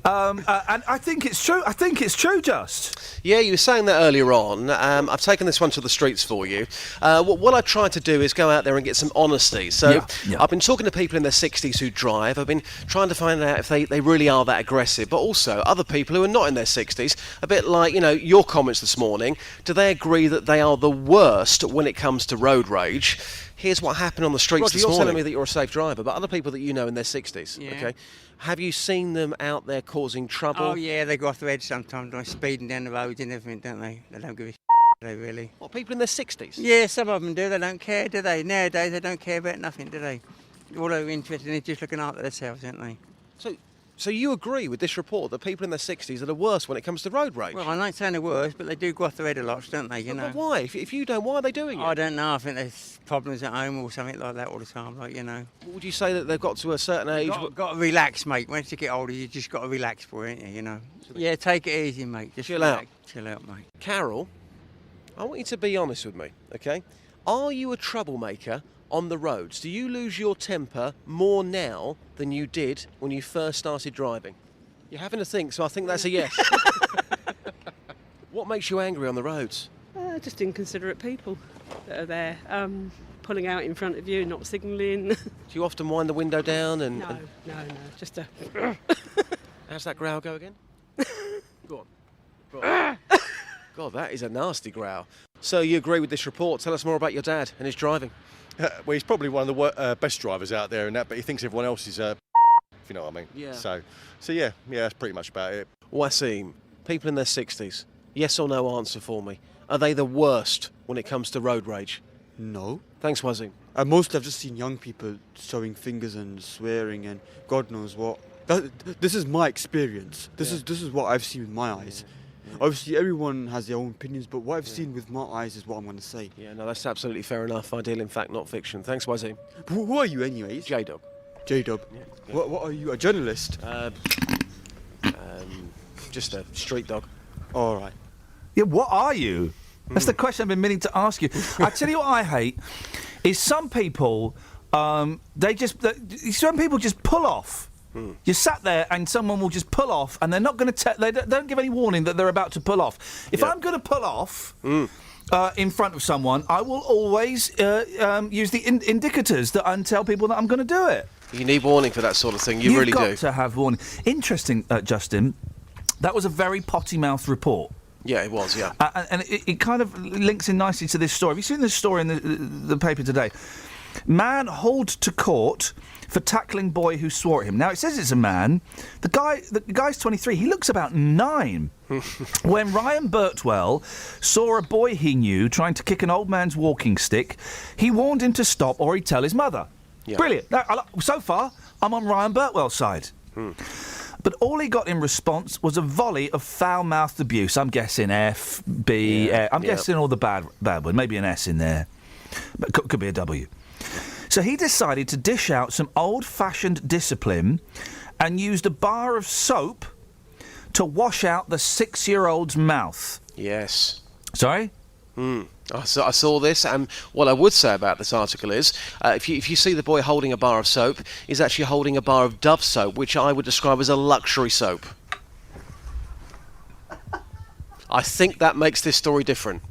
Speaker 6: And I think it's true. I think it's true, Just.
Speaker 19: Yeah, you were saying that earlier on. I've taken this one to the streets for you. What I tried to do is go out there and get some honesty. So I've been talking to people in their 60s who drive. I've been trying to find out if they really are that aggressive, but also other people who are not in their 60s, a bit like, your comments this morning. Do they agree that they are the worst when it comes to road rage? Here's what happened on the streets this morning. You're telling me that you're a safe driver, but other people that you know in their 60s, okay? Have you seen them out there causing trouble?
Speaker 20: Oh, yeah, they go off the edge sometimes, like speeding down the roads and everything, don't they? They don't give a do they really?
Speaker 19: What, people in their 60s?
Speaker 20: Yeah, some of them do. They don't care, do they? Nowadays, they don't care about nothing, do they? All they're interested in is just looking after themselves, aren't they?
Speaker 19: So you agree with this report that people in their 60s are the worst when it comes to road rage?
Speaker 20: Well, I'm not saying the worst, but they do go off the head a lot, don't they,
Speaker 19: But why? If you don't, why are they doing it?
Speaker 20: I don't know. I think there's problems at home or something like that all the time,
Speaker 19: Would you say that they've got to a certain age?
Speaker 20: Got to relax, mate. Once you get older, you just got to relax for it, ain't you, Yeah, take it easy, mate. Just
Speaker 19: Chill out.
Speaker 20: Chill out, mate.
Speaker 19: Carol, I want you to be honest with me, okay? Are you a troublemaker on the roads? Do you lose your temper more now than you did when you first started driving? You're having to think, so I think that's a yes. What makes you angry on the roads?
Speaker 21: Just inconsiderate people that are there, pulling out in front of you, not signalling.
Speaker 19: Do you often wind the window down?
Speaker 21: No, just a...
Speaker 19: How's that growl go again? Go on. God, that is a nasty growl. So you agree with this report? Tell us more about your dad and his driving.
Speaker 23: Well, he's probably one of the best drivers out there and that, but he thinks everyone else is if you know what I mean.
Speaker 19: Yeah.
Speaker 23: So yeah, that's pretty much about it.
Speaker 19: Wasim, people in their 60s, yes or no answer for me. Are they the worst when it comes to road rage?
Speaker 24: No.
Speaker 19: Thanks, Wasim.
Speaker 24: Mostly I've just seen young people showing fingers and swearing and God knows what. This is my experience. This is what I've seen with my eyes. Obviously, everyone has their own opinions, but what I've seen with my eyes is what I'm going to say.
Speaker 19: Yeah, no, that's absolutely fair enough. I deal in fact, not fiction. Thanks, Wasim.
Speaker 24: Who are you, anyways?
Speaker 19: J-Dub.
Speaker 24: J-Dub.
Speaker 19: Yeah.
Speaker 24: What are you, a journalist?
Speaker 19: Just a street dog.
Speaker 24: All right.
Speaker 6: Yeah, what are you? That's the question I've been meaning to ask you. I tell you what I hate is some people, some people just pull off. You sat there and someone will just pull off and they're not going to they don't give any warning that they're about to pull off. If I'm going to pull off in front of someone, I will always use the indicators and tell people that I'm going to do it.
Speaker 19: You need warning for that sort of thing. You really do.
Speaker 6: You've got to have warning. Interesting, Justin. That was a very potty-mouthed report.
Speaker 19: Yeah, it was, yeah.
Speaker 6: And it kind of links in nicely to this story. Have you seen this story in the paper today? Man hauled to court for tackling boy who swore at him. Now, it says it's a man. The guy's 23. He looks about 9. When Ryan Birtwell saw a boy he knew trying to kick an old man's walking stick, he warned him to stop or he'd tell his mother. Yeah. Brilliant. So far, I'm on Ryan Birtwell's side. But all he got in response was a volley of foul-mouthed abuse. I'm guessing F, B, I'm guessing all the bad word. Maybe an S in there. But could be a W. So he decided to dish out some old-fashioned discipline and used a bar of soap to wash out the 6-year-old's mouth.
Speaker 19: Yes.
Speaker 6: Sorry?
Speaker 19: I saw this, and what I would say about this article is, if you see the boy holding a bar of soap, he's actually holding a bar of Dove soap, which I would describe as a luxury soap. I think that makes this story different.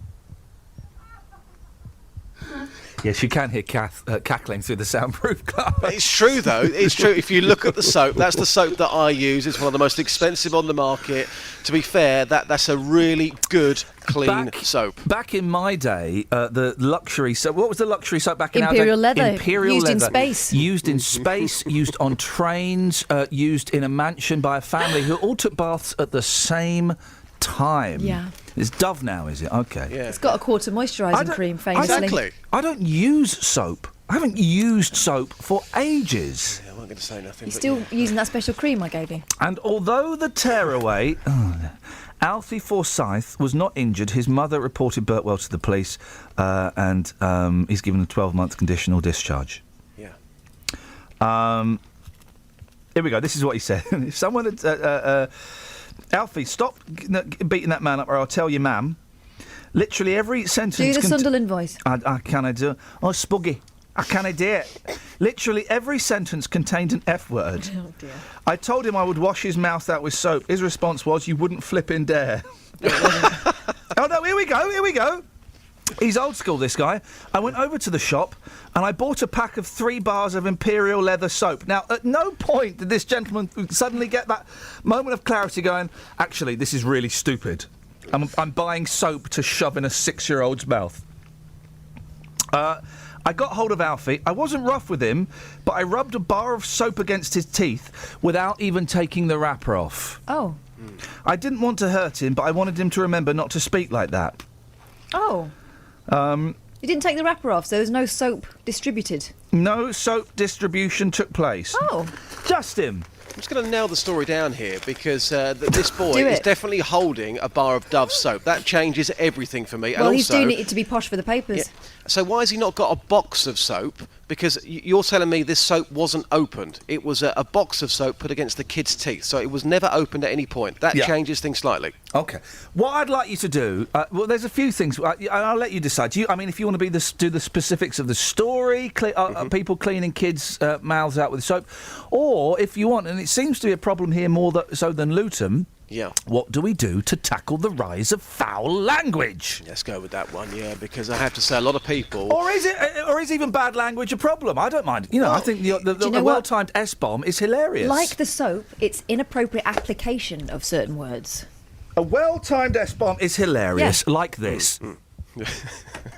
Speaker 6: Yes, you can hear cackling through the soundproof glass.
Speaker 19: It's true, though. It's true. If you look at the soap, that's the soap that I use. It's one of the most expensive on the market. To be fair, that's a really good, clean soap.
Speaker 6: Back in my day, the luxury soap... What was the luxury soap back in our day?
Speaker 8: Imperial leather.
Speaker 6: Imperial
Speaker 8: used
Speaker 6: leather.
Speaker 8: In space.
Speaker 6: Used in space, used on trains, used in a mansion by a family who all took baths at the same time.
Speaker 8: Yeah.
Speaker 6: It's Dove now, is it? Okay.
Speaker 19: Yeah.
Speaker 8: It's got a quarter moisturising cream, famously.
Speaker 19: Exactly.
Speaker 6: I don't use soap. I haven't used soap for ages.
Speaker 19: Yeah, I wasn't going to say nothing.
Speaker 8: You're still using that special cream I gave you.
Speaker 6: And although the tearaway... Alfie Forsyth was not injured. His mother reported Birtwell to the police and he's given a 12-month conditional discharge.
Speaker 19: Yeah.
Speaker 6: Here we go. This is what he said. If someone had... Alfie, stop beating that man up or I'll tell you, ma'am. Literally every sentence...
Speaker 8: Do the Sunderland voice.
Speaker 6: I can't do it. Oh, Spuggy. I can't do it. Literally every sentence contained an F word.
Speaker 8: Oh, dear.
Speaker 6: I told him I would wash his mouth out with soap. His response was, "You wouldn't flipping dare." Oh, no, here we go. He's old school, this guy. I went over to the shop and I bought a pack of 3 bars of Imperial leather soap. Now, at no point did this gentleman suddenly get that moment of clarity going, actually, this is really stupid. I'm buying soap to shove in a 6-year-old's mouth. I got hold of Alfie. I wasn't rough with him, but I rubbed a bar of soap against his teeth without even taking the wrapper off.
Speaker 8: Oh.
Speaker 6: I didn't want to hurt him, but I wanted him to remember not to speak like that.
Speaker 8: Oh. You didn't take the wrapper off, so there was no soap distributed?
Speaker 6: No soap distribution took place.
Speaker 8: Oh.
Speaker 6: Justin.
Speaker 19: I'm just going to nail the story down here because this boy
Speaker 8: Do
Speaker 19: is
Speaker 8: it.
Speaker 19: definitely holding a bar of Dove soap. That changes everything for me.
Speaker 8: Well,
Speaker 19: and
Speaker 8: he's
Speaker 19: also,
Speaker 8: doing it to be posh for the papers.
Speaker 19: Yeah, so why has he not got a box of soap? Because you're telling me this soap wasn't opened. It was a box of soap put against the kid's teeth, so it was never opened at any point. That changes things slightly.
Speaker 6: OK. What I'd like you to do... well, there's a few things. I'll let you decide. If you want to do the specifics of the story, people cleaning kids' mouths out with soap, or if you want, and it seems to be a problem here more so than Luton...
Speaker 19: Yeah.
Speaker 6: What do we do to tackle the rise of foul language?
Speaker 19: Let's go with that one, yeah, because I have to say a lot of people...
Speaker 6: Or is even bad language a problem? I don't mind. I think the well-timed S-bomb is hilarious.
Speaker 8: Like the soap, it's inappropriate application of certain words.
Speaker 6: A well-timed S-bomb is hilarious, like this.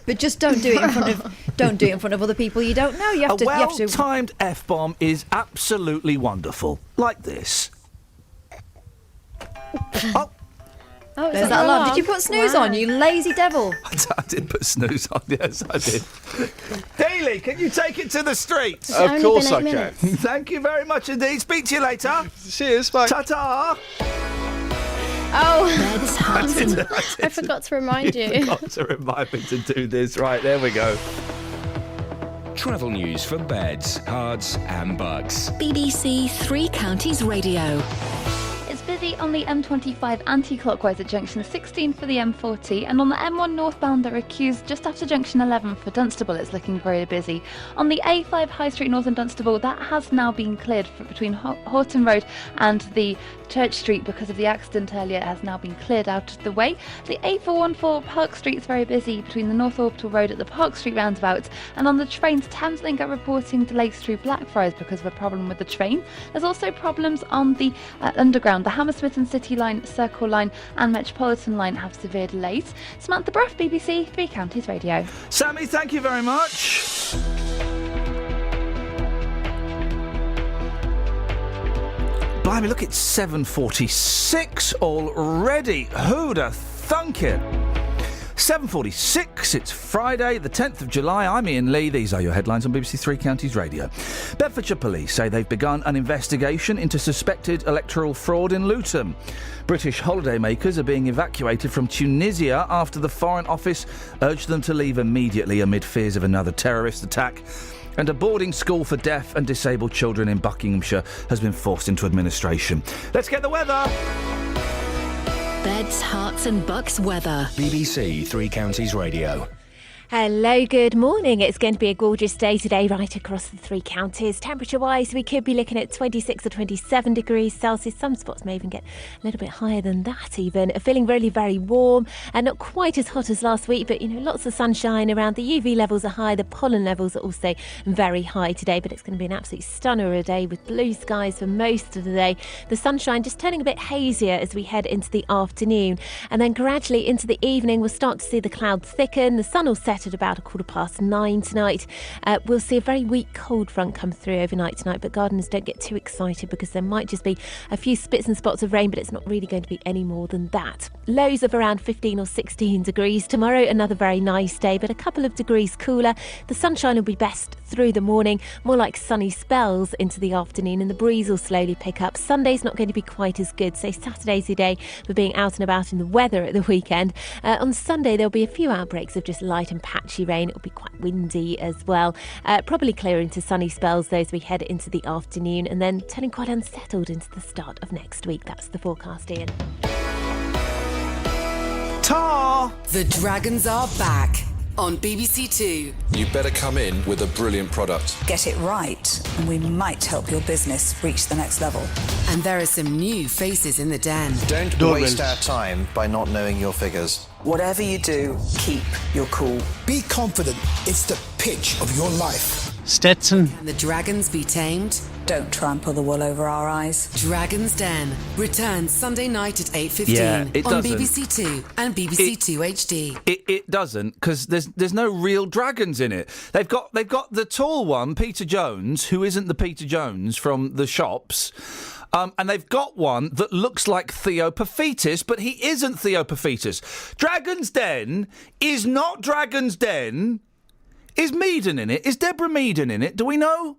Speaker 8: But just don't do it in front of other people you don't know. You have
Speaker 6: a well-timed F-bomb is absolutely wonderful, like this.
Speaker 8: Oh, there's that alarm. Did you put snooze on, you lazy devil?
Speaker 6: I did put snooze on, yes, I did. Daly, can you take it to the streets?
Speaker 19: Of course I can.
Speaker 6: Thank you very much indeed. Speak to you later.
Speaker 19: Cheers, bye.
Speaker 6: Ta-ta.
Speaker 7: Oh, I forgot to remind you.
Speaker 6: You forgot to remind me to do this. Right, there we go.
Speaker 9: Travel news for beds, cards and bugs.
Speaker 3: BBC Three Counties Radio.
Speaker 12: It's busy on the M25 anti-clockwise at junction 16 for the M40, and on the M1 northbound there are queues just after junction 11 for Dunstable. It's looking very busy. On the A5 High Street north in Dunstable, that has now been cleared between Horton Road and the Church Street because of the accident earlier. It has now been cleared out of the way. The A414 Park Street is very busy between the North Orbital Road at the Park Street roundabout, and on the trains, Thameslink are reporting delays through Blackfriars because of a problem with the train. There's also problems on the Underground. The Hammersmith and City Line, Circle Line and Metropolitan Line have severe delays. Samantha Bruff, BBC Three Counties Radio.
Speaker 6: Sammy, thank you very much. Blimey, look, it's 7:46 already. Who'd have thunk it? 7:46, it's Friday, the 10th of July. I'm Iain Lee. These are your headlines on BBC Three Counties Radio. Bedfordshire Police say they've begun an investigation into suspected electoral fraud in Luton. British holidaymakers are being evacuated from Tunisia after the Foreign Office urged them to leave immediately amid fears of another terrorist attack. And a boarding school for deaf and disabled children in Buckinghamshire has been forced into administration. Let's get the weather.
Speaker 3: Beds, Herts and Bucks weather.
Speaker 9: BBC Three Counties Radio.
Speaker 4: Hello, good morning. It's going to be a gorgeous day today right across the three counties. Temperature-wise, we could be looking at 26 or 27 degrees Celsius. Some spots may even get a little bit higher than that even. Feeling really very warm and not quite as hot as last week, but, lots of sunshine around. The UV levels are high. The pollen levels are also very high today, but it's going to be an absolute stunner of a day with blue skies for most of the day. The sunshine just turning a bit hazier as we head into the afternoon. And then gradually into the evening, we'll start to see the clouds thicken. The sun will set at about 9:15 tonight. We'll see a very weak cold front come through overnight tonight, but gardeners don't get too excited because there might just be a few spits and spots of rain, but it's not really going to be any more than that. Lows of around 15 or 16 degrees. Tomorrow, another very nice day, but a couple of degrees cooler. The sunshine will be best through the morning, more like sunny spells into the afternoon, and the breeze will slowly pick up. Sunday's not going to be quite as good, so Saturday's your day for being out and about in the weather at the weekend. On Sunday, there'll be a few outbreaks of just light and patchy rain. It'll be quite windy as well. Probably clear into sunny spells though as we head into the afternoon, and then turning quite unsettled into the start of next week. That's the forecast, Ian.
Speaker 6: Ta!
Speaker 5: The Dragons are back on BBC Two.
Speaker 11: You better come in with a brilliant product.
Speaker 15: Get it right, and we might help your business reach the next level.
Speaker 5: And there are some new faces in the den.
Speaker 11: Don't waste our time by not knowing your figures.
Speaker 15: Whatever you do, keep your cool.
Speaker 18: Be confident. It's the pitch of your life.
Speaker 5: Stetson. Can the dragons be tamed?
Speaker 15: Don't try and pull the wool over our eyes.
Speaker 5: Dragon's Den returns Sunday night at 8:15
Speaker 6: it
Speaker 5: on
Speaker 6: doesn't.
Speaker 5: BBC Two and BBC Two HD.
Speaker 6: It doesn't, because there's no real dragons in it. They've got the tall one, Peter Jones, who isn't the Peter Jones from the shops. And they've got one that looks like Theo Paphitis, but he isn't Theo Paphitis. Dragon's Den is not Dragon's Den. Is Meaden in it? Is Deborah Meaden in it? Do we know?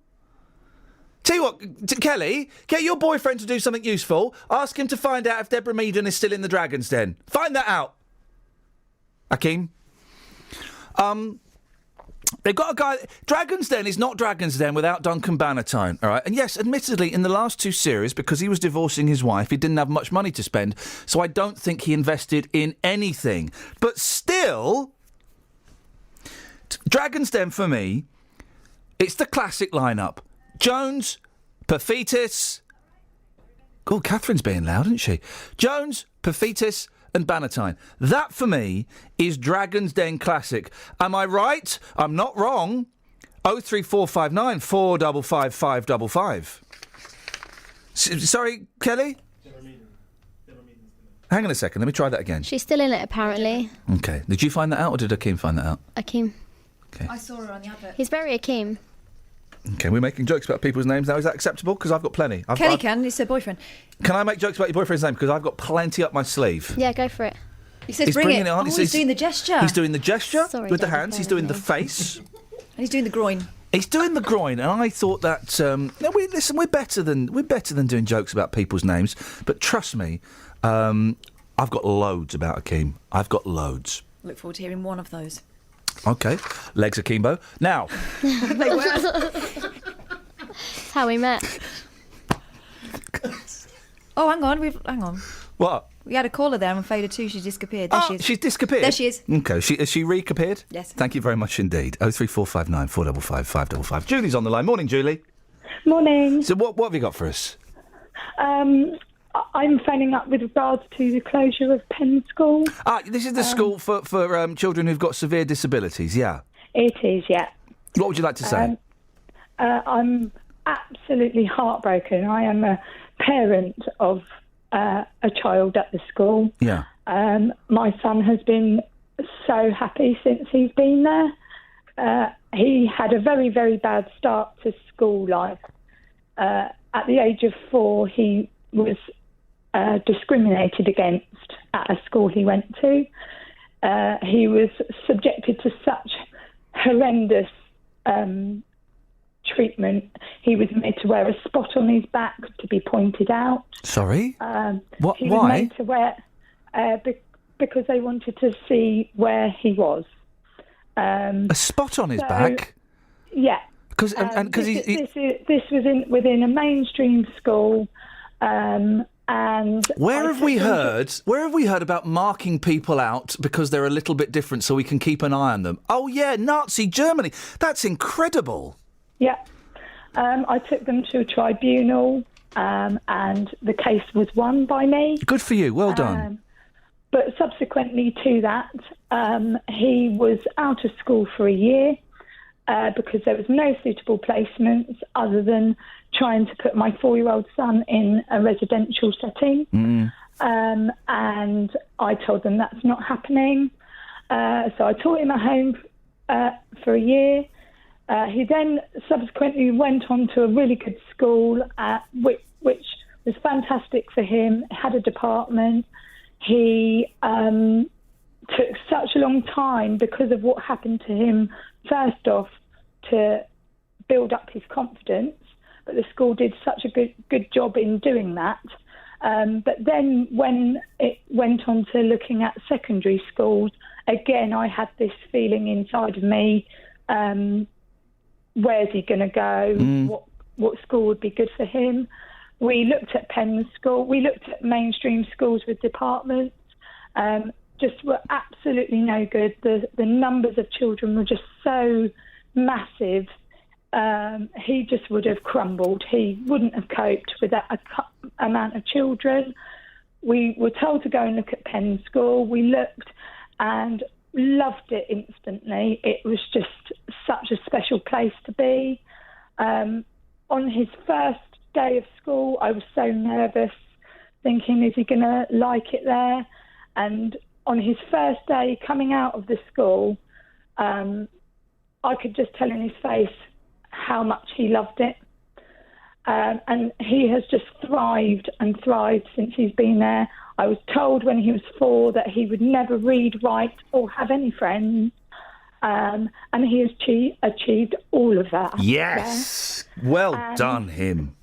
Speaker 6: Tell you what, Kelly, get your boyfriend to do something useful. Ask him to find out if Deborah Meaden is still in the Dragon's Den. Find that out. Akeem? They've got a guy... Dragon's Den is not Dragon's Den without Duncan Bannatyne, all right? And yes, admittedly, in the last two series, because he was divorcing his wife, he didn't have much money to spend, so I don't think he invested in anything. But still, Dragon's Den, for me, it's the classic lineup. Jones, Paphitis... Oh, Catherine's being loud, isn't she? Jones, Paphitis... and Bannatyne. That, for me, is Dragon's Den classic. Am I right? I'm not wrong. 03459 455 555. Sorry, Kelly? Hang on a second, let me try that again.
Speaker 7: She's still in it, apparently.
Speaker 6: OK. Did you find that out, or did Akeem find that out?
Speaker 7: Akeem.
Speaker 6: Okay.
Speaker 8: I saw her on the advert.
Speaker 7: He's very Akeem.
Speaker 6: OK, we're making jokes about people's names now. Is that acceptable? Because I've got plenty.
Speaker 8: Kelly can, it's her boyfriend.
Speaker 6: Can I make jokes about your boyfriend's name? Because I've got plenty up my sleeve.
Speaker 7: Yeah, go for it.
Speaker 8: He says
Speaker 6: He's
Speaker 8: bring
Speaker 6: bringing
Speaker 8: it.
Speaker 6: it on.
Speaker 8: Oh, he's doing the gesture.
Speaker 6: He's doing the gesture
Speaker 7: Sorry,
Speaker 6: with the
Speaker 7: Daddy,
Speaker 6: hands. He's doing the face.
Speaker 8: And he's doing the groin.
Speaker 6: He's doing the groin, and I thought that. No, we're better than doing jokes about people's names. But trust me, I've got loads about Akeem. I've got loads.
Speaker 8: Look forward to hearing one of those.
Speaker 6: Okay, legs akimbo. Now,
Speaker 8: They were.
Speaker 7: That's how we met.
Speaker 8: Oh, hang on.
Speaker 6: what?
Speaker 8: We had a caller there on fader 2. She's disappeared. There she is.
Speaker 6: She's disappeared.
Speaker 8: There she is.
Speaker 6: Okay, has she reappeared?
Speaker 8: Yes.
Speaker 6: Thank you very much indeed. 03459 455 555. Julie's on the line. Morning, Julie.
Speaker 25: Morning.
Speaker 6: So what have you got for us?
Speaker 25: I'm phoning up with regards to the closure of Penn School.
Speaker 6: This is the school for children who've got severe disabilities, yeah?
Speaker 25: It is, yeah.
Speaker 6: What would you like to say?
Speaker 25: I'm absolutely heartbroken. I am a parent of a child at the school.
Speaker 6: Yeah.
Speaker 25: My son has been so happy since he's been there. He had a very, very bad start to school life. At the age of 4, he was discriminated against at a school he went to. He was subjected to such horrendous treatment. He was made to wear a spot on his back to be pointed out.
Speaker 6: Sorry? What?
Speaker 25: He
Speaker 6: Why?
Speaker 25: was made to wear because they wanted to see where he was.
Speaker 6: A spot on his back?
Speaker 25: Yeah.
Speaker 6: Because
Speaker 25: this was within a mainstream school, and
Speaker 6: Where have we heard about marking people out because they're a little bit different so we can keep an eye on them? Oh yeah, Nazi Germany. That's incredible.
Speaker 25: Yeah. I took them to a tribunal, and the case was won by me.
Speaker 6: Good for you. Well done.
Speaker 25: But subsequently to that, he was out of school for a year because there was no suitable placements other than trying to put my 4-year-old son in a residential setting. And I told them that's not happening. So I taught him at home for a year. He then subsequently went on to a really good school, which was fantastic for him. It had a department. He took such a long time because of what happened to him, first off, to build up his confidence. But the school did such a good job in doing that. But then when it went on to looking at secondary schools, again, I had this feeling inside of me, where's he going to go? What school would be good for him? We looked at Penn School. We looked at mainstream schools with departments. just were absolutely no good. The numbers of children were just so massive. He just would have crumbled. He wouldn't have coped with that amount of children. We were told to go and look at Penn School. We looked and loved it instantly. It was just such a special place to be. On his first day of school, I was so nervous, thinking, is he going to like it there? And on his first day coming out of the school, I could just tell in his face how much he loved it. And he has just thrived and thrived since he's been there. I was told when he was 4 that he would never read, write or have any friends. And he has achieved all of that.
Speaker 6: Yes. Well done, him.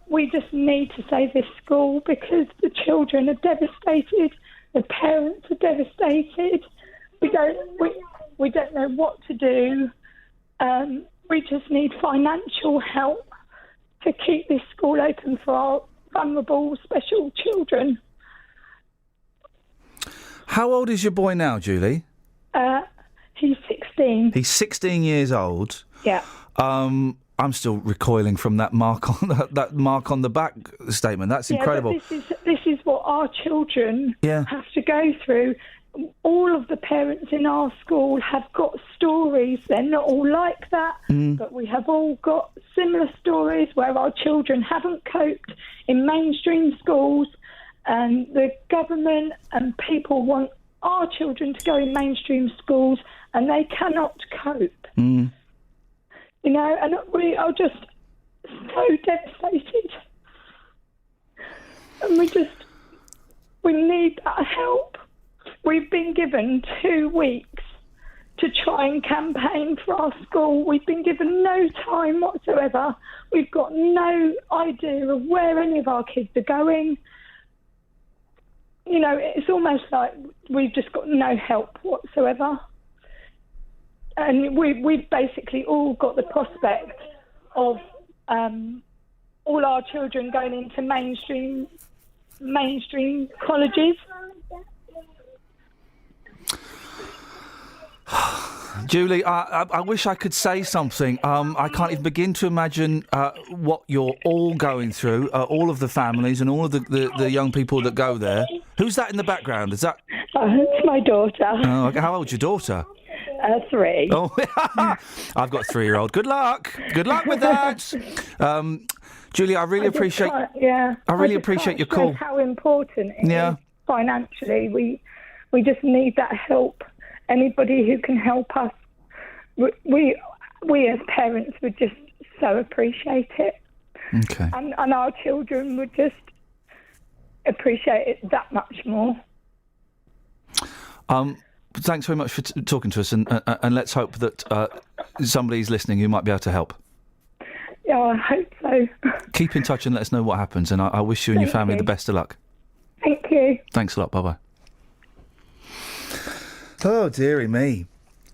Speaker 25: We just need to save this school because the children are devastated. The parents are devastated. We don't know what to do. We just need financial help to keep this school open for our vulnerable, special children.
Speaker 6: How old is your boy now, Julie?
Speaker 25: He's 16.
Speaker 6: He's 16 years old.
Speaker 25: Yeah.
Speaker 6: I'm still recoiling from that mark on that mark on the back statement. That's incredible.
Speaker 25: But this is what our children
Speaker 6: Yeah.
Speaker 25: have to go through. All of the parents in our school have got stories. They're not all like that, but we have all got similar stories where our children haven't coped in mainstream schools, and the government and people want our children to go in mainstream schools, and they cannot cope. You know, and we are just so devastated. And we need that help. We've been given 2 weeks to try and campaign for our school. We've been given no time whatsoever. We've got no idea of where any of our kids are going. You know, it's almost like we've just got no help whatsoever. And we've basically all got the prospect of all our children going into mainstream colleges.
Speaker 6: Julie, I wish I could say something. I can't even begin to imagine what you're all going through, all of the families and all of the young people that go there. Who's that in the background? Is that...
Speaker 25: It's my daughter.
Speaker 6: Oh, how old's your daughter?
Speaker 25: 3.
Speaker 6: Oh, I've got a 3-year-old. Good luck. Good luck with that. Julie, I really appreciate. I really appreciate your call.
Speaker 25: How important it is financially. We just need that help. Anybody who can help us. We as parents would just so appreciate it.
Speaker 6: Okay.
Speaker 25: And our children would just appreciate it that much more.
Speaker 6: Thanks very much for talking to us, and let's hope that somebody's listening who might be able to help.
Speaker 25: Yeah, I hope so.
Speaker 6: Keep in touch and let us know what happens, and I wish you and your family the best of luck.
Speaker 25: Thank you.
Speaker 6: Thanks a lot. Bye-bye. Oh, dearie me.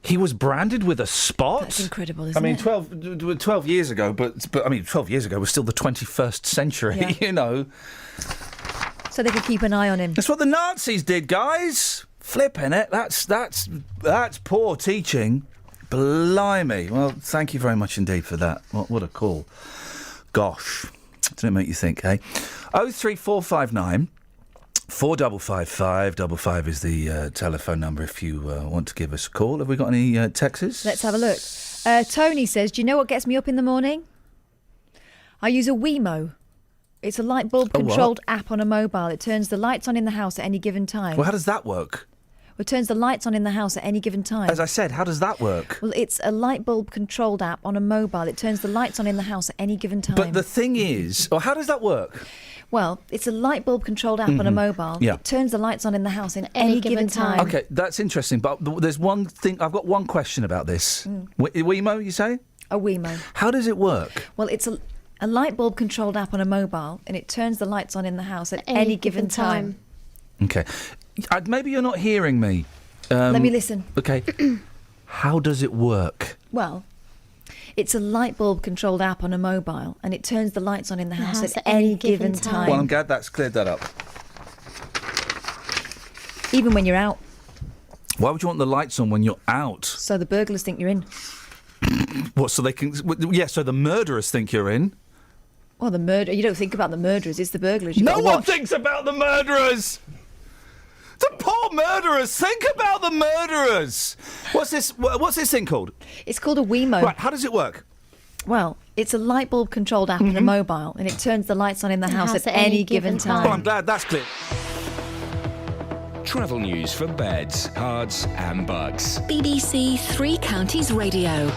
Speaker 6: He was branded with a spot?
Speaker 8: That's incredible, isn't it?
Speaker 6: 12 years ago, but 12 years ago was still the 21st century, you know.
Speaker 8: So they could keep an eye on him.
Speaker 6: That's what the Nazis did, guys. Flipping it. That's poor teaching. Blimey. Well, thank you very much indeed for that. What a call. Gosh. Doesn't it make you think, eh? 03459 4555 555 is the telephone number if you want to give us a call. Have we got any texts?
Speaker 8: Let's have a look. Tony says, do you know what gets me up in the morning? I use a Wemo. It's a light bulb controlled app on a mobile. It turns the lights on in the house at any given time.
Speaker 6: Well, how does that work?
Speaker 8: It turns the lights on in the house at any given time.
Speaker 6: As I said, how does that work?
Speaker 8: Well, it's a light bulb controlled app on a mobile. It turns the lights on in the house at any given time.
Speaker 6: But the thing is, how does that work?
Speaker 8: Well, it's a light bulb controlled app on a mobile.
Speaker 6: Yeah.
Speaker 8: It turns the lights on in the house at any given time.
Speaker 6: Okay, that's interesting, but there's one thing, I've got one question about this. Wemo, you say?
Speaker 8: A Wemo.
Speaker 6: How does it work?
Speaker 8: Well, it's a light bulb controlled app on a mobile, and it turns the lights on in the house at any given time.
Speaker 6: Okay. Maybe you're not hearing me.
Speaker 8: Let me listen.
Speaker 6: Okay. How does it work?
Speaker 8: Well, it's a light bulb controlled app on a mobile, and it turns the lights on in the house at any given time.
Speaker 6: Well, I'm glad that's cleared that up.
Speaker 8: Even when you're out.
Speaker 6: Why would you want the lights on when you're out?
Speaker 8: So the burglars think you're in.
Speaker 6: What, so they can... Yeah, so the murderers think you're in?
Speaker 8: Well, the murder. You don't think about the murderers, it's the burglars.
Speaker 6: No one thinks about the murderers! The poor murderers! Think about the murderers! What's this thing called?
Speaker 8: It's called a Wemo.
Speaker 6: Right, how does it work?
Speaker 8: Well, it's a light bulb controlled app in a mobile, and it turns the lights on in the house at any given time.
Speaker 6: Well, I'm glad that's clear.
Speaker 9: Travel news for beds, cards and bugs.
Speaker 3: BBC Three Counties Radio.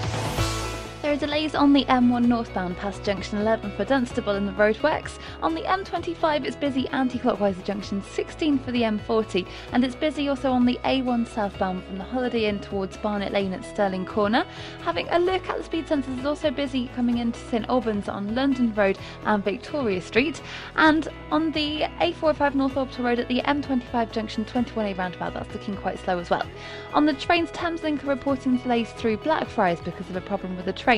Speaker 12: There are delays on the M1 northbound past junction 11 for Dunstable in the roadworks. On the M25 it's busy anti-clockwise at junction 16 for the M40, and it's busy also on the A1 southbound from the Holiday Inn towards Barnet Lane at Stirling Corner. Having a look at the speed sensors, is also busy coming into St Albans on London Road and Victoria Street, and on the A405 North Orbital Road at the M25 junction 21A roundabout, that's looking quite slow as well. On the trains, Thameslink are reporting delays through Blackfriars because of a problem with the trains,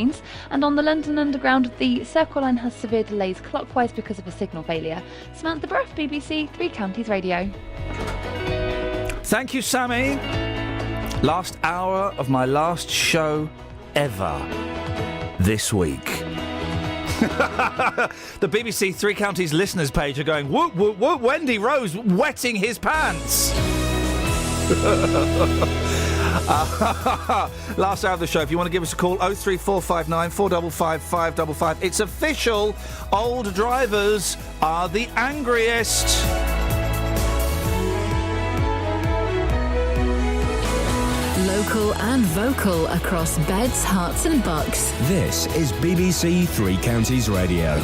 Speaker 12: and on the London Underground, the Circle Line has severe delays clockwise because of a signal failure. Samantha Bruff, BBC Three Counties Radio.
Speaker 6: Thank you, Sammy. Last hour of my last show ever this week. The BBC Three Counties listeners page are going, whoop, whoop, whoop, Wendy Rose wetting his pants. Last hour of the show. If you want to give us a call, 03459 455 555. It's official. Old drivers are the angriest.
Speaker 3: Local and vocal across beds, hearts and bucks.
Speaker 9: This is BBC Three Counties Radio.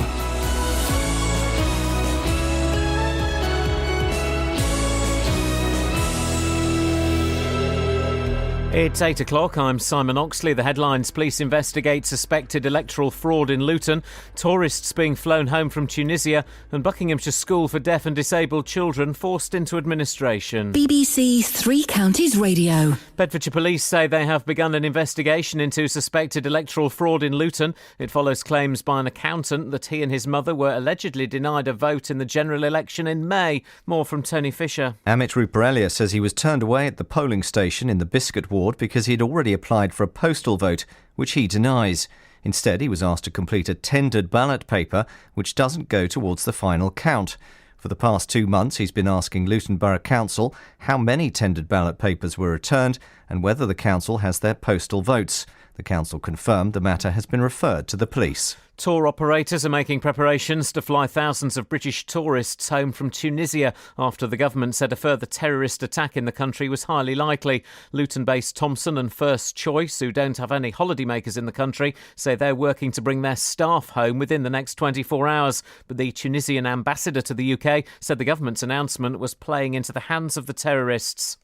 Speaker 1: It's 8 o'clock. I'm Simon Oxley. The headlines: police investigate suspected electoral fraud in Luton, tourists being flown home from Tunisia, and Buckinghamshire School for Deaf and Disabled Children forced into administration.
Speaker 3: BBC Three Counties Radio.
Speaker 1: Bedfordshire Police say they have begun an investigation into suspected electoral fraud in Luton. It follows claims by an accountant that he and his mother were allegedly denied a vote in the general election in May. More from Tony Fisher.
Speaker 10: Amit Ruparelia says he was turned away at the polling station in the Biscuit Ward because he'd already applied for a postal vote, which he denies. Instead, he was asked to complete a tendered ballot paper, which doesn't go towards the final count. For the past 2 months, he's been asking Luton Borough Council how many tendered ballot papers were returned and whether the council has their postal votes. The council confirmed the matter has been referred to the police.
Speaker 1: Tour operators are making preparations to fly thousands of British tourists home from Tunisia after the government said a further terrorist attack in the country was highly likely. Luton-based Thomson and First Choice, who don't have any holidaymakers in the country, say they're working to bring their staff home within the next 24 hours. But the Tunisian ambassador to the UK said the government's announcement was playing into the hands of the terrorists.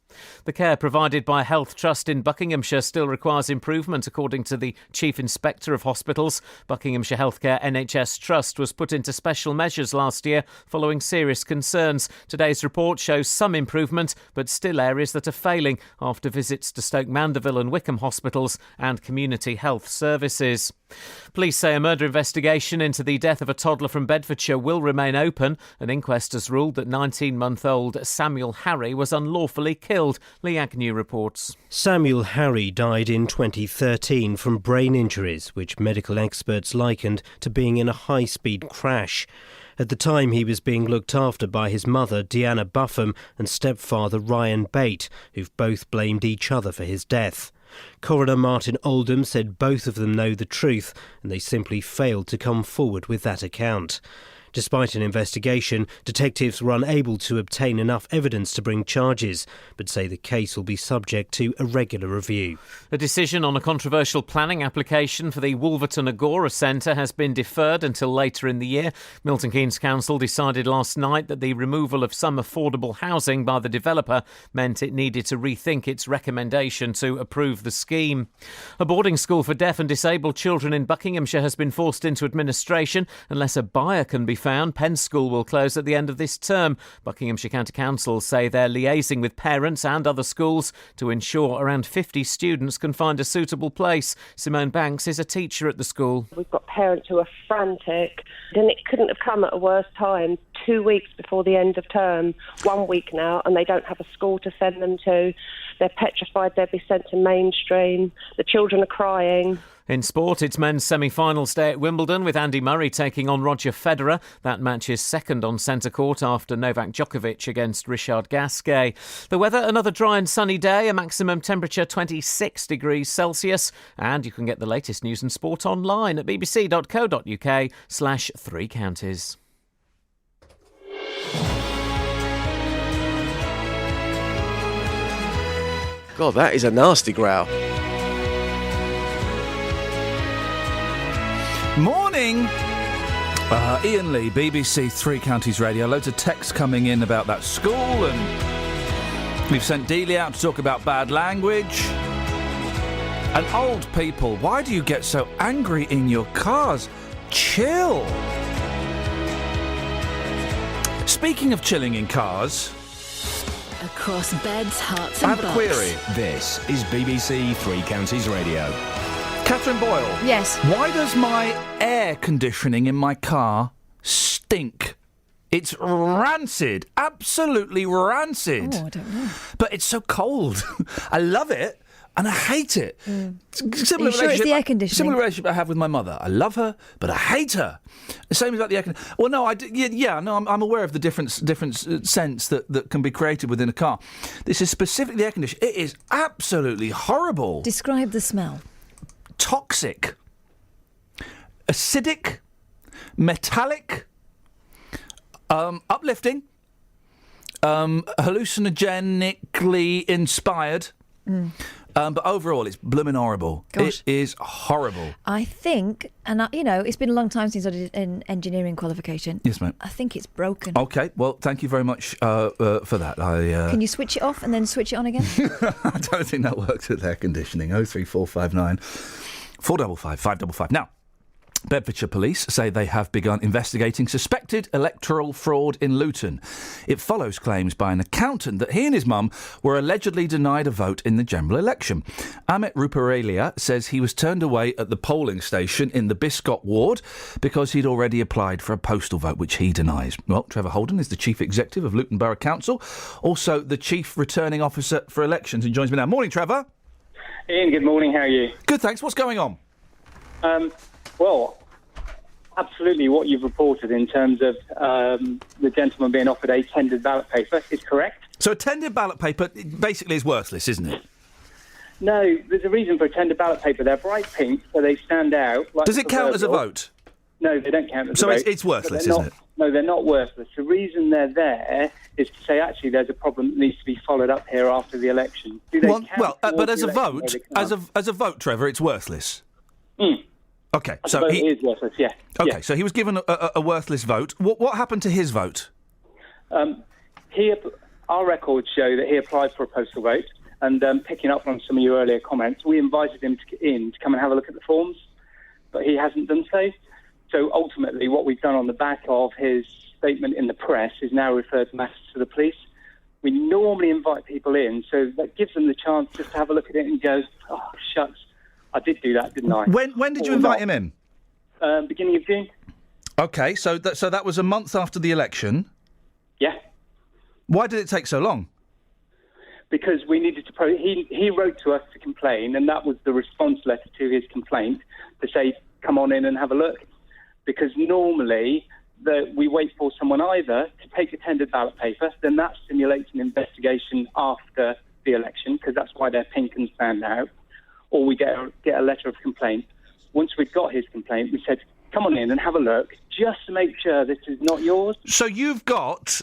Speaker 1: The care provided by a health trust in Buckinghamshire still requires improvement, according to the Chief Inspector of Hospitals. Buckinghamshire Healthcare NHS Trust was put into special measures last year following serious concerns. Today's report shows some improvement, but still areas that are failing after visits to Stoke Mandeville and Wickham hospitals and community health services. Police say a murder investigation into the death of a toddler from Bedfordshire will remain open. An inquest has ruled that 19-month-old Samuel Harry was unlawfully killed. Lee Agnew reports.
Speaker 13: Samuel Harry died in 2013 from brain injuries, which medical experts likened to being in a high-speed crash. At the time, he was being looked after by his mother, Deanna Buffham, and stepfather Ryan Bate, who've both blamed each other for his death. Coroner Martin Oldham said both of them know the truth, and they simply failed to come forward with that account. Despite an investigation, detectives were unable to obtain enough evidence to bring charges, but say the case will be subject to a regular review.
Speaker 1: A decision on a controversial planning application for the Wolverton Agora Centre has been deferred until later in the year. Milton Keynes Council decided last night that the removal of some affordable housing by the developer meant it needed to rethink its recommendation to approve the scheme. A boarding school for deaf and disabled children in Buckinghamshire has been forced into administration unless a buyer can be found. Penn School will close at the end of this term. Buckinghamshire County Council say they're liaising with parents and other schools to ensure around 50 students can find a suitable place. Simone Banks is a teacher at the school.
Speaker 14: We've got parents who are frantic, and it couldn't have come at a worse time.
Speaker 2: 2 weeks before the end of term, 1 week now, and they don't have a school to send them to. They're petrified they'll be sent to mainstream. The children are crying.
Speaker 1: In sport, it's men's semi-finals day at Wimbledon with Andy Murray taking on Roger Federer. That match is second on centre court after Novak Djokovic against Richard Gasquet. The weather, another dry and sunny day, a maximum temperature 26 degrees Celsius. And you can get the latest news and sport online at bbc.co.uk/3 counties.
Speaker 19: God, that is a nasty growl.
Speaker 6: Morning! Iain Lee, BBC Three Counties Radio. Loads of texts coming in about that school, and we've sent Delia out to talk about bad language. And old people, why do you get so angry in your cars? Chill! Speaking of chilling in cars...
Speaker 3: Across beds, hearts
Speaker 6: I
Speaker 3: and
Speaker 6: have a
Speaker 3: bucks.
Speaker 6: query.
Speaker 9: This is BBC Three Counties Radio.
Speaker 6: Catherine Boyle.
Speaker 8: Yes.
Speaker 6: Why does my air conditioning in my car stink? It's rancid. Absolutely rancid.
Speaker 8: Oh, I don't know.
Speaker 6: But it's so cold. I love it and I hate it.
Speaker 8: Similar sure it's the air conditioning?
Speaker 6: Similar relationship I have with my mother. I love her, but I hate her. The same about the air conditioning. Well, no, I'm aware of the different sense that can be created within a car. This is specifically the air conditioning. It is absolutely horrible.
Speaker 8: Describe the smell.
Speaker 6: Toxic, acidic, metallic, uplifting, hallucinogenically inspired. But overall, it's blooming horrible.
Speaker 8: Gosh.
Speaker 6: It is horrible.
Speaker 8: I think, and it's been a long time since I did an engineering qualification.
Speaker 6: Yes, mate.
Speaker 8: I think it's broken.
Speaker 6: Okay, well, thank you very much for that.
Speaker 8: Can you switch it off and then switch it on again?
Speaker 6: I don't think that works with air conditioning. 03459 455 555. Now, Bedfordshire Police say they have begun investigating suspected electoral fraud in Luton. It follows claims by an accountant that he and his mum were allegedly denied a vote in the general election. Amit Ruparelia says he was turned away at the polling station in the Biscot ward because he'd already applied for a postal vote, which he denies. Well, Trevor Holden is the Chief Executive of Luton Borough Council, also the Chief Returning Officer for Elections, and joins me now. Morning, Trevor.
Speaker 14: Ian, good morning. How are you?
Speaker 6: Good, thanks. What's going on?
Speaker 14: Well, absolutely what you've reported in terms of the gentleman being offered a tendered ballot paper is correct.
Speaker 6: So a tendered ballot paper basically is worthless, isn't it?
Speaker 14: No, there's a reason for a tendered ballot paper. They're bright pink, so they stand out. Like
Speaker 6: Does it count as a vote?
Speaker 14: No, they don't count as a
Speaker 6: So
Speaker 14: vote.
Speaker 6: it's worthless,
Speaker 14: But they're
Speaker 6: isn't
Speaker 14: not-
Speaker 6: it?
Speaker 14: No, they're not worthless. The reason they're there is to say, actually, there's a problem that needs to be followed up here after the election. Do they count
Speaker 6: But
Speaker 14: towards
Speaker 6: as
Speaker 14: the
Speaker 6: a
Speaker 14: election?
Speaker 6: vote,
Speaker 14: No, they can't.
Speaker 6: as a vote, Trevor, it's worthless. Okay,
Speaker 14: I
Speaker 6: so
Speaker 14: suppose
Speaker 6: he
Speaker 14: it is worthless, yeah.
Speaker 6: Okay, so he was given a worthless vote. What happened to his vote?
Speaker 14: Our records show that he applied for a postal vote, and picking up on some of your earlier comments, we invited him to come and have a look at the forms, but he hasn't done so. So ultimately, what we've done on the back of his statement in the press is now referred matters to the police. We normally invite people in, so that gives them the chance just to have a look at it and go, oh, shucks, I did do that, didn't I?
Speaker 6: When did you invite him in?
Speaker 14: Beginning of June.
Speaker 6: Okay, so that was a month after the election.
Speaker 14: Yeah.
Speaker 6: Why did it take so long?
Speaker 14: Because we needed to... He wrote to us to complain, and that was the response letter to his complaint, to say, come on in and have a look. Because normally we wait for someone either to take a tendered ballot paper, then that stimulates an investigation after the election, because that's why they're pink and stand out, or we get a letter of complaint. Once we've got his complaint, we said, come on in and have a look, just to make sure this is not yours.
Speaker 6: So you've got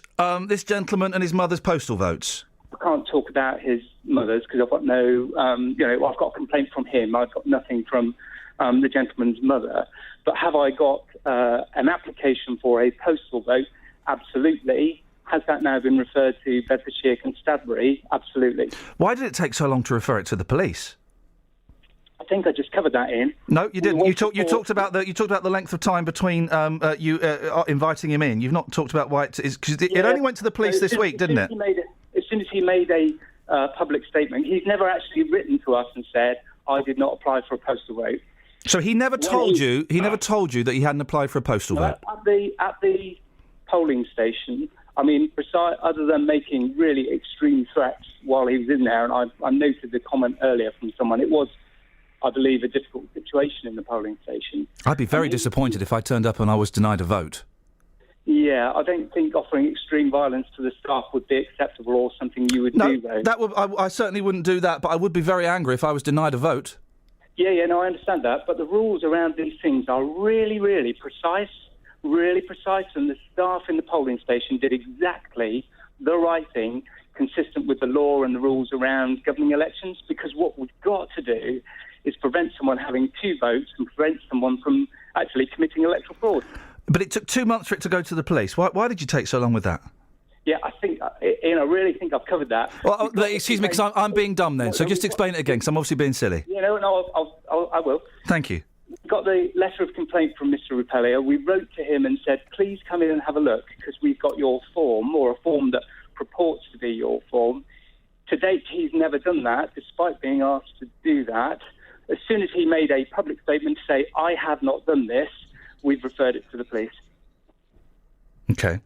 Speaker 6: this gentleman and his mother's postal votes?
Speaker 14: I can't talk about his mother's because I've got no, I've got a complaint from him. I've got nothing from the gentleman's mother. But have I got an application for a postal vote? Absolutely. Has that now been referred to Bedfordshire Constabulary? Absolutely.
Speaker 6: Why did it take so long to refer it to the police?
Speaker 14: I think I just covered that in.
Speaker 6: No, you didn't. You talked about the length of time between you inviting him in. You've not talked about why it is, because it only went to the police this week, didn't it?
Speaker 14: As soon as he made a public statement, he's never actually written to us and said, I did not apply for a postal vote.
Speaker 6: So he never told you. He never told you that he hadn't applied for a postal vote.
Speaker 14: At the polling station, I mean, other than making really extreme threats while he was in there, and I noted the comment earlier from someone, it was, I believe, a difficult situation in the polling station.
Speaker 6: I'd be very disappointed if I turned up and I was denied a vote.
Speaker 14: Yeah, I don't think offering extreme violence to the staff would be acceptable or something you would do, though.
Speaker 6: I certainly wouldn't do that, but I would be very angry if I was denied a vote.
Speaker 14: Yeah, no, I understand that. But the rules around these things are really, really precise, and the staff in the polling station did exactly the right thing, consistent with the law and the rules around governing elections, because what we've got to do is prevent someone having 2 votes and prevent someone from actually committing electoral fraud.
Speaker 6: But it took 2 months for it to go to the police. Why did you take so long with that?
Speaker 14: Yeah, I think, Ian, I really think I've covered that.
Speaker 6: Well, excuse me, because I'm being dumb then, so just explain it again, because I'm obviously being silly.
Speaker 14: No, I will.
Speaker 6: Thank you.
Speaker 14: We got the letter of complaint from Mr. Rupellia. We wrote to him and said, please come in and have a look, because we've got your form, or a form that purports to be your form. To date, he's never done that, despite being asked to do that. As soon as he made a public statement to say, I have not done this, we've referred it to the police.
Speaker 6: OK.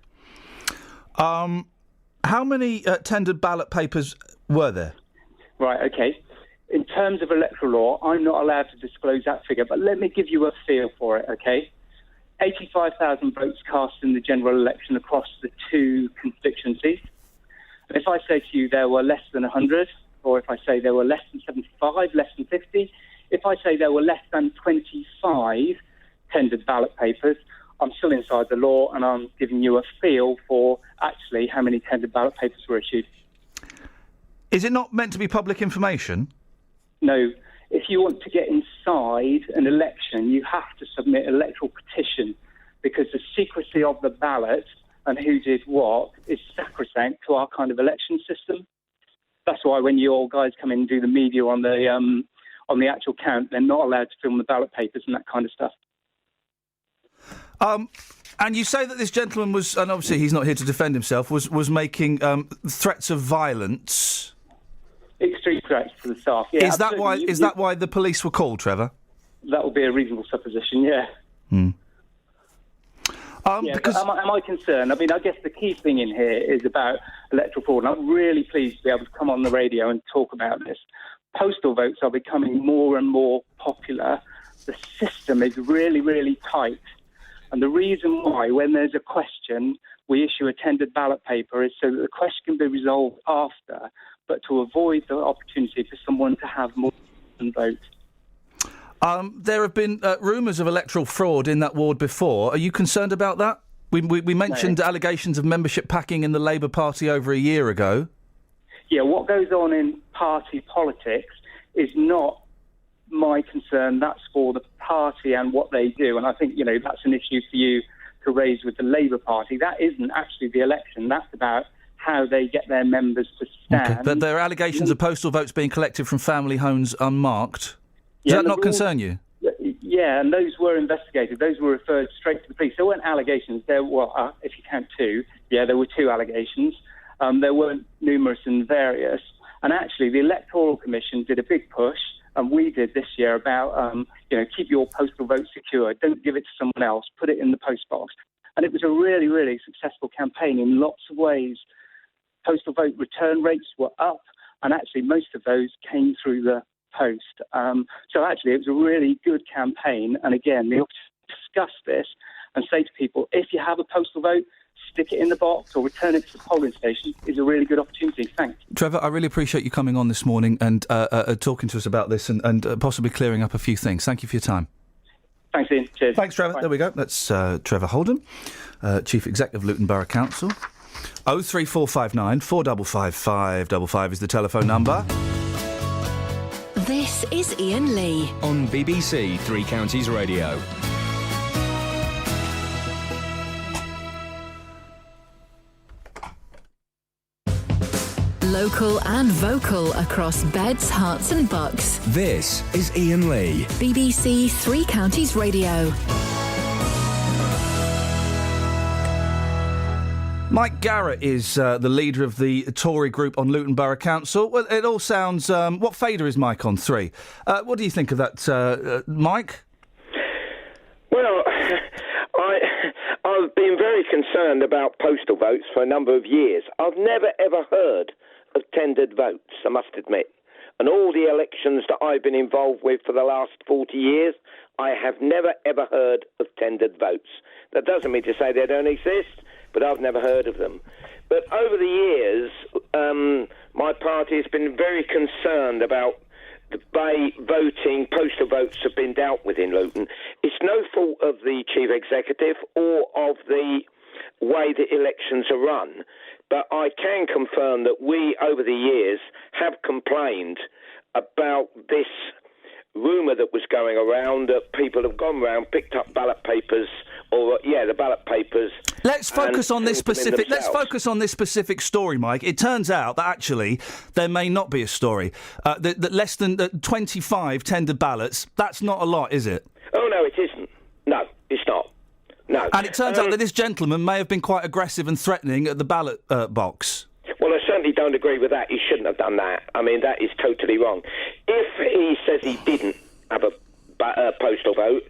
Speaker 6: How many tendered ballot papers were there?
Speaker 14: Right, OK. In terms of electoral law, I'm not allowed to disclose that figure, but let me give you a feel for it, OK? 85,000 votes cast in the general election across the 2 constituencies. And if I say to you there were less than 100, or if I say there were less than 75, less than 50, if I say there were less than 25 tendered ballot papers, I'm still inside the law, and I'm giving you a feel for actually how many tendered ballot papers were issued.
Speaker 6: Is it not meant to be public information?
Speaker 14: No. If you want to get inside an election, you have to submit an electoral petition, because the secrecy of the ballot and who did what is sacrosanct to our kind of election system. That's why when your guys come in and do the media on the actual count, they're not allowed to film the ballot papers and that kind of stuff.
Speaker 6: And you say that this gentleman was, and obviously he's not here to defend himself, was making threats of violence.
Speaker 14: Extreme threats to the staff. Yeah,
Speaker 6: is that why the police were called, Trevor?
Speaker 14: That would be a reasonable supposition. Yeah. Because am I concerned? I mean, I guess the key thing in here is about electoral fraud, and I'm really pleased to be able to come on the radio and talk about this. Postal votes are becoming more and more popular. The system is really, really tight. And the reason why, when there's a question, we issue a tendered ballot paper is so that the question can be resolved after, but to avoid the opportunity for someone to have more than vote.
Speaker 6: There have been rumours of electoral fraud in that ward before. Are you concerned about that? We mentioned allegations of membership packing in the Labour Party over a year ago.
Speaker 14: Yeah, what goes on in party politics is not my concern. That's for the party and what they do. And I think, that's an issue for you to raise with the Labour Party. That isn't actually the election. That's about how they get their members to stand.
Speaker 6: Okay. But there are allegations of postal votes being collected from family homes unmarked. Does that not concern you?
Speaker 14: Yeah, and those were investigated. Those were referred straight to the police. There weren't allegations. There were, if you count 2, there were 2 allegations. There weren't numerous and various. And actually, the Electoral Commission did a big push, and we did this year, about, keep your postal vote secure. Don't give it to someone else. Put it in the post box. And it was a really, really successful campaign in lots of ways. Postal vote return rates were up, and actually most of those came through the post. So actually, it was a really good campaign. And again, the opportunity to discuss this and say to people, if you have a postal vote, stick it in the box or return it to the polling station is a really good opportunity. Thanks.
Speaker 6: Trevor, I really appreciate you coming on this morning and talking to us about this and possibly clearing up a few things. Thank you for your time.
Speaker 14: Thanks, Ian. Cheers.
Speaker 6: Thanks, Trevor.
Speaker 14: Bye.
Speaker 6: There we go. That's Trevor Holden, Chief Executive of Luton Borough Council. 03459 455 555 is the telephone number.
Speaker 3: This is Iain Lee
Speaker 9: on BBC Three Counties Radio.
Speaker 3: Local and vocal across beds, hearts and bucks.
Speaker 9: This is Iain Lee.
Speaker 3: BBC Three Counties Radio.
Speaker 6: Mike Garrett is the leader of the Tory group on Luton Borough Council. Well, it all sounds... what fader is Mike on 3? What do you think of that, Mike?
Speaker 16: Well, I've been very concerned about postal votes for a number of years. I've never, ever heard of tendered votes, I must admit. And all the elections that I've been involved with for the last 40 years, I have never, ever heard of tendered votes. That doesn't mean to say they don't exist, but I've never heard of them. But over the years, my party has been very concerned about the way postal votes have been dealt with in Luton. It's no fault of the chief executive or of the way the elections are run, but I can confirm that we, over the years, have complained about this rumour that was going around, that people have gone around, picked up ballot papers, the ballot papers.
Speaker 6: Let's focus on this specific. Let's focus on this specific story, Mike. It turns out that actually there may not be a story. That less than 25 tendered ballots. That's not a lot, is it?
Speaker 16: Oh no, it isn't. No, it's not. No.
Speaker 6: And it turns out that this gentleman may have been quite aggressive and threatening at the ballot box.
Speaker 16: Well, I certainly don't agree with that. He shouldn't have done that. I mean, that is totally wrong. If he says he didn't have a postal vote,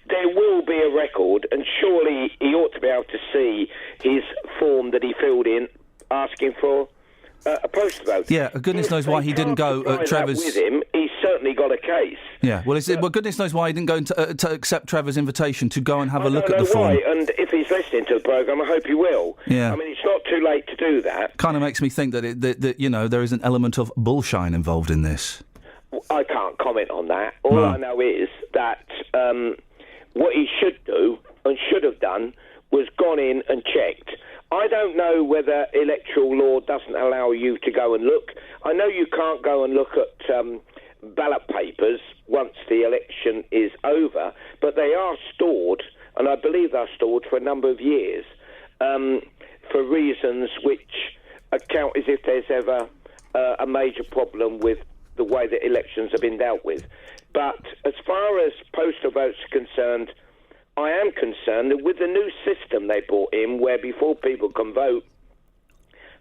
Speaker 16: there will be a record, and surely he ought to be able to see his form that he filled in asking for a postal vote.
Speaker 6: Yeah, goodness knows why he didn't go at Trevor's.
Speaker 16: With him, he's certainly got a case.
Speaker 6: Yeah, well, goodness knows why he didn't go to accept Trevor's invitation to go and have a look at the form.
Speaker 16: Why, and if he's listening to the programme, I hope he will.
Speaker 6: Yeah.
Speaker 16: I mean, it's not too late to do that.
Speaker 6: Kind of makes me think that there is an element of bullshine involved in this.
Speaker 16: I can't comment on that. All I know is that what he should do and should have done was gone in and checked. I don't know whether electoral law doesn't allow you to go and look. I know you can't go and look at ballot papers once the election is over, but they are stored, and I believe they're stored for a number of years for reasons which account as if there's ever a major problem with the way that elections have been dealt with. But as far as postal votes are concerned, I am concerned that with the new system they brought in, where before people can vote,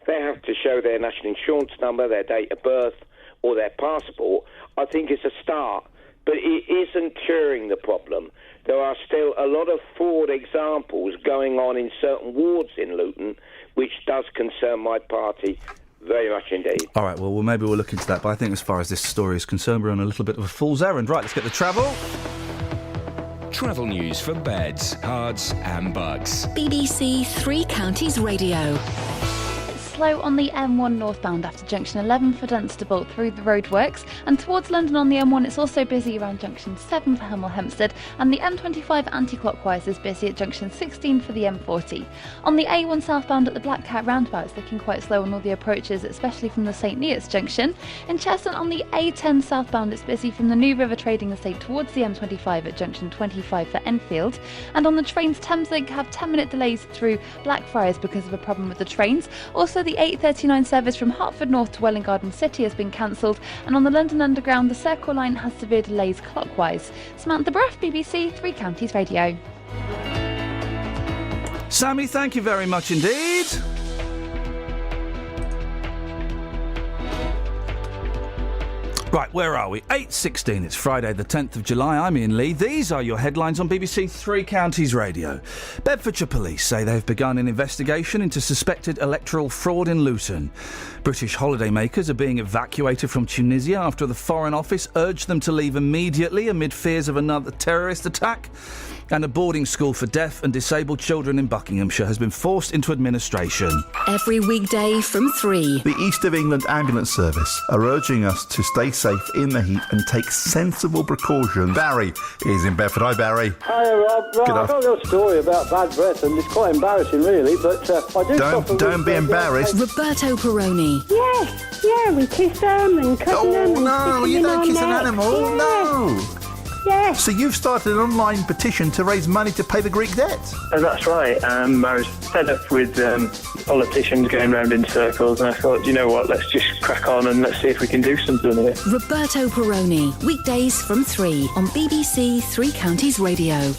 Speaker 16: they have to show their national insurance number, their date of birth, or their passport, I think it's a start. But it isn't curing the problem. There are still a lot of fraud examples going on in certain wards in Luton, which does concern my party very much indeed.
Speaker 6: All right, well, maybe we'll look into that, but I think as far as this story is concerned, we're on a little bit of a fool's errand. Right, let's get the travel.
Speaker 9: Travel news for beds, cards and bugs.
Speaker 3: BBC Three Counties Radio.
Speaker 12: Slow on the M1 northbound after junction 11 for Dunstable through the roadworks, and towards London on the M1 it's also busy around junction 7 for Hemel Hempstead, and the M25 anti-clockwise is busy at junction 16 for the M40. On the A1 southbound at the Black Cat roundabout it's looking quite slow on all the approaches, especially from the St Neots junction. In Cheshunt on the A10 southbound it's busy from the New River Trading Estate towards the M25 at junction 25 for Enfield, and on the trains Thameslink have 10-minute delays through Blackfriars because of a problem with the trains. Also the 8:39 service from Hertford North to Welwyn Garden City has been cancelled, and on the London Underground the Circle Line has severe delays clockwise. Samantha Bruff, BBC Three Counties Radio.
Speaker 6: Sammy, thank you very much indeed. Right, where are we? 8:16. It's Friday the 10th of July. I'm Iain Lee. These are your headlines on BBC Three Counties Radio. Bedfordshire police say they've begun an investigation into suspected electoral fraud in Luton. British holidaymakers are being evacuated from Tunisia after the Foreign Office urged them to leave immediately amid fears of another terrorist attack. And a boarding school for deaf and disabled children in Buckinghamshire has been forced into administration.
Speaker 3: Every weekday from 3.
Speaker 17: The East of England Ambulance Service are urging us to stay safe in the heat and take sensible precautions. Barry is in Bedford. Hi, Barry.
Speaker 20: Hi, Rob. Right, I've got a little story about bad breath, and it's quite embarrassing, really, but I do...
Speaker 17: Don't be embarrassed.
Speaker 3: Roberto Peroni.
Speaker 21: Yeah, we kiss them and cuddle them.
Speaker 17: Oh, no, you don't kiss an animal.
Speaker 21: Yeah.
Speaker 17: No.
Speaker 21: Yeah.
Speaker 17: So you've started an online petition to raise money to pay the Greek debt?
Speaker 20: That's right. I was fed up with politicians going round in circles, and I thought, you know what, let's just crack on and let's see if we can do something here.
Speaker 3: Roberto Peroni, weekdays from 3 on BBC Three Counties Radio.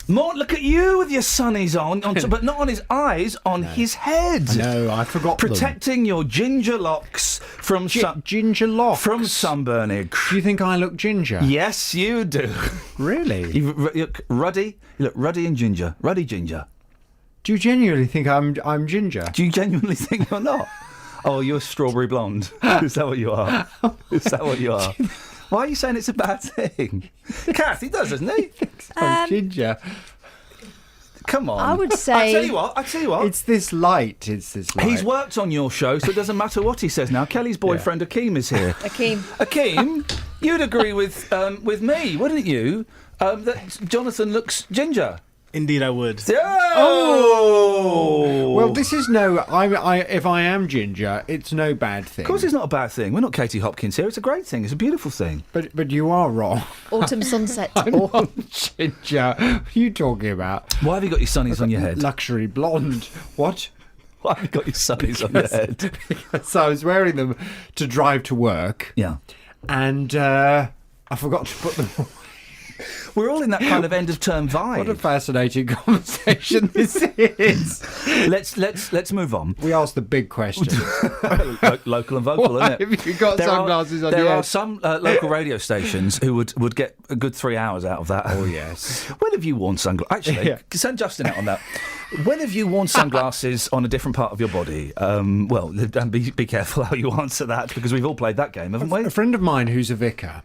Speaker 6: More, look at you with your sunnies on but not on his eyes, on his head.
Speaker 22: No, I forgot
Speaker 6: Protecting your ginger locks from
Speaker 22: ginger locks
Speaker 6: from sunburning.
Speaker 22: Do you think I look ginger?
Speaker 6: Yes, you do.
Speaker 22: Really?
Speaker 6: You look ruddy. You look ruddy and ginger. Ruddy ginger.
Speaker 22: Do you genuinely think I'm ginger?
Speaker 6: Do you genuinely think you're not? Oh, you're strawberry blonde. Is that what you are? Is that what you are? Why are you saying it's a bad thing? Kath, he does, doesn't he?
Speaker 22: I'm ginger.
Speaker 6: Come on.
Speaker 8: I would say...
Speaker 6: I tell you what.
Speaker 22: It's this light.
Speaker 6: He's worked on your show, so it doesn't matter what he says now. Kelly's boyfriend, Akeem, is here. Akeem, you'd agree with me, wouldn't you, that Jonathan looks ginger?
Speaker 4: Indeed, I would.
Speaker 22: Oh! Well, this is if I am ginger, it's no bad thing.
Speaker 6: Of course it's not a bad thing. We're not Katie Hopkins here. It's a great thing. It's a beautiful thing.
Speaker 22: But you are wrong.
Speaker 8: Autumn sunset.
Speaker 22: I'm not ginger. What are you talking about?
Speaker 6: Why have you got your sunnies on your head?
Speaker 22: Luxury blonde. What?
Speaker 6: Why have you got your sunnies on your head?
Speaker 22: So I was wearing them to drive to work.
Speaker 6: Yeah.
Speaker 22: And I forgot to put them on.
Speaker 6: We're all in that kind of end of term vibe.
Speaker 22: What a fascinating conversation this is.
Speaker 6: Let's move on.
Speaker 22: We asked the big questions.
Speaker 6: Local and vocal,
Speaker 22: Why
Speaker 6: isn't it?
Speaker 22: have you got sunglasses on your
Speaker 6: There are
Speaker 22: head?
Speaker 6: some local radio stations who would get a good 3 hours out of that.
Speaker 22: Oh yes.
Speaker 6: When have you worn sunglasses? Actually, send Justin out on that. When have you worn sunglasses on a different part of your body? Well, and be careful how you answer that, because we've all played that game, haven't we?
Speaker 22: A friend of mine who's a vicar.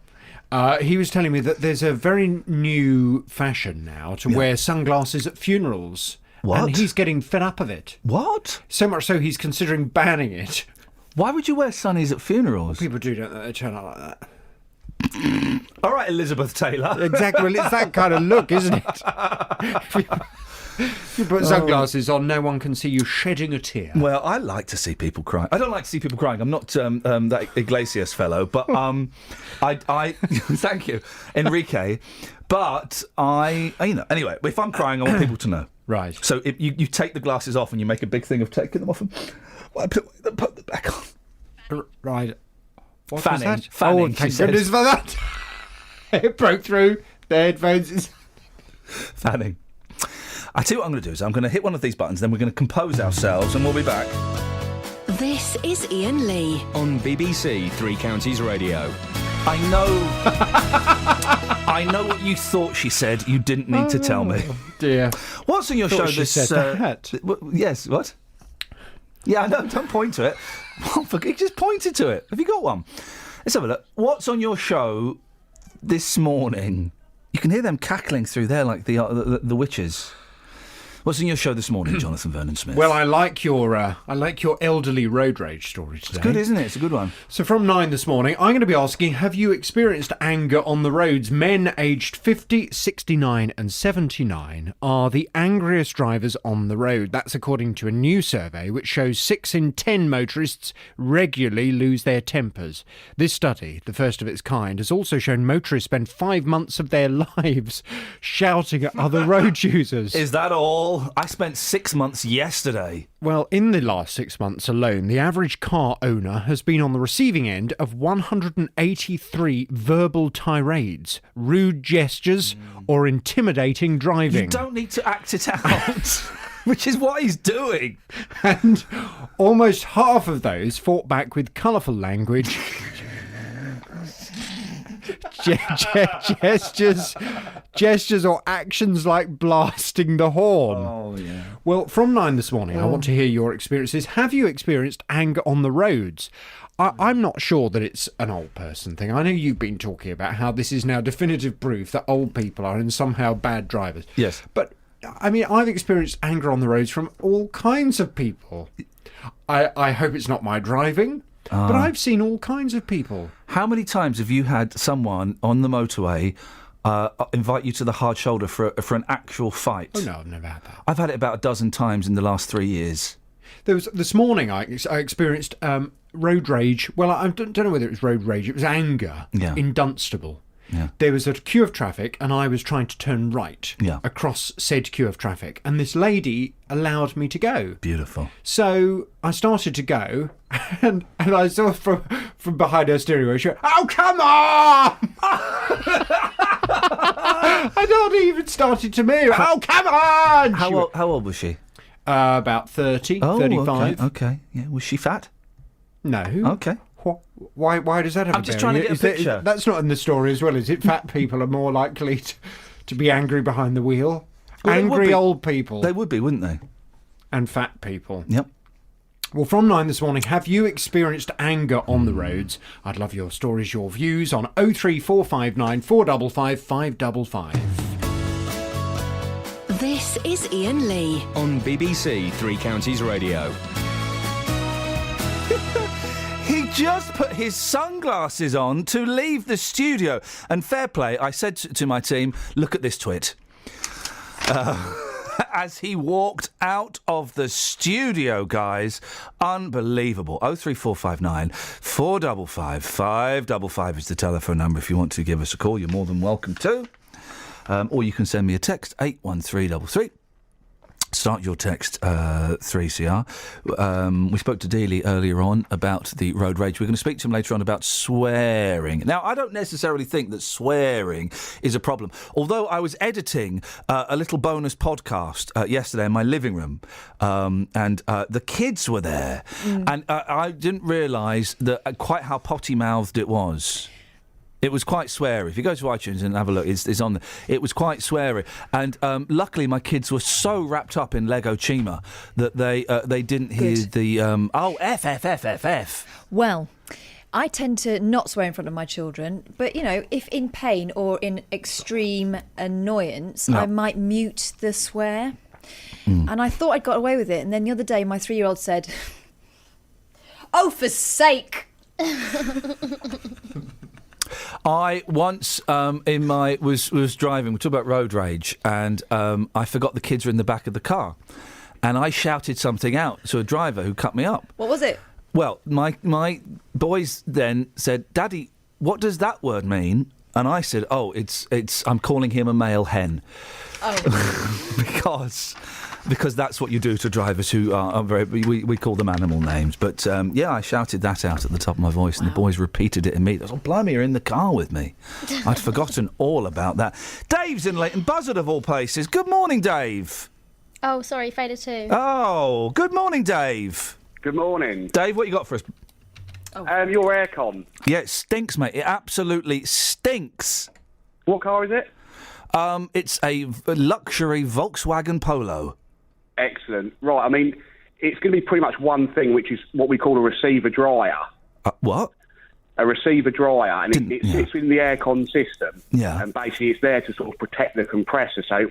Speaker 22: He was telling me that there's a very new fashion now to wear sunglasses at funerals.
Speaker 6: What?
Speaker 22: And he's getting fed up of it.
Speaker 6: What?
Speaker 22: So much so he's considering banning it.
Speaker 6: Why would you wear sunnies at funerals?
Speaker 22: People do, don't they? They turn out like that.
Speaker 6: All right, Elizabeth Taylor.
Speaker 22: Exactly. Well, it's that kind of look, isn't it? If you put sunglasses on, no one can see you shedding a tear.
Speaker 6: Well, I like to see people crying. I don't like to see people crying. I'm not that Iglesias fellow, but I thank you, Enrique. But anyway, if I'm crying, I want people to know.
Speaker 22: Right.
Speaker 6: So if you take the glasses off and you make a big thing of taking them off and put them back on.
Speaker 22: Right. What
Speaker 6: Fanning.
Speaker 22: was that?
Speaker 6: Fanning,
Speaker 22: thank goodness for that. It broke through the headphones.
Speaker 6: Fanning. I tell you what I'm going to do is I'm going to hit one of these buttons, then we're going to compose ourselves, and we'll be back.
Speaker 3: This is Iain Lee
Speaker 9: on BBC Three Counties Radio.
Speaker 6: I know what you thought she said. You didn't need to tell me.
Speaker 22: Dear.
Speaker 6: What's on your show
Speaker 22: she
Speaker 6: this...
Speaker 22: said that.
Speaker 6: Yes, what? Yeah, I know, don't point to it. You just pointed to it. Have you got one? Let's have a look. What's on your show this morning? You can hear them cackling through there like the witches. What's in your show this morning, Jonathan Vernon-Smith?
Speaker 22: Well, I like your elderly road rage story today.
Speaker 6: It's good, isn't it? It's a good one.
Speaker 22: So from 9 this morning, I'm going to be asking, have you experienced anger on the roads? Men aged 50, 69 and 79 are the angriest drivers on the road. That's according to a new survey which shows 6 in 10 motorists regularly lose their tempers. This study, the first of its kind, has also shown motorists spend 5 months of their lives shouting at other road users.
Speaker 6: Is that all? I spent 6 months yesterday.
Speaker 22: Well, in the last 6 months alone, the average car owner has been on the receiving end of 183 verbal tirades, rude gestures, or intimidating driving.
Speaker 6: You don't need to act it out, which is what he's doing.
Speaker 22: And almost half of those fought back with colourful language. Gestures or actions like blasting the horn.
Speaker 6: Oh, yeah.
Speaker 22: Well, from 9 this morning, I want to hear your experiences. Have you experienced anger on the roads? I'm not sure that it's an old person thing. I know you've been talking about how this is now definitive proof that old people are and somehow bad drivers.
Speaker 6: Yes.
Speaker 22: But, I mean, I've experienced anger on the roads from all kinds of people. I hope it's not my driving. But I've seen all kinds of people.
Speaker 6: How many times have you had someone on the motorway invite you to the hard shoulder for an actual fight?
Speaker 22: Oh, no, I've never had that.
Speaker 6: I've had it about a dozen times in the last 3 years.
Speaker 22: There was this morning I experienced road rage. Well, I don't know whether it was road rage. It was anger in Dunstable.
Speaker 6: Yeah.
Speaker 22: There was a queue of traffic and I was trying to turn right across said queue of traffic, and this lady allowed me to go.
Speaker 6: Beautiful.
Speaker 22: So I started to go and I saw from behind her steering wheel, she went, "Oh, come on!" I'd not even started to move. "Oh, come on!"
Speaker 6: How old was she?
Speaker 22: About 30, 35.
Speaker 6: Okay. Yeah. Was she fat?
Speaker 22: No.
Speaker 6: Okay.
Speaker 22: Why does that have
Speaker 6: I'm
Speaker 22: a
Speaker 6: just
Speaker 22: bearing?
Speaker 6: trying to get a picture.
Speaker 22: That's not in the story as well, is it? Fat people are more likely to be angry behind the wheel.
Speaker 6: Well,
Speaker 22: angry old people.
Speaker 6: They would be, wouldn't they?
Speaker 22: And fat people.
Speaker 6: Yep.
Speaker 22: Well, from 9 this morning, have you experienced anger on the roads? I'd love your stories, your views on 03459 455 555.
Speaker 3: This is Iain Lee
Speaker 9: on BBC Three Counties Radio.
Speaker 6: He just put his sunglasses on to leave the studio. And fair play, I said to my team, look at this twit. As he walked out of the studio, guys. Unbelievable. 03459 455 555 is the telephone number if you want to give us a call. You're more than welcome to. Or you can send me a text, 81333. Start your text, 3CR. We spoke to Dealey earlier on about the road rage. We're going to speak to him later on about swearing. Now, I don't necessarily think that swearing is a problem. Although I was editing a little bonus podcast yesterday in my living room, and the kids were there. And I didn't realise that quite how potty-mouthed it was. It was quite sweary. If you go to iTunes and have a look, it's on there. It was quite sweary. And luckily my kids were so wrapped up in Lego Chima that they didn't hear the, F.
Speaker 8: Well, I tend to not swear in front of my children, but, you know, if in pain or in extreme annoyance, I might mute the swear. And I thought I'd got away with it. And then the other day, my 3-year-old said, "Oh, for sake!"
Speaker 6: I once was driving. We talked about road rage, and I forgot the kids were in the back of the car, and I shouted something out to a driver who cut me up.
Speaker 8: What was it?
Speaker 6: Well, my boys then said, "Daddy, what does that word mean?" And I said, "Oh, it's I'm calling him a male hen." Oh. Because that's what you do to drivers who are very... We call them animal names. But, I shouted that out at the top of my voice, and the boys repeated it immediately. I was, blimey, you're in the car with me. I'd forgotten all about that. Dave's in Leighton Buzzard, of all places. Good morning, Dave.
Speaker 7: Oh, sorry, faded too.
Speaker 6: Oh, good morning, Dave.
Speaker 4: Good morning.
Speaker 6: Dave, what you got for us?
Speaker 4: Your aircon.
Speaker 6: Yeah, it stinks, mate. It absolutely stinks.
Speaker 4: What car is it?
Speaker 6: It's a luxury Volkswagen Polo.
Speaker 4: Excellent. Right, I mean, it's going to be pretty much one thing, which is what we call a receiver dryer.
Speaker 6: What?
Speaker 4: A receiver dryer, and it sits in the aircon system.
Speaker 6: Yeah.
Speaker 4: And basically it's there to sort of protect the compressor. So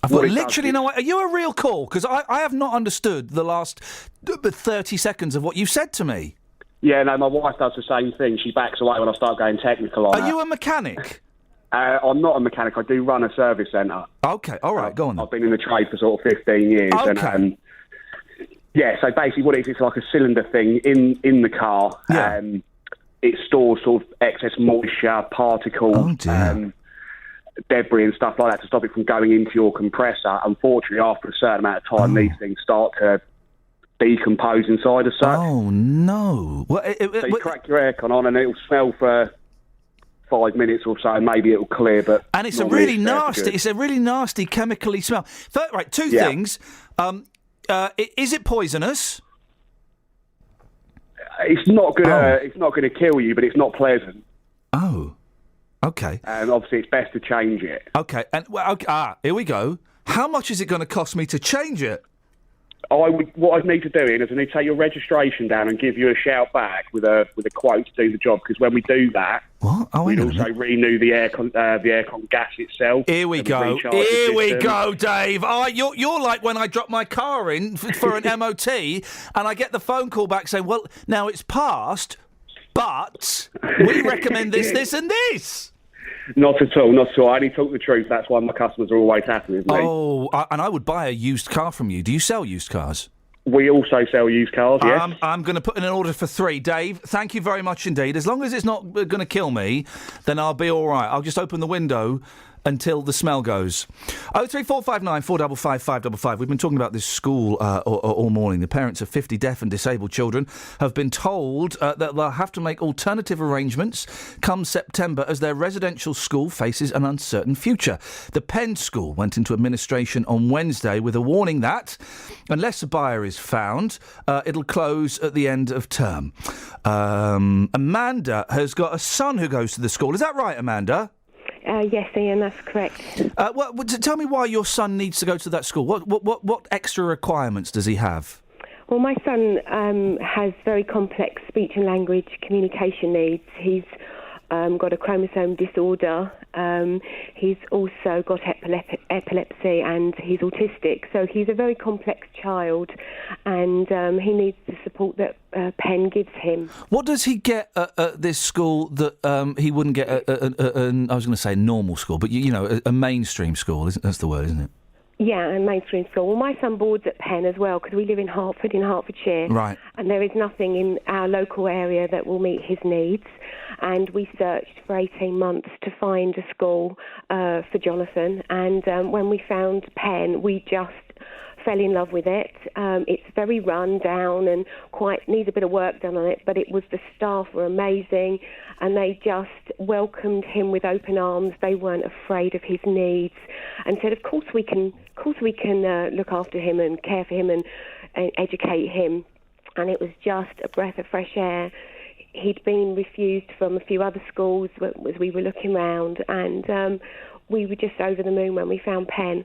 Speaker 6: I've got literally no... Are you a real call? Because I have not understood the last 30 seconds of what you said to me.
Speaker 4: Yeah, no, my wife does the same thing. She backs away when I start going technical on
Speaker 6: Are you a mechanic?
Speaker 4: I'm not a mechanic. I do run a service centre.
Speaker 6: Okay, all right, go on.
Speaker 4: I've been in the trade for sort of 15 years.
Speaker 6: Okay.
Speaker 4: And, so basically what it is, it's like a cylinder thing in the car.
Speaker 6: Yeah.
Speaker 4: It stores sort of excess moisture, particles, debris and stuff like that to stop it from going into your compressor. Unfortunately, after a certain amount of time, these things start to decompose inside as such.
Speaker 6: Oh, no. Well,
Speaker 4: so you crack your aircon on and it'll smell for 5 minutes or so, and maybe it'll clear. But
Speaker 6: and it's a really nasty. It's a really nasty chemically smell. Right, two things. Is it poisonous?
Speaker 4: It's not gonna. It's not gonna kill you, but it's not pleasant.
Speaker 6: Oh, okay.
Speaker 4: And obviously, it's best to change it.
Speaker 6: Okay, and here we go. How much is it going to cost me to change it?
Speaker 4: What I'd need to do is I need to take your registration down and give you a shout back with a quote to do the job, because when we do that, we'd also renew the aircon gas itself.
Speaker 6: Here we go. Here we go, Dave. You're like when I drop my car in for an MOT and I get the phone call back saying, well, now it's passed, but we recommend this, this and this.
Speaker 4: Not at all, not at all. I only talk the truth. That's why my customers are always happy with me.
Speaker 6: Oh, and I would buy a used car from you. Do you sell used cars?
Speaker 4: We also sell used cars, yes.
Speaker 6: I'm going to put in an order for 3. Dave, thank you very much indeed. As long as it's not going to kill me, then I'll be all right. I'll just open the window until the smell goes. 03459 455 555. We've been talking about this school all morning. The parents of 50 deaf and disabled children have been told that they'll have to make alternative arrangements come September as their residential school faces an uncertain future. The Penn School went into administration on Wednesday with a warning that, unless a buyer is found, it'll close at the end of term. Amanda has got a son who goes to the school. Is that right, Amanda?
Speaker 11: Yes, Ian, that's correct.
Speaker 6: Tell me why your son needs to go to that school. What extra requirements does he have?
Speaker 11: Well, my son has very complex speech and language communication needs. He's got a chromosome disorder. He's also got epilepsy and he's autistic. So he's a very complex child and he needs the support that Penn gives him.
Speaker 6: What does he get at this school that he wouldn't get at I was going to say normal school, but a mainstream school? That's the word, isn't it?
Speaker 11: Yeah, and mainstream school. Well, my son boards at Penn as well because we live in Hertford, in Hertfordshire.
Speaker 6: Right.
Speaker 11: And there is nothing in our local area that will meet his needs. And we searched for 18 months to find a school for Jonathan. And when we found Penn, we just fell in love with it. It's very run down and quite needs a bit of work done on it, but the staff were amazing and they just welcomed him with open arms. They weren't afraid of his needs and said, of course we can look after him and care for him and educate him. And it was just a breath of fresh air. He'd been refused from a few other schools as we were looking around, and we were just over the moon when we found Penn.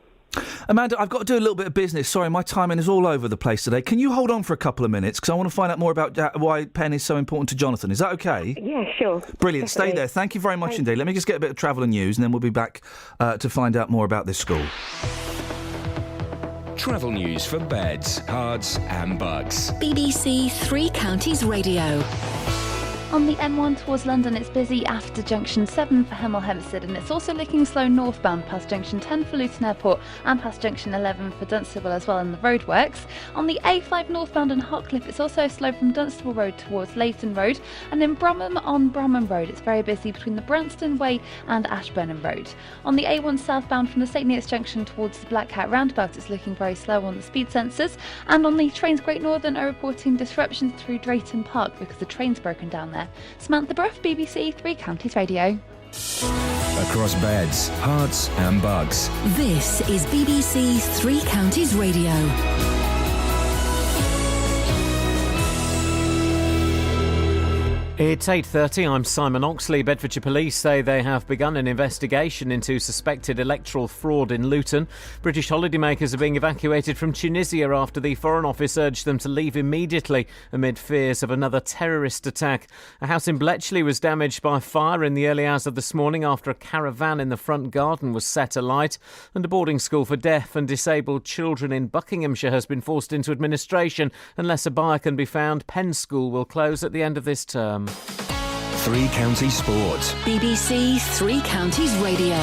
Speaker 6: Amanda, I've got to do a little bit of business. Sorry, my timing is all over the place today. Can you hold on for a couple of minutes? Because I want to find out more about why Penn is so important to Jonathan. Is that okay?
Speaker 11: Yeah, sure.
Speaker 6: Brilliant.
Speaker 11: Definitely.
Speaker 6: Stay there. Thank you very much indeed. Let me just get a bit of travel and news, and then we'll be back to find out more about this school.
Speaker 9: Travel news for beds, cards and bugs.
Speaker 3: BBC Three Counties Radio.
Speaker 12: On the M1 towards London, it's busy after junction 7 for Hemel Hempstead, and it's also looking slow northbound past junction 10 for Luton Airport and past junction 11 for Dunstable as well in the roadworks. On the A5 northbound in Hotcliffe, it's also slow from Dunstable Road towards Leighton Road, and in Bromham on Bromham Road, it's very busy between the Branston Way and Ashburnham Road. On the A1 southbound from the St Neots junction towards the Black Cat roundabout, it's looking very slow on the speed sensors, and on the trains Great Northern are reporting disruptions through Drayton Park because the train's broken down there. Samantha Bruff, BBC Three Counties Radio.
Speaker 9: Across beds, hearts and bugs.
Speaker 3: This is BBC Three Counties Radio.
Speaker 1: It's 8:30. I'm Simon Oxley. Bedfordshire Police say they have begun an investigation into suspected electoral fraud in Luton. British holidaymakers are being evacuated from Tunisia after the Foreign Office urged them to leave immediately amid fears of another terrorist attack. A house in Bletchley was damaged by fire in the early hours of this morning after a caravan in the front garden was set alight. And a boarding school for deaf and disabled children in Buckinghamshire has been forced into administration. Unless a buyer can be found, Penn School will close at the end of this term.
Speaker 9: Three Counties Sports.
Speaker 3: BBC Three Counties Radio.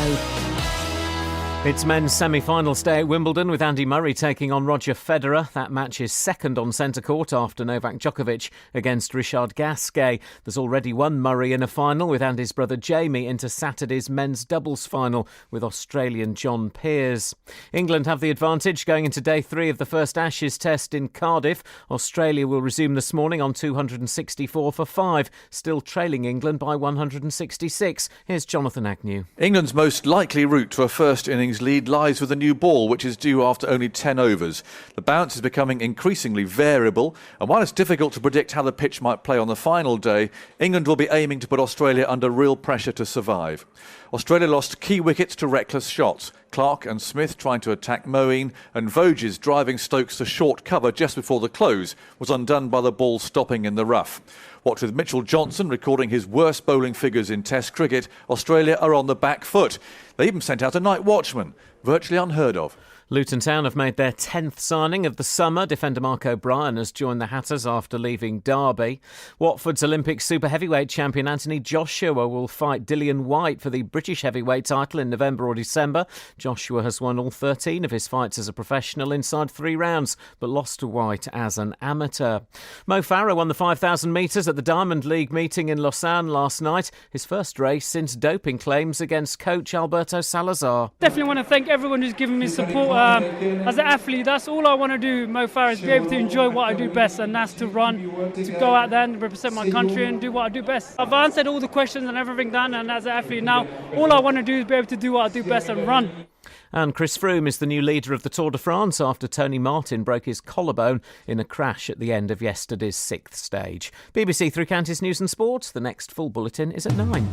Speaker 1: It's men's semi-final stay at Wimbledon with Andy Murray taking on Roger Federer. That match is second on centre court after Novak Djokovic against Richard Gasquet. There's already one Murray in a final with Andy's brother Jamie into Saturday's men's doubles final with Australian John Peers. England have the advantage going into day 3 of the first Ashes test in Cardiff. Australia will resume this morning on 264 for 5, still trailing England by 166. Here's Jonathan Agnew.
Speaker 15: England's most likely route to a first innings lead lies with a new ball, which is due after only 10 overs. The bounce is becoming increasingly variable, and while it's difficult to predict how the pitch might play on the final day, England will be aiming to put Australia under real pressure to survive. Australia lost key wickets to reckless shots. Clark and Smith trying to attack Moeen, and Voges driving Stokes to short cover just before the close was undone by the ball stopping in the rough. What with Mitchell Johnson recording his worst bowling figures in Test cricket, Australia are on the back foot. They even sent out a night watchman, virtually unheard of.
Speaker 1: Luton Town have made their 10th signing of the summer. Defender Mark O'Brien has joined the Hatters after leaving Derby. Watford's Olympic super heavyweight champion Anthony Joshua will fight Dillian White for the British heavyweight title in November or December. Joshua has won all 13 of his fights as a professional inside 3 rounds, but lost to White as an amateur. Mo Farah won the 5,000 metres at the Diamond League meeting in Lausanne last night. His first race since doping claims against coach Alberto Salazar.
Speaker 18: Definitely want to thank everyone who's given me support. As an athlete, that's all I want to do, Mo Farah, is be able to enjoy what I do best, and that's to run, to go out there and represent my country and do what I do best. I've answered all the questions and everything done, and as an athlete now, all I want to do is be able to do what I do best and run.
Speaker 1: And Chris Froome is the new leader of the Tour de France after Tony Martin broke his collarbone in a crash at the end of yesterday's 6th stage. BBC Three Counties News and Sports. The next full bulletin is at 9.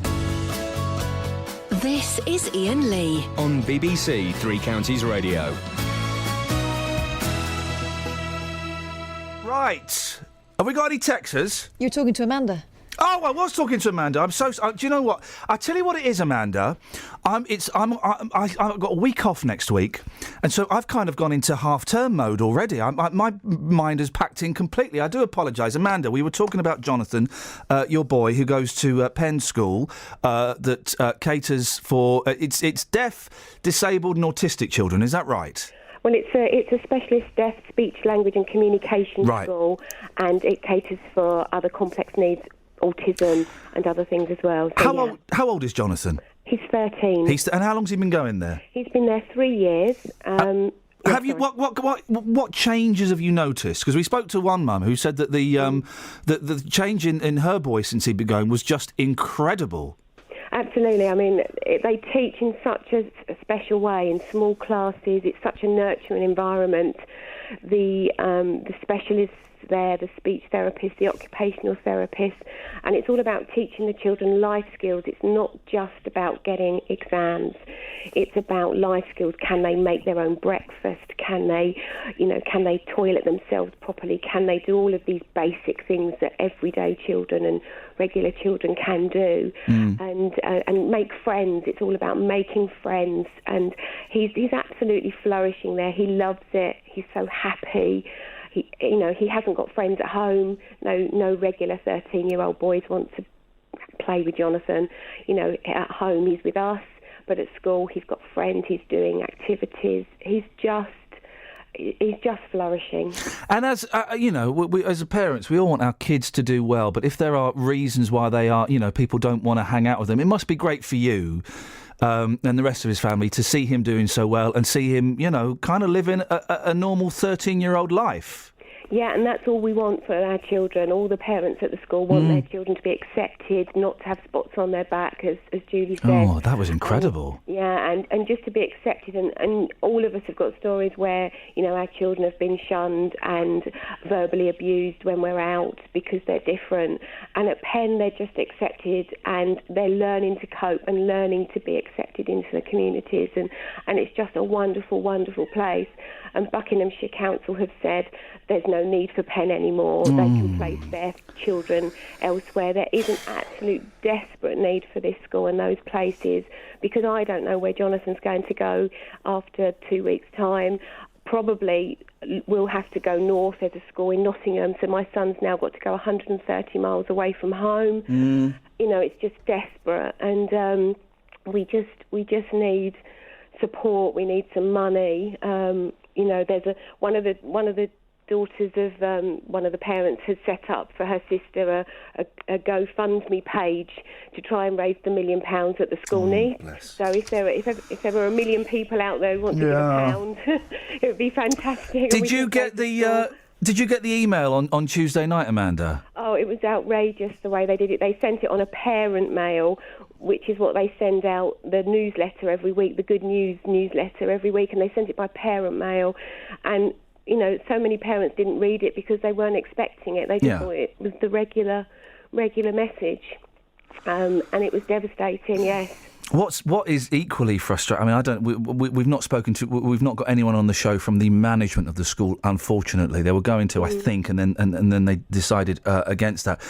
Speaker 3: This is Iain Lee
Speaker 9: on BBC Three Counties Radio.
Speaker 6: Right. Have we got any texters?
Speaker 8: You're talking to Amanda.
Speaker 6: Oh, I was talking to Amanda. I'm so. Do you know what? I tell you what it is, Amanda. I've got a week off next week, and so I've kind of gone into half-term mode already. My mind is packed in completely. I do apologise, Amanda. We were talking about Jonathan, your boy, who goes to Penn School that caters for it's deaf, disabled, and autistic children. Is that right?
Speaker 11: Well, it's a specialist deaf, speech, language and communication school, and it caters for other complex needs, autism and other things as well. So,
Speaker 6: How old is Jonathan?
Speaker 11: He's 13.
Speaker 6: And how long's he been going there?
Speaker 11: He's been there 3 years.
Speaker 6: Have you what changes have you noticed? Because we spoke to one mum who said that the change in her boy since he'd been going was just incredible.
Speaker 11: Absolutely. I mean, they teach in such a special way in small classes. It's such a nurturing environment. The specialists there, the speech therapists, the occupational therapists, and it's all about teaching the children life skills. It's not just about getting exams. It's about life skills. Can they make their own breakfast? Can they toilet themselves properly? Can they do all of these basic things that everyday children and regular children can do? And make friends. It's all about making friends. And he's absolutely flourishing there. He loves it. He's so happy. He hasn't got friends at home. No regular 13-year-old boys want to play with Jonathan. At home he's with us, but at school he's got friends. He's doing activities. He's just flourishing. And as we, as parents, we all want our kids to do well. But if there are reasons why they are, people don't want to hang out with them, it must be great for you. And the rest of his family to see him doing so well and see him, kind of living a normal 13-year-old life. Yeah, and that's all we want for our children. All the parents at the school want their children to be accepted, not to have spots on their back, as Julie said.
Speaker 6: Oh, that was incredible.
Speaker 11: And just to be accepted. And all of us have got stories where, our children have been shunned and verbally abused when we're out because they're different. And at Penn, they're just accepted and they're learning to cope and learning to be accepted into the communities. And it's just a wonderful, wonderful place. And Buckinghamshire Council have said there's no need for Penn anymore. They can place their children elsewhere. There is an absolute desperate need for this school and those places, because I don't know where Jonathan's going to go after 2 weeks' time. Probably we'll have to go north. There's a school in Nottingham, so my son's now got to go 130 miles away from home. It's just desperate, and we just need support. We need some money. There's one of the daughters of one of the parents has set up for her sister a GoFundMe page to try and raise the £1 million that the school needs. So if there were 1 million people out there who want to give £1, it would be fantastic.
Speaker 6: Did you get the email on Tuesday night, Amanda?
Speaker 11: Oh, it was outrageous the way they did it. They sent it on a parent mail, which is what they send out, the newsletter every week, the Good News newsletter every week, and they sent it by parent mail. And so many parents didn't read it because they weren't expecting it. They just thought it was the regular message, and it was devastating. Yes.
Speaker 6: What is equally frustrating? I mean, we've not got anyone on the show from the management of the school. Unfortunately, they were going to, I think, and then they decided against that.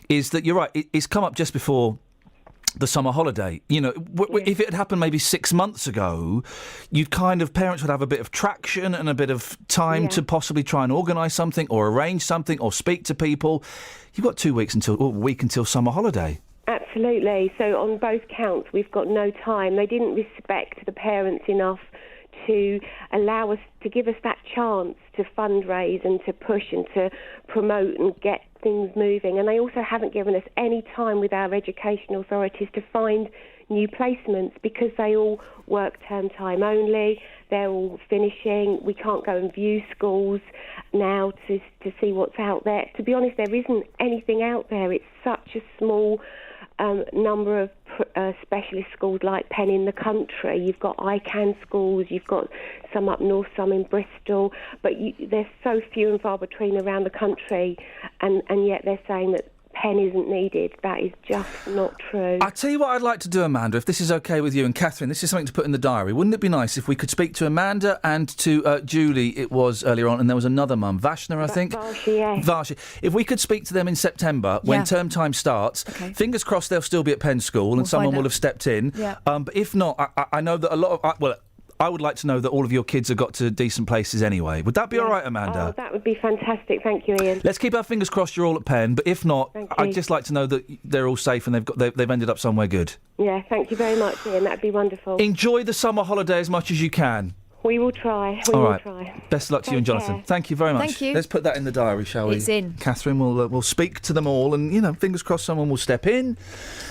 Speaker 6: Is that you're right? It's come up just before the summer holiday. If it had happened maybe 6 months ago, parents would have a bit of traction and a bit of time to possibly try and organise something or arrange something or speak to people. You've got 2 weeks a week until summer holiday.
Speaker 11: Absolutely. So on both counts, we've got no time. They didn't respect the parents enough to allow us, to give us that chance to fundraise and to push and to promote and get things moving. And they also haven't given us any time with our education authorities to find new placements, because they all work term time only. They're all finishing. We can't go and view schools now to see what's out there. To be honest, there isn't anything out there. It's such a small number of specialist schools like Penn in the country. You've got ICANN schools, you've got some up north, some in Bristol, but they're so few and far between around the country, and yet they're saying that Penn isn't needed. That is just not true.
Speaker 6: I'll tell you what I'd like to do, Amanda, if this is okay with you. And Catherine, this is something to put in the diary. Wouldn't it be nice if we could speak to Amanda and to Julie, it was earlier on, and there was another mum, Vashna, I think?
Speaker 11: Varsha, yeah.
Speaker 6: Varsha. If we could speak to them in September, when term time starts, fingers crossed they'll still be at Penn School and someone will have stepped in.
Speaker 8: Yeah.
Speaker 6: But if not, I know that a lot of... I would like to know that all of your kids have got to decent places anyway. Would that be all right, Amanda?
Speaker 11: Oh, that would be fantastic. Thank you, Ian.
Speaker 6: Let's keep our fingers crossed you're all at Penn, but if not, I'd just like to know that they're all safe and they've ended up somewhere good.
Speaker 11: Yeah, thank you very much, Ian. That'd be wonderful.
Speaker 6: Enjoy the summer holiday as much as you can.
Speaker 11: We will try. We
Speaker 6: all
Speaker 11: will
Speaker 6: right.
Speaker 11: try.
Speaker 6: Best of luck to you and Jonathan.
Speaker 11: care.
Speaker 6: Thank you very much.
Speaker 8: Thank you.
Speaker 6: Let's put that in the diary, shall we?
Speaker 8: It's in.
Speaker 6: Catherine, we'll speak to them all and, fingers crossed someone will step in.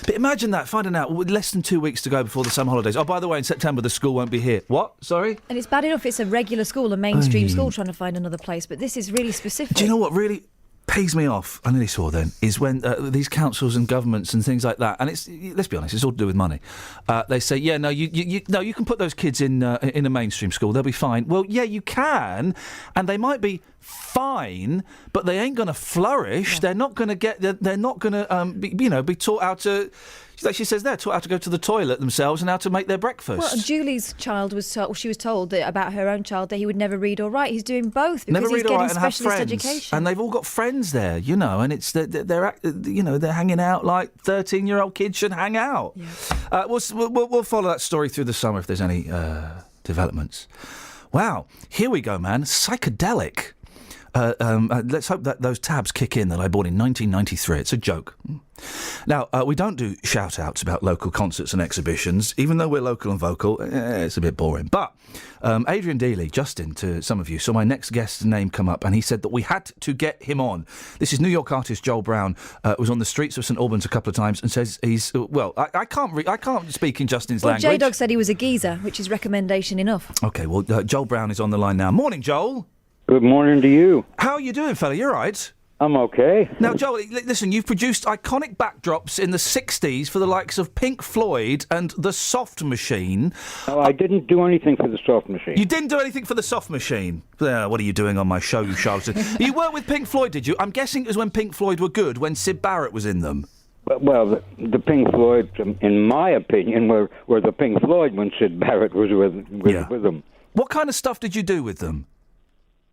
Speaker 6: But imagine that, finding out with less than 2 weeks to go before the summer holidays. Oh, by the way, in September the school won't be here. What? Sorry?
Speaker 8: And it's bad enough it's a regular school, a mainstream school, trying to find another place, but this is really specific.
Speaker 6: Do you know what really pees me off, I nearly saw then, is when these councils and governments and things like that, and it's, let's be honest, it's all to do with money. They say, you can put those kids in a mainstream school, they'll be fine. Well, yeah, you can, and they might be fine, but they ain't going to flourish. Yeah. They're not going to get. They're not going to be taught how to. Like she says, they're taught how to go to the toilet themselves and how to make their breakfast.
Speaker 8: Well, Julie's child was told, she was told that about her own child that he would never read or write. He's doing both because he's getting specialist education.
Speaker 6: And they've all got friends there, and it's they're hanging out like 13-year-old kids should hang out. Yeah. We'll follow that story through the summer if there's any developments. Wow, here we go, man. Psychedelic. Let's hope that those tabs kick in that I bought in 1993. It's a joke. Now, we don't do shout-outs about local concerts and exhibitions. Even though we're local and vocal, it's a bit boring. But Adrian Dealey, Justin, to some of you, saw my next guest's name come up, and he said that we had to get him on. This is New York artist Joel Brown, was on the streets of St Albans a couple of times and says he's... I can't speak in Justin's language.
Speaker 8: J-Dog said he was a geezer, which is recommendation enough.
Speaker 6: OK, well, Joel Brown is on the line now. Morning, Joel.
Speaker 5: Good morning to you.
Speaker 6: How are you doing, fella? You all right?
Speaker 5: I'm okay.
Speaker 6: Now, Joel, listen, you've produced iconic backdrops in the 60s for the likes of Pink Floyd and The Soft Machine.
Speaker 5: No, I didn't do anything for The Soft Machine.
Speaker 6: You didn't do anything for The Soft Machine? What are you doing on my show, you charlatan? You worked with Pink Floyd, did you? I'm guessing it was when Pink Floyd were good, when Syd Barrett was in them.
Speaker 5: Well, the Pink Floyd, in my opinion, were the Pink Floyd when Syd Barrett was with them.
Speaker 6: What kind of stuff did you do with them?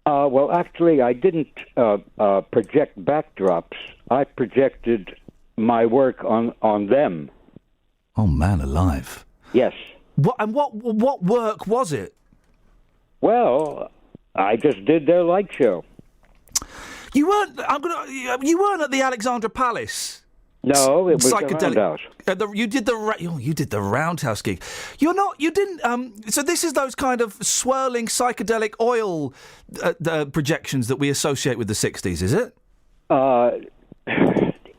Speaker 5: Well, actually, I didn't project backdrops. I projected my work on them.
Speaker 6: Oh, man alive.
Speaker 5: Yes.
Speaker 6: What work was it?
Speaker 5: Well, I just did their light show.
Speaker 6: You weren't at the Alexandra Palace?
Speaker 5: No, it was
Speaker 6: Psychedelic.
Speaker 5: the Roundhouse.
Speaker 6: You did the Roundhouse gig. You didn't. So this is those kind of swirling psychedelic oil projections that we associate with the 60s, is it?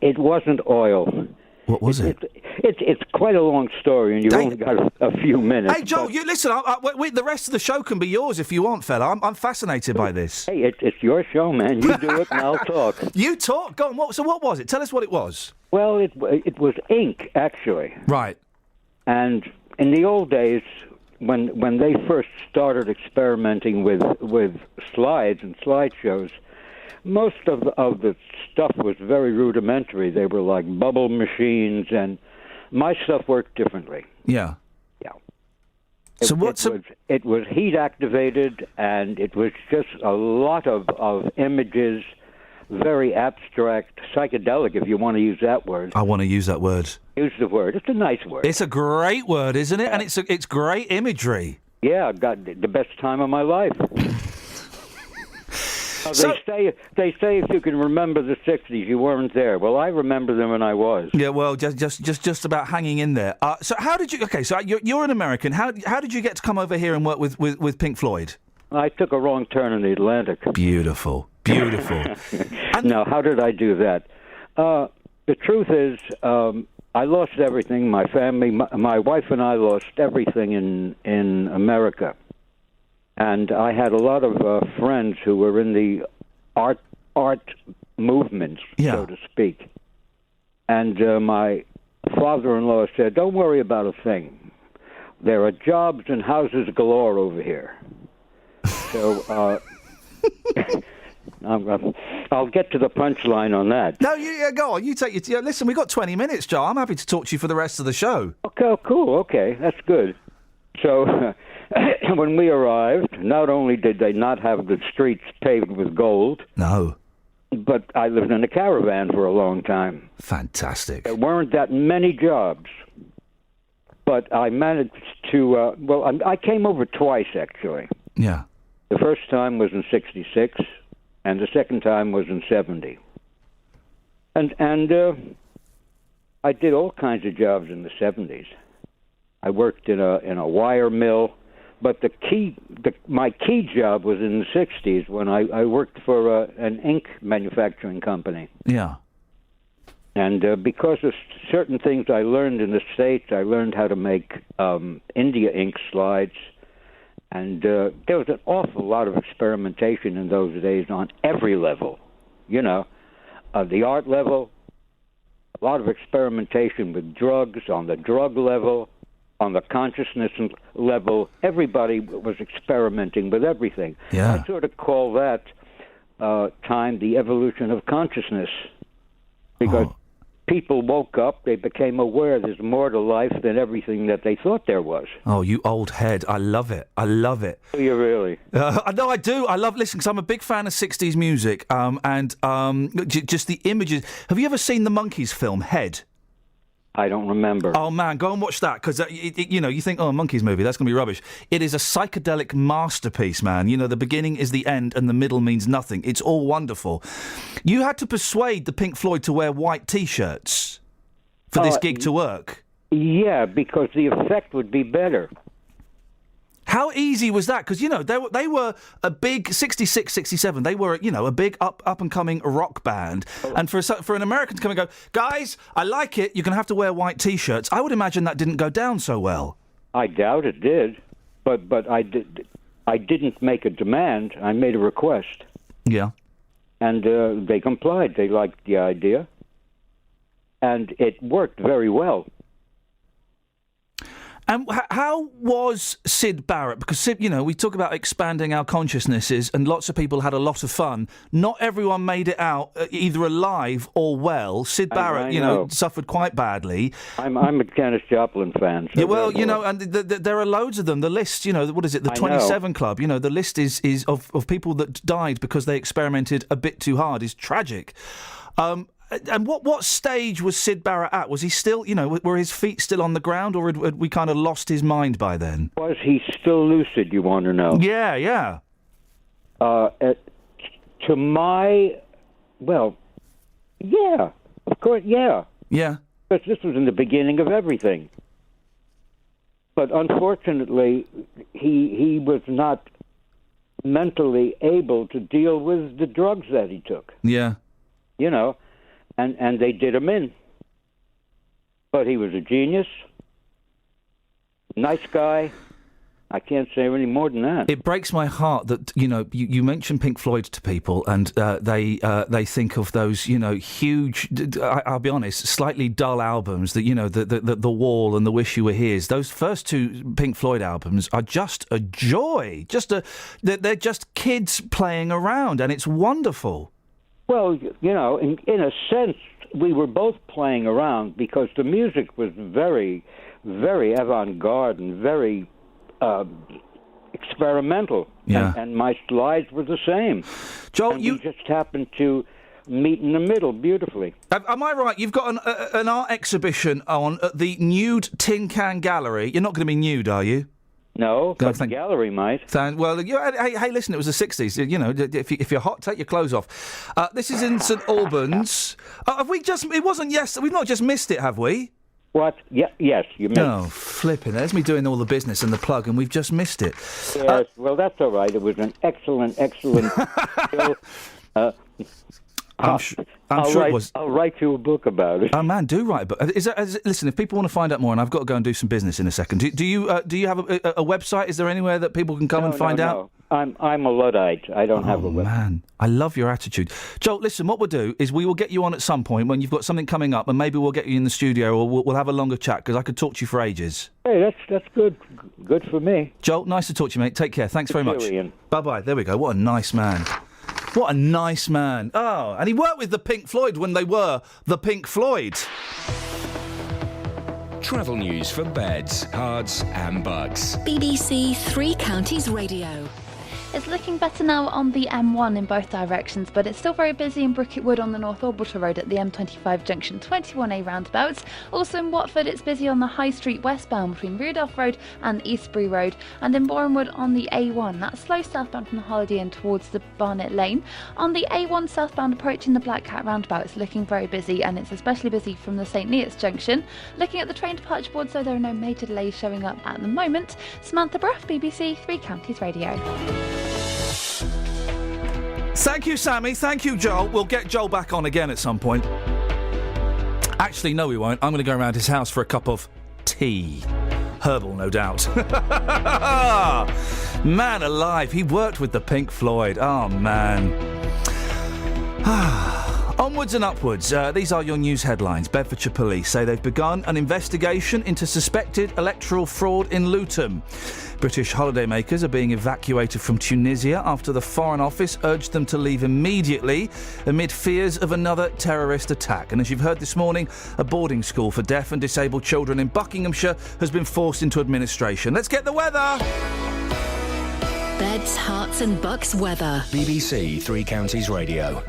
Speaker 5: It wasn't oil.
Speaker 6: What was it?
Speaker 5: It's quite a long story, and you've only got a few minutes.
Speaker 6: Hey, Joel, you listen. The rest of the show can be yours if you want, fella. I'm fascinated by this.
Speaker 5: Hey, it's your show, man. You do it, and I'll talk.
Speaker 6: You talk. Go on. What was it? Tell us what it was.
Speaker 5: Well, it was ink, actually.
Speaker 6: Right.
Speaker 5: And in the old days, when they first started experimenting with slides and slideshows, most of the stuff was very rudimentary. They were like bubble machines, and my stuff worked differently.
Speaker 6: Yeah.
Speaker 5: Yeah.
Speaker 6: It
Speaker 5: was heat activated, and it was just a lot of images, very abstract, psychedelic, if you want to use that word.
Speaker 6: I want to use that word.
Speaker 5: Use the word. It's a nice word.
Speaker 6: It's a great word, isn't it? And it's great imagery.
Speaker 5: Yeah, I got the best time of my life. They say if you can remember the 60s, you weren't there. Well, I remember them when I was.
Speaker 6: Yeah, well, just about hanging in there. So how did you? Okay, so you're an American. How did you get to come over here and work with Pink Floyd?
Speaker 5: I took a wrong turn in the Atlantic.
Speaker 6: Beautiful.
Speaker 5: Now, how did I do that? The truth is, I lost everything. My family, my wife and I lost everything in America. And I had a lot of friends who were in the art movement, so to speak. And my father-in-law said, "Don't worry about a thing. There are jobs and houses galore over here." So I'll get to the punchline on that.
Speaker 6: No, go on. You take your... listen, we've got 20 minutes, Joe. I'm happy to talk to you for the rest of the show.
Speaker 5: Okay, cool. Okay, that's good. So, when we arrived, not only did they not have the streets paved with gold...
Speaker 6: No.
Speaker 5: But I lived in a caravan for a long time.
Speaker 6: Fantastic.
Speaker 5: There weren't that many jobs. But I managed to... I came over twice, actually.
Speaker 6: Yeah.
Speaker 5: The first time was in 66, and the second time was in 70. And I did all kinds of jobs in the 70s. I worked in a wire mill, but my key job was in the 60s when I worked for an ink manufacturing company.
Speaker 6: Yeah.
Speaker 5: And because of certain things I learned in the States, I learned how to make India ink slides. And there was an awful lot of experimentation in those days on every level. The art level, a lot of experimentation with drugs on the drug level, on the consciousness level. Everybody was experimenting with everything.
Speaker 6: Yeah.
Speaker 5: I sort of call that time the evolution of consciousness. Because people woke up, they became aware there's more to life than everything that they thought there was.
Speaker 6: Oh, you old head. I love it. I love it.
Speaker 5: Do you really?
Speaker 6: No, I do. I love listening because I'm a big fan of 60s music and just the images. Have you ever seen the Monkees film, Head?
Speaker 5: I don't remember.
Speaker 6: Oh, man, go and watch that, because, you think, a Monkees movie, that's going to be rubbish. It is a psychedelic masterpiece, man. The beginning is the end and the middle means nothing. It's all wonderful. You had to persuade the Pink Floyd to wear white T-shirts for this gig to work.
Speaker 5: Yeah, because the effect would be better.
Speaker 6: How easy was that? Because, they were a big 66, 67. They were, a big up-and-coming rock band. And for an American to come and go, guys, I like it, you're going to have to wear white T-shirts, I would imagine that didn't go down so well.
Speaker 5: I doubt it did. But I didn't make a demand. I made a request.
Speaker 6: Yeah.
Speaker 5: And they complied. They liked the idea. And it worked very well.
Speaker 6: And how was Syd Barrett? Because Syd, we talk about expanding our consciousnesses, and lots of people had a lot of fun. Not everyone made it out either alive or well. Syd Barrett, suffered quite badly.
Speaker 5: I'm a Janis Joplin fan. So
Speaker 6: yeah, well, and there are loads of them. The list, what is it? The 27 Club. The list is of people that died because they experimented a bit too hard. Is tragic. And what stage was Syd Barrett at? Was he still, were his feet still on the ground, or had we kind of lost his mind by then?
Speaker 5: Was he still lucid, you want to know?
Speaker 6: Yeah, yeah.
Speaker 5: To my, yeah, of course, yeah.
Speaker 6: Yeah.
Speaker 5: Because this was in the beginning of everything. But unfortunately, he was not mentally able to deal with the drugs that he took.
Speaker 6: Yeah.
Speaker 5: And they did him in. But he was a genius. Nice guy. I can't say any more than that.
Speaker 6: It breaks my heart that, you mention Pink Floyd to people and they think of those, huge, I'll be honest, slightly dull albums that, The Wall and The Wish You Were Here's. Those first two Pink Floyd albums are just a joy. They're just kids playing around, and it's wonderful.
Speaker 5: Well, in a sense, we were both playing around because the music was very, very avant-garde and very experimental.
Speaker 6: Yeah.
Speaker 5: And my slides were the same.
Speaker 6: Joel,
Speaker 5: we just happened to meet in the middle beautifully.
Speaker 6: Am I right? You've got an art exhibition on at the Nude Tin Can Gallery. You're not going to be nude, are you?
Speaker 5: No, but the gallery might.
Speaker 6: Well, hey, listen, it was the 60s. If you're hot, take your clothes off. This is in St Albans. Have we just... It wasn't yesterday. We've not just missed it, have we?
Speaker 5: What? Yes, you missed it.
Speaker 6: Oh, flipping. There's me doing all the business and the plug, and we've just missed it.
Speaker 5: Yes, well, that's all right. It was an excellent show.
Speaker 6: I'm sure it was.
Speaker 5: I'll write you a book about it.
Speaker 6: Oh man, do write a book. Listen, if people want to find out more, and I've got to go and do some business in a second. Do you have a website? Is there anywhere that people can come and find out?
Speaker 5: I'm a Luddite. I don't have a website.
Speaker 6: Man, I love your attitude, Joel. Listen, what we'll do is we will get you on at some point when you've got something coming up, and maybe we'll get you in the studio, or we'll have a longer chat because I could talk to you for ages.
Speaker 5: Hey, that's good. Good for me.
Speaker 6: Joel, nice to talk to you, mate. Take care. Thanks very much.
Speaker 5: Ian.
Speaker 6: Bye bye. There we go. What a nice man. What a nice man. Oh, and he worked with the Pink Floyd when they were the Pink Floyd.
Speaker 9: Travel news for beds, cards and bugs.
Speaker 3: BBC Three Counties Radio.
Speaker 12: It's looking better now on the M1 in both directions, but it's still very busy in Brookett Wood on the North Orbital Road at the M25 junction 21A roundabouts. Also in Watford, it's busy on the High Street westbound between Rudolph Road and Eastbury Road, and in Borehamwood on the A1. That's slow southbound from the Holiday Inn towards the Barnet Lane. On the A1 southbound approaching the Black Cat roundabout, it's looking very busy, and it's especially busy from the St Neots junction. Looking at the train departure boards, though, there are no major delays showing up at the moment. Samantha Bruff, BBC Three Counties Radio.
Speaker 6: Thank you, Sammy. Thank you, Joel. We'll get Joel back on again at some point. Actually, no, we won't. I'm going to go around his house for a cup of tea. Herbal, no doubt. Man alive, he worked with the Pink Floyd. Oh, man. Onwards and upwards. These are your news headlines. Bedfordshire Police say they've begun an investigation into suspected electoral fraud in Luton. British holidaymakers are being evacuated from Tunisia after the Foreign Office urged them to leave immediately amid fears of another terrorist attack. And as you've heard this morning, a boarding school for deaf and disabled children in Buckinghamshire has been forced into administration. Let's get the weather!
Speaker 3: Beds, Herts and Bucks weather.
Speaker 9: BBC Three Counties Radio.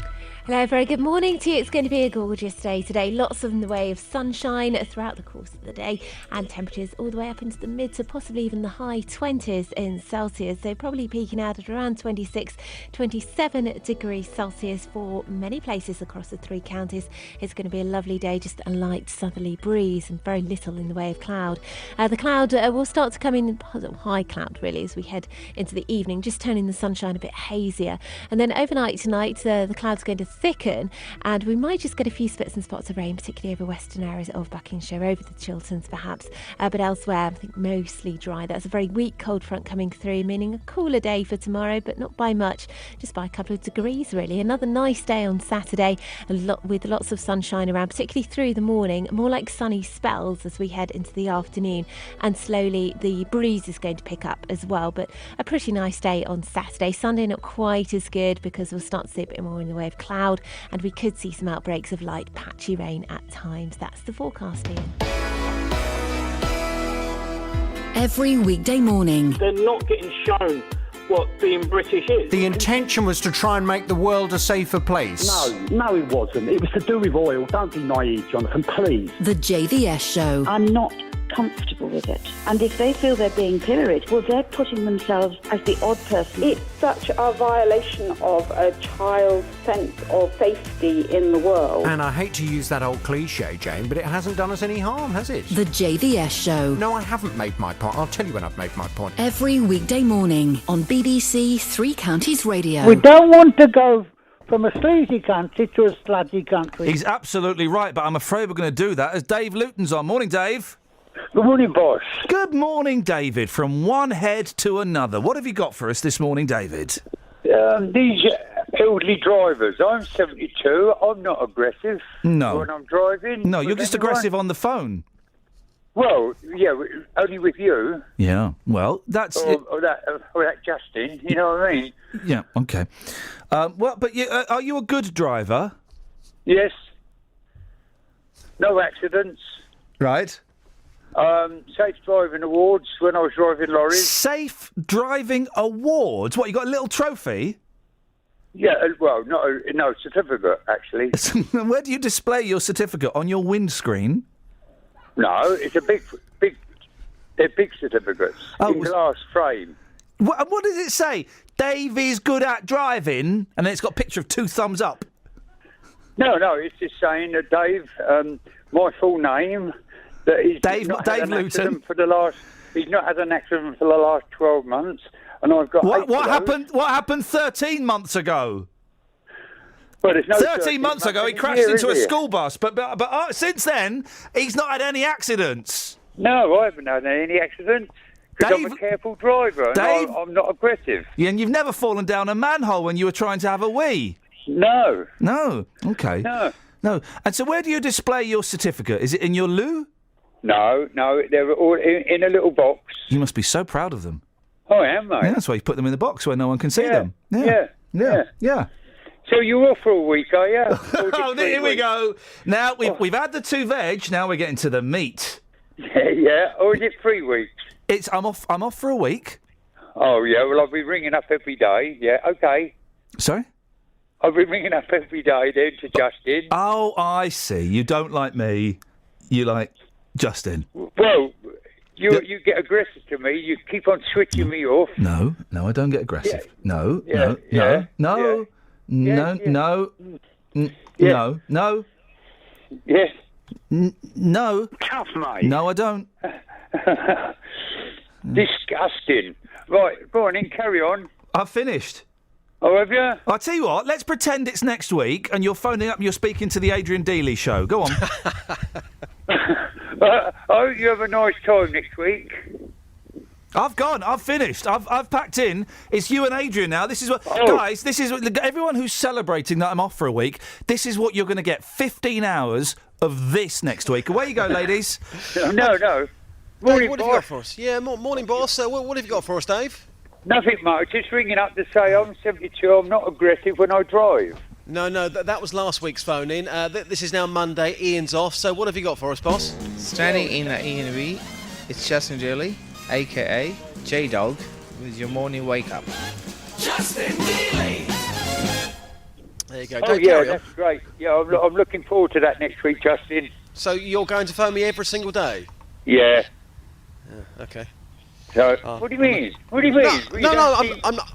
Speaker 10: Hello, very good morning to you. It's going to be a gorgeous day today. Lots in the way of sunshine throughout the course of the day, and temperatures all the way up into the mid to possibly even the high 20s in Celsius. So probably peaking out at around 26, 27 degrees Celsius for many places across the three counties. It's going to be a lovely day, just a light southerly breeze and very little in the way of cloud. The cloud will start to come in, high cloud really, as we head into the evening, just turning the sunshine a bit hazier. And then overnight tonight, the cloud's going to thicken, and we might just get a few spits and spots of rain, particularly over western areas of Buckinghamshire, over the Chilterns perhaps, but elsewhere I think mostly dry. That's a very weak cold front coming through, meaning a cooler day for tomorrow, but not by much, just by a couple of degrees really. Another nice day on Saturday, with lots of sunshine around, particularly through the morning, more like sunny spells as we head into the afternoon, and slowly the breeze is going to pick up as well, but a pretty nice day on Saturday. Sunday not quite as good because we'll start to see a bit more in the way of cloud, and we could see some outbreaks of light patchy rain at times. That's the forecast, Iain.
Speaker 3: Every weekday morning.
Speaker 13: They're not getting shown what being British is.
Speaker 22: The intention was to try and make the world a safer place.
Speaker 23: No, it wasn't. It was to do with oil. Don't be naive, Jonathan, please.
Speaker 3: The JVS Show.
Speaker 24: I'm not comfortable with it. And if they feel they're being pilloried, well, they're putting themselves as the odd person.
Speaker 25: It's such a violation of a child's sense of safety in the world.
Speaker 22: And I hate to use that old cliche, Jane, but it hasn't done us any harm, has it?
Speaker 3: The JVS Show.
Speaker 22: No, I haven't made my point. I'll tell you when I've made my point.
Speaker 3: Every weekday morning on BBC Three Counties Radio.
Speaker 21: We don't want to go from a sleazy country to a sludgy country.
Speaker 6: He's absolutely right, but I'm afraid we're going to do that as Dave Luton's on. Morning, Dave.
Speaker 23: Good morning, boss.
Speaker 6: Good morning, David. From one head to another. What have you got for us this morning, David?
Speaker 26: These elderly drivers. I'm 72. I'm not aggressive.
Speaker 6: No.
Speaker 26: When I'm driving.
Speaker 6: No, you're just aggressive on the phone.
Speaker 26: Well, yeah, only with you.
Speaker 6: Yeah, well, that's...
Speaker 26: Or that Justin, you know what I mean?
Speaker 6: Yeah, okay. But are you a good driver?
Speaker 26: Yes. No accidents.
Speaker 6: Right.
Speaker 26: Safe driving awards when I was driving lorries.
Speaker 6: Safe driving awards? What, you got a little trophy?
Speaker 26: Yeah, well, no certificate, actually.
Speaker 6: Where do you display your certificate? On your windscreen?
Speaker 26: No, it's a they're big certificates in glass frame.
Speaker 6: What does it say? Dave is good at driving, and then it's got a picture of 2 thumbs up.
Speaker 26: No, it's just saying that Dave, my full name, that he's
Speaker 6: Dave Luton.
Speaker 26: He's not had an accident for the last 12 months, and I've got
Speaker 6: what happened? What happened 13 months ago?
Speaker 26: Well, there's no
Speaker 6: 13 months ago, he crashed into a school bus, but since then, he's not had any accidents.
Speaker 26: No, I haven't had any accidents. Because I'm a careful driver, and
Speaker 6: Dave,
Speaker 26: I'm not aggressive.
Speaker 6: Yeah, and you've never fallen down a manhole when you were trying to have a wee?
Speaker 26: No.
Speaker 6: No? Okay. No. And so where do you display your certificate? Is it in your loo?
Speaker 26: No, they're all in a little box.
Speaker 6: You must be so proud of them.
Speaker 26: I am, mate.
Speaker 6: Yeah, that's why you put them in the box where no one can see them.
Speaker 26: Yeah. So you're off for a week, are you?
Speaker 6: Oh, here we go. Now, we've had the 2 veg, now we're getting to the meat.
Speaker 26: Yeah, or is it 3 weeks?
Speaker 6: I'm off for a week.
Speaker 26: Oh, yeah, well, I'll be ringing up every day. Yeah, okay.
Speaker 6: Sorry?
Speaker 26: I'll be ringing up every day then to Justin.
Speaker 6: Oh, I see. You don't like me. You like Justin.
Speaker 26: Well, you get aggressive to me. You keep on switching me off.
Speaker 6: No, I don't get aggressive.
Speaker 26: Yeah.
Speaker 6: No.
Speaker 26: Yes.
Speaker 6: No.
Speaker 26: Tough, mate.
Speaker 6: No, I don't.
Speaker 26: Disgusting. Right, go on in, carry on.
Speaker 6: I've finished.
Speaker 26: Oh, have you?
Speaker 6: I'll tell you what, let's pretend it's next week and you're phoning up and you're speaking to the Adrian Dealey show. Go on.
Speaker 26: I hope you have a nice time next week.
Speaker 6: I've gone. I've finished. I've packed in. It's you and Adrian now. This is what, guys. This is everyone who's celebrating that I'm off for a week. This is what you're going to get. 15 hours of this next week. Away you go, ladies.
Speaker 26: No.
Speaker 2: Morning, what have you got for us? Yeah, morning, boss. What have you got for us, Dave?
Speaker 26: Nothing much. Just ringing up to say I'm 72. I'm not aggressive when I drive.
Speaker 2: No, that was last week's phone in. This is now Monday. Ian's off. So what have you got for us, boss?
Speaker 14: Standing in the ENV, it's Justin Daly, a.k.a. J-Dog, with your morning wake-up.
Speaker 2: Justin Daly! There you go.
Speaker 26: Oh, yeah, that's great. Yeah, I'm looking forward to that next week, Justin.
Speaker 2: So you're going to phone me every single day?
Speaker 26: Yeah.
Speaker 2: Okay.
Speaker 26: So, what do you mean? What do you mean?
Speaker 2: No,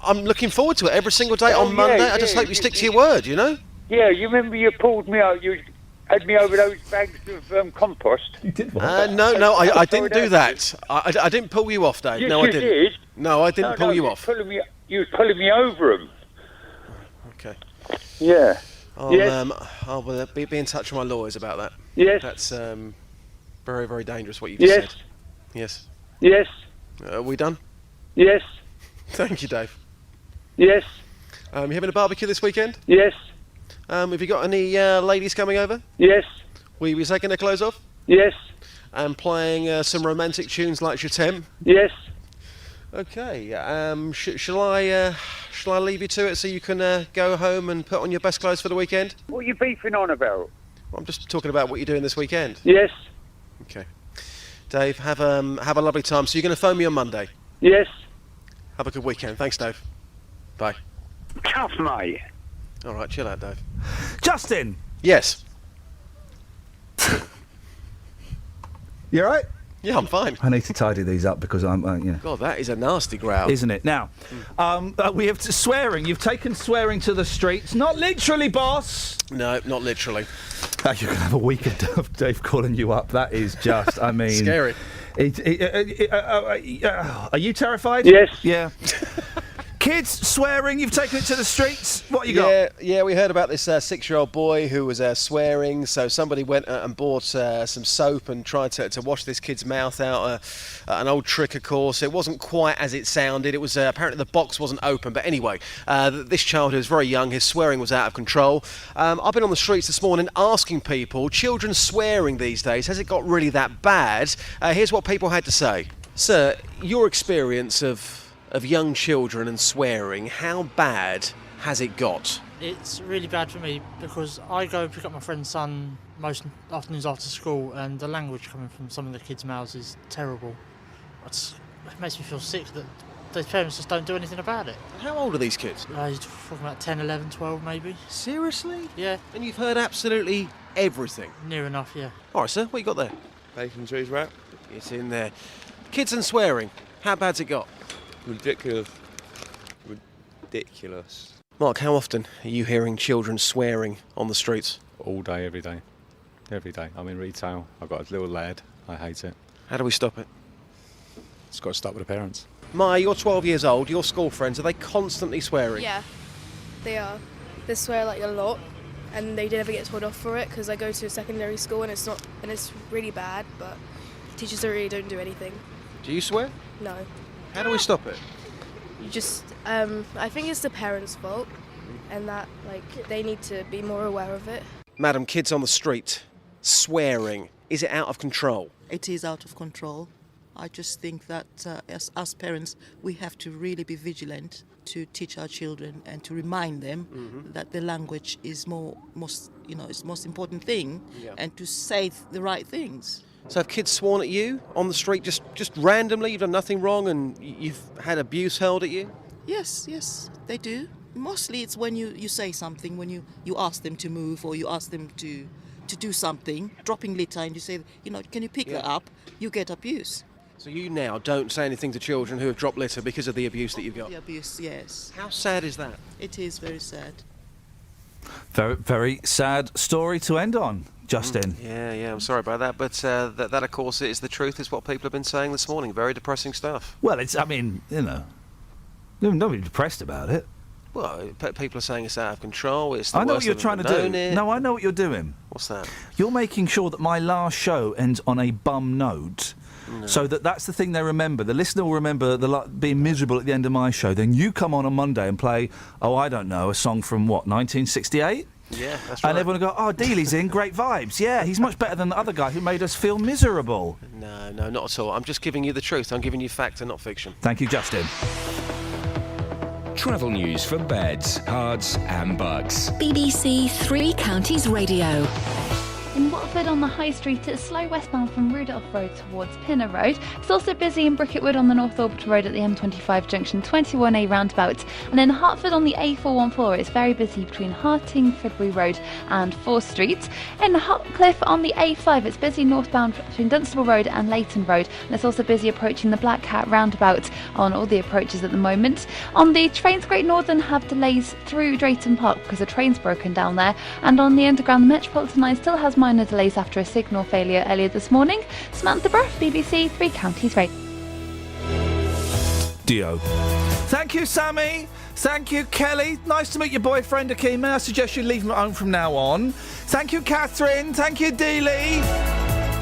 Speaker 2: I'm looking forward to it every single day on Monday. I just hope you stick to your word, you know?
Speaker 26: Yeah, you remember you pulled me out, you had me over those bags of compost.
Speaker 6: You did
Speaker 2: what? No, I didn't do that. I didn't pull you off, Dave.
Speaker 26: Yes,
Speaker 2: no, I
Speaker 26: you
Speaker 2: didn't.
Speaker 26: Did.
Speaker 2: No, I didn't pull you off.
Speaker 26: You was pulling me over them.
Speaker 2: Okay.
Speaker 26: Yeah.
Speaker 2: I'll be in touch with my lawyers about that.
Speaker 26: Yes.
Speaker 2: That's very, very dangerous what you just said. Yes.
Speaker 26: Yes.
Speaker 2: Are we done?
Speaker 26: Yes.
Speaker 2: Thank you, Dave.
Speaker 26: Yes.
Speaker 2: You having a barbecue this weekend?
Speaker 26: Yes.
Speaker 2: Have you got any ladies coming over?
Speaker 26: Yes.
Speaker 2: Will you be taking their clothes off?
Speaker 26: Yes.
Speaker 2: And playing some romantic tunes like Je t'aime?
Speaker 26: Yes.
Speaker 2: Okay. Shall I leave you to it so you can go home and put on your best clothes for the weekend?
Speaker 26: What are you beefing on about?
Speaker 2: I'm just talking about what you're doing this weekend.
Speaker 26: Yes.
Speaker 2: Okay. Dave, have a lovely time. So you're going to phone me on Monday?
Speaker 26: Yes.
Speaker 2: Have a good weekend. Thanks, Dave. Bye.
Speaker 26: Tough, mate.
Speaker 2: All right, chill out, Dave.
Speaker 6: Justin!
Speaker 2: Yes.
Speaker 6: You all right?
Speaker 2: Yeah, I'm fine.
Speaker 6: I need to tidy these up because I'm,
Speaker 2: God, that is a nasty growl.
Speaker 6: Isn't it? Now, we have swearing. You've taken swearing to the streets. Not literally, boss.
Speaker 2: No, not literally.
Speaker 6: You're going to have a week of Dave calling you up. That is just, I mean...
Speaker 2: Scary.
Speaker 6: Are you terrified?
Speaker 26: Yes.
Speaker 6: Yeah. Kids swearing, you've taken it to the streets. What you got?
Speaker 2: Yeah, we heard about this 6-year-old boy who was swearing. So somebody went and bought some soap and tried to wash this kid's mouth out. An old trick, of course. It wasn't quite as it sounded. It was apparently the box wasn't open. But anyway, this child who was very young, his swearing was out of control. I've been on the streets this morning asking people, children swearing these days, has it got really that bad? Here's what people had to say. Sir, your experience of young children and swearing, how bad has it got?
Speaker 16: It's really bad for me because I go and pick up my friend's son most afternoons after school, and the language coming from some of the kids' mouths is terrible. It makes me feel sick that those parents just don't do anything about it.
Speaker 2: How old are these kids?
Speaker 16: You're talking about 10, 11, 12 maybe.
Speaker 2: Seriously?
Speaker 16: Yeah.
Speaker 2: And you've heard absolutely everything?
Speaker 16: Near enough, yeah.
Speaker 2: All right, sir, what you got there?
Speaker 17: Bacon cheese wrap.
Speaker 2: It's in there. Kids and swearing, how bad's it got?
Speaker 17: Ridiculous.
Speaker 2: Mark, how often are you hearing children swearing on the streets?
Speaker 19: All day, every day. Every day. I'm in retail. I've got a little lad. I hate it.
Speaker 2: How do we stop it?
Speaker 19: It's got to start with the parents.
Speaker 2: Maya, you're 12 years old. Your school friends, are they constantly swearing?
Speaker 20: Yeah, they are. They swear like a lot, and they never get told off for it because I go to a secondary school and it's really bad, but teachers really don't do anything.
Speaker 2: Do you swear?
Speaker 20: No.
Speaker 2: How do we stop it?
Speaker 20: You just, I think it's the parents' fault, and that, they need to be more aware of it.
Speaker 2: Madam, kids on the street, swearing, is it out of control?
Speaker 27: It is out of control.
Speaker 1: I just think that as parents, we have to really be vigilant to teach our children and to remind them that the language is it's the most important thing, and to say the right things.
Speaker 2: So have kids sworn at you on the street just randomly? You've done nothing wrong and you've had abuse hurled at you?
Speaker 1: Yes, they do. Mostly it's when you say something, when you ask them to move or you ask them to do something, dropping litter, and you say, can you pick her up? You get abuse.
Speaker 2: So you now don't say anything to children who have dropped litter because of the abuse that you've got?
Speaker 1: The abuse, yes.
Speaker 2: How sad is that?
Speaker 1: It is very sad.
Speaker 6: Very, very sad story to end on, Justin.
Speaker 2: Yeah, I'm sorry about that, but that of course is the truth, is what people have been saying this morning. Very depressing stuff.
Speaker 6: Well, nobody depressed about it.
Speaker 2: Well, people are saying it's out of control. It's the
Speaker 6: I know
Speaker 2: worst
Speaker 6: what you're
Speaker 2: they've
Speaker 6: trying to
Speaker 2: ever
Speaker 6: do.
Speaker 2: known it.
Speaker 6: No, I know what you're doing.
Speaker 2: What's that?
Speaker 6: You're making sure that my last show ends on a bum note.
Speaker 2: No.
Speaker 6: So that's the thing they remember. The listener will remember being miserable at the end of my show. Then you come on Monday and play, a song from, 1968?
Speaker 2: Yeah, that's right.
Speaker 6: And everyone will go, Dealey's in, great vibes. Yeah, he's much better than the other guy who made us feel miserable.
Speaker 2: No, not at all. I'm just giving you the truth. I'm giving you fact and not fiction.
Speaker 6: Thank you, Justin.
Speaker 9: Travel news for beds, cards and bugs.
Speaker 3: BBC Three Counties Radio.
Speaker 12: In Watford on the High Street, it's slow westbound from Rudolph Road towards Pinner Road. It's also busy in Bricketwood on the North Orbital Road at the M25 junction 21A roundabout. And in Hertford on the A414, it's very busy between Harting, Fridbury Road and 4th Street. In Hutcliffe on the A5, it's busy northbound between Dunstable Road and Leighton Road. And it's also busy approaching the Black Cat roundabout on all the approaches at the moment. On the trains, Great Northern have delays through Drayton Park because a train's broken down there. And on the Underground, the Metropolitan line still has minor delays after a signal failure earlier this morning. Samantha Bruff, BBC Three Counties Radio.
Speaker 6: Dio. Thank you, Sammy. Thank you, Kelly. Nice to meet your boyfriend, Akeem. May I suggest you leave him at home from now on? Thank you, Catherine. Thank you, Dealey.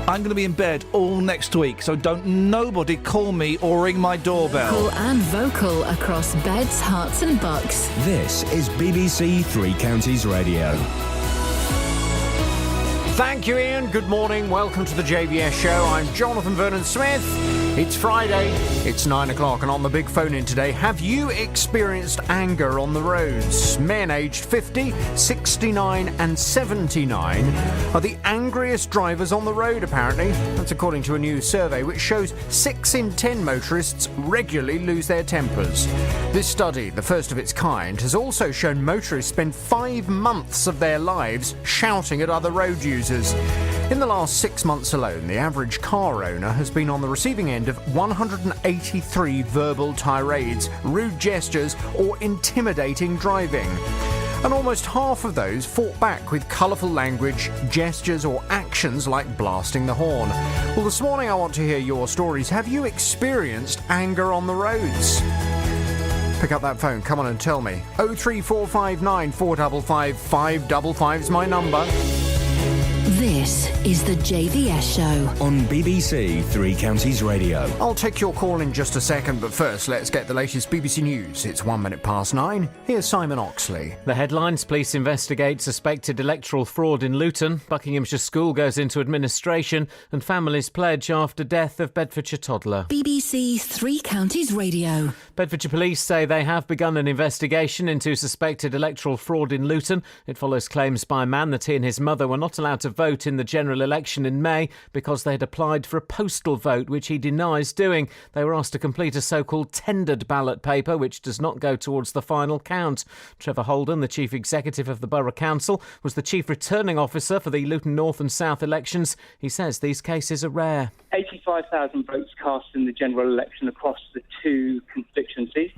Speaker 6: I'm going to be in bed all next week, so don't nobody call me or ring my doorbell.
Speaker 3: Local and vocal across beds, hearts and bucks.
Speaker 9: This is BBC Three Counties Radio.
Speaker 22: Thank you, Ian. Good morning. Welcome to the JVS show. I'm Jonathan Vernon Smith. It's Friday. It's 9 o'clock, and on the big phone in today, have you experienced anger on the roads? Men aged 50, 69 and 79 are the angriest drivers on the road, apparently. That's according to a new survey which shows 6 in 10 motorists regularly lose their tempers. This study, the first of its kind, has also shown motorists spend 5 months of their lives shouting at other road users. In the last 6 months alone, the average car owner has been on the receiving end of 183 verbal tirades, rude gestures, or intimidating driving. And almost half of those fought back with colourful language, gestures, or actions like blasting the horn. Well, this morning I want to hear your stories. Have you experienced anger on the roads? Pick up that phone, come on and tell me. 03459 455 555 is my number.
Speaker 3: This is the JVS show
Speaker 9: on BBC Three Counties Radio.
Speaker 22: I'll take your call in just a second, but first let's get the latest BBC News. It's 1 minute past 9. Here's Simon Oxley.
Speaker 4: The headlines: police investigate suspected electoral fraud in Luton. Buckinghamshire school goes into administration, and families pledge after death of Bedfordshire toddler.
Speaker 3: BBC Three Counties Radio.
Speaker 4: Bedfordshire police say they have begun an investigation into suspected electoral fraud in Luton. It follows claims by a man that he and his mother were not allowed to vote in the general election in May because they had applied for a postal vote, which he denies doing. They were asked to complete a so-called tendered ballot paper, which does not go towards the final count. Trevor Holden, the chief executive of the Borough Council, was the chief returning officer for the Luton North and South elections. He says these cases are rare.
Speaker 13: 85,000 votes cast in the general election across the 2 constituencies.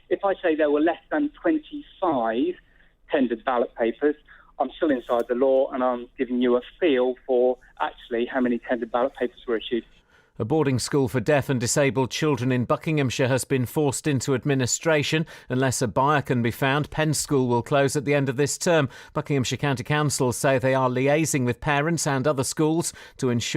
Speaker 13: If I say there were less than 25 tendered ballot papers, I'm still inside the law, and I'm giving you a feel for actually how many tendered ballot papers were issued.
Speaker 4: A boarding school for deaf and disabled children in Buckinghamshire has been forced into administration. Unless a buyer can be found, Penn School will close at the end of this term. Buckinghamshire County Council say they are liaising with parents and other schools to ensure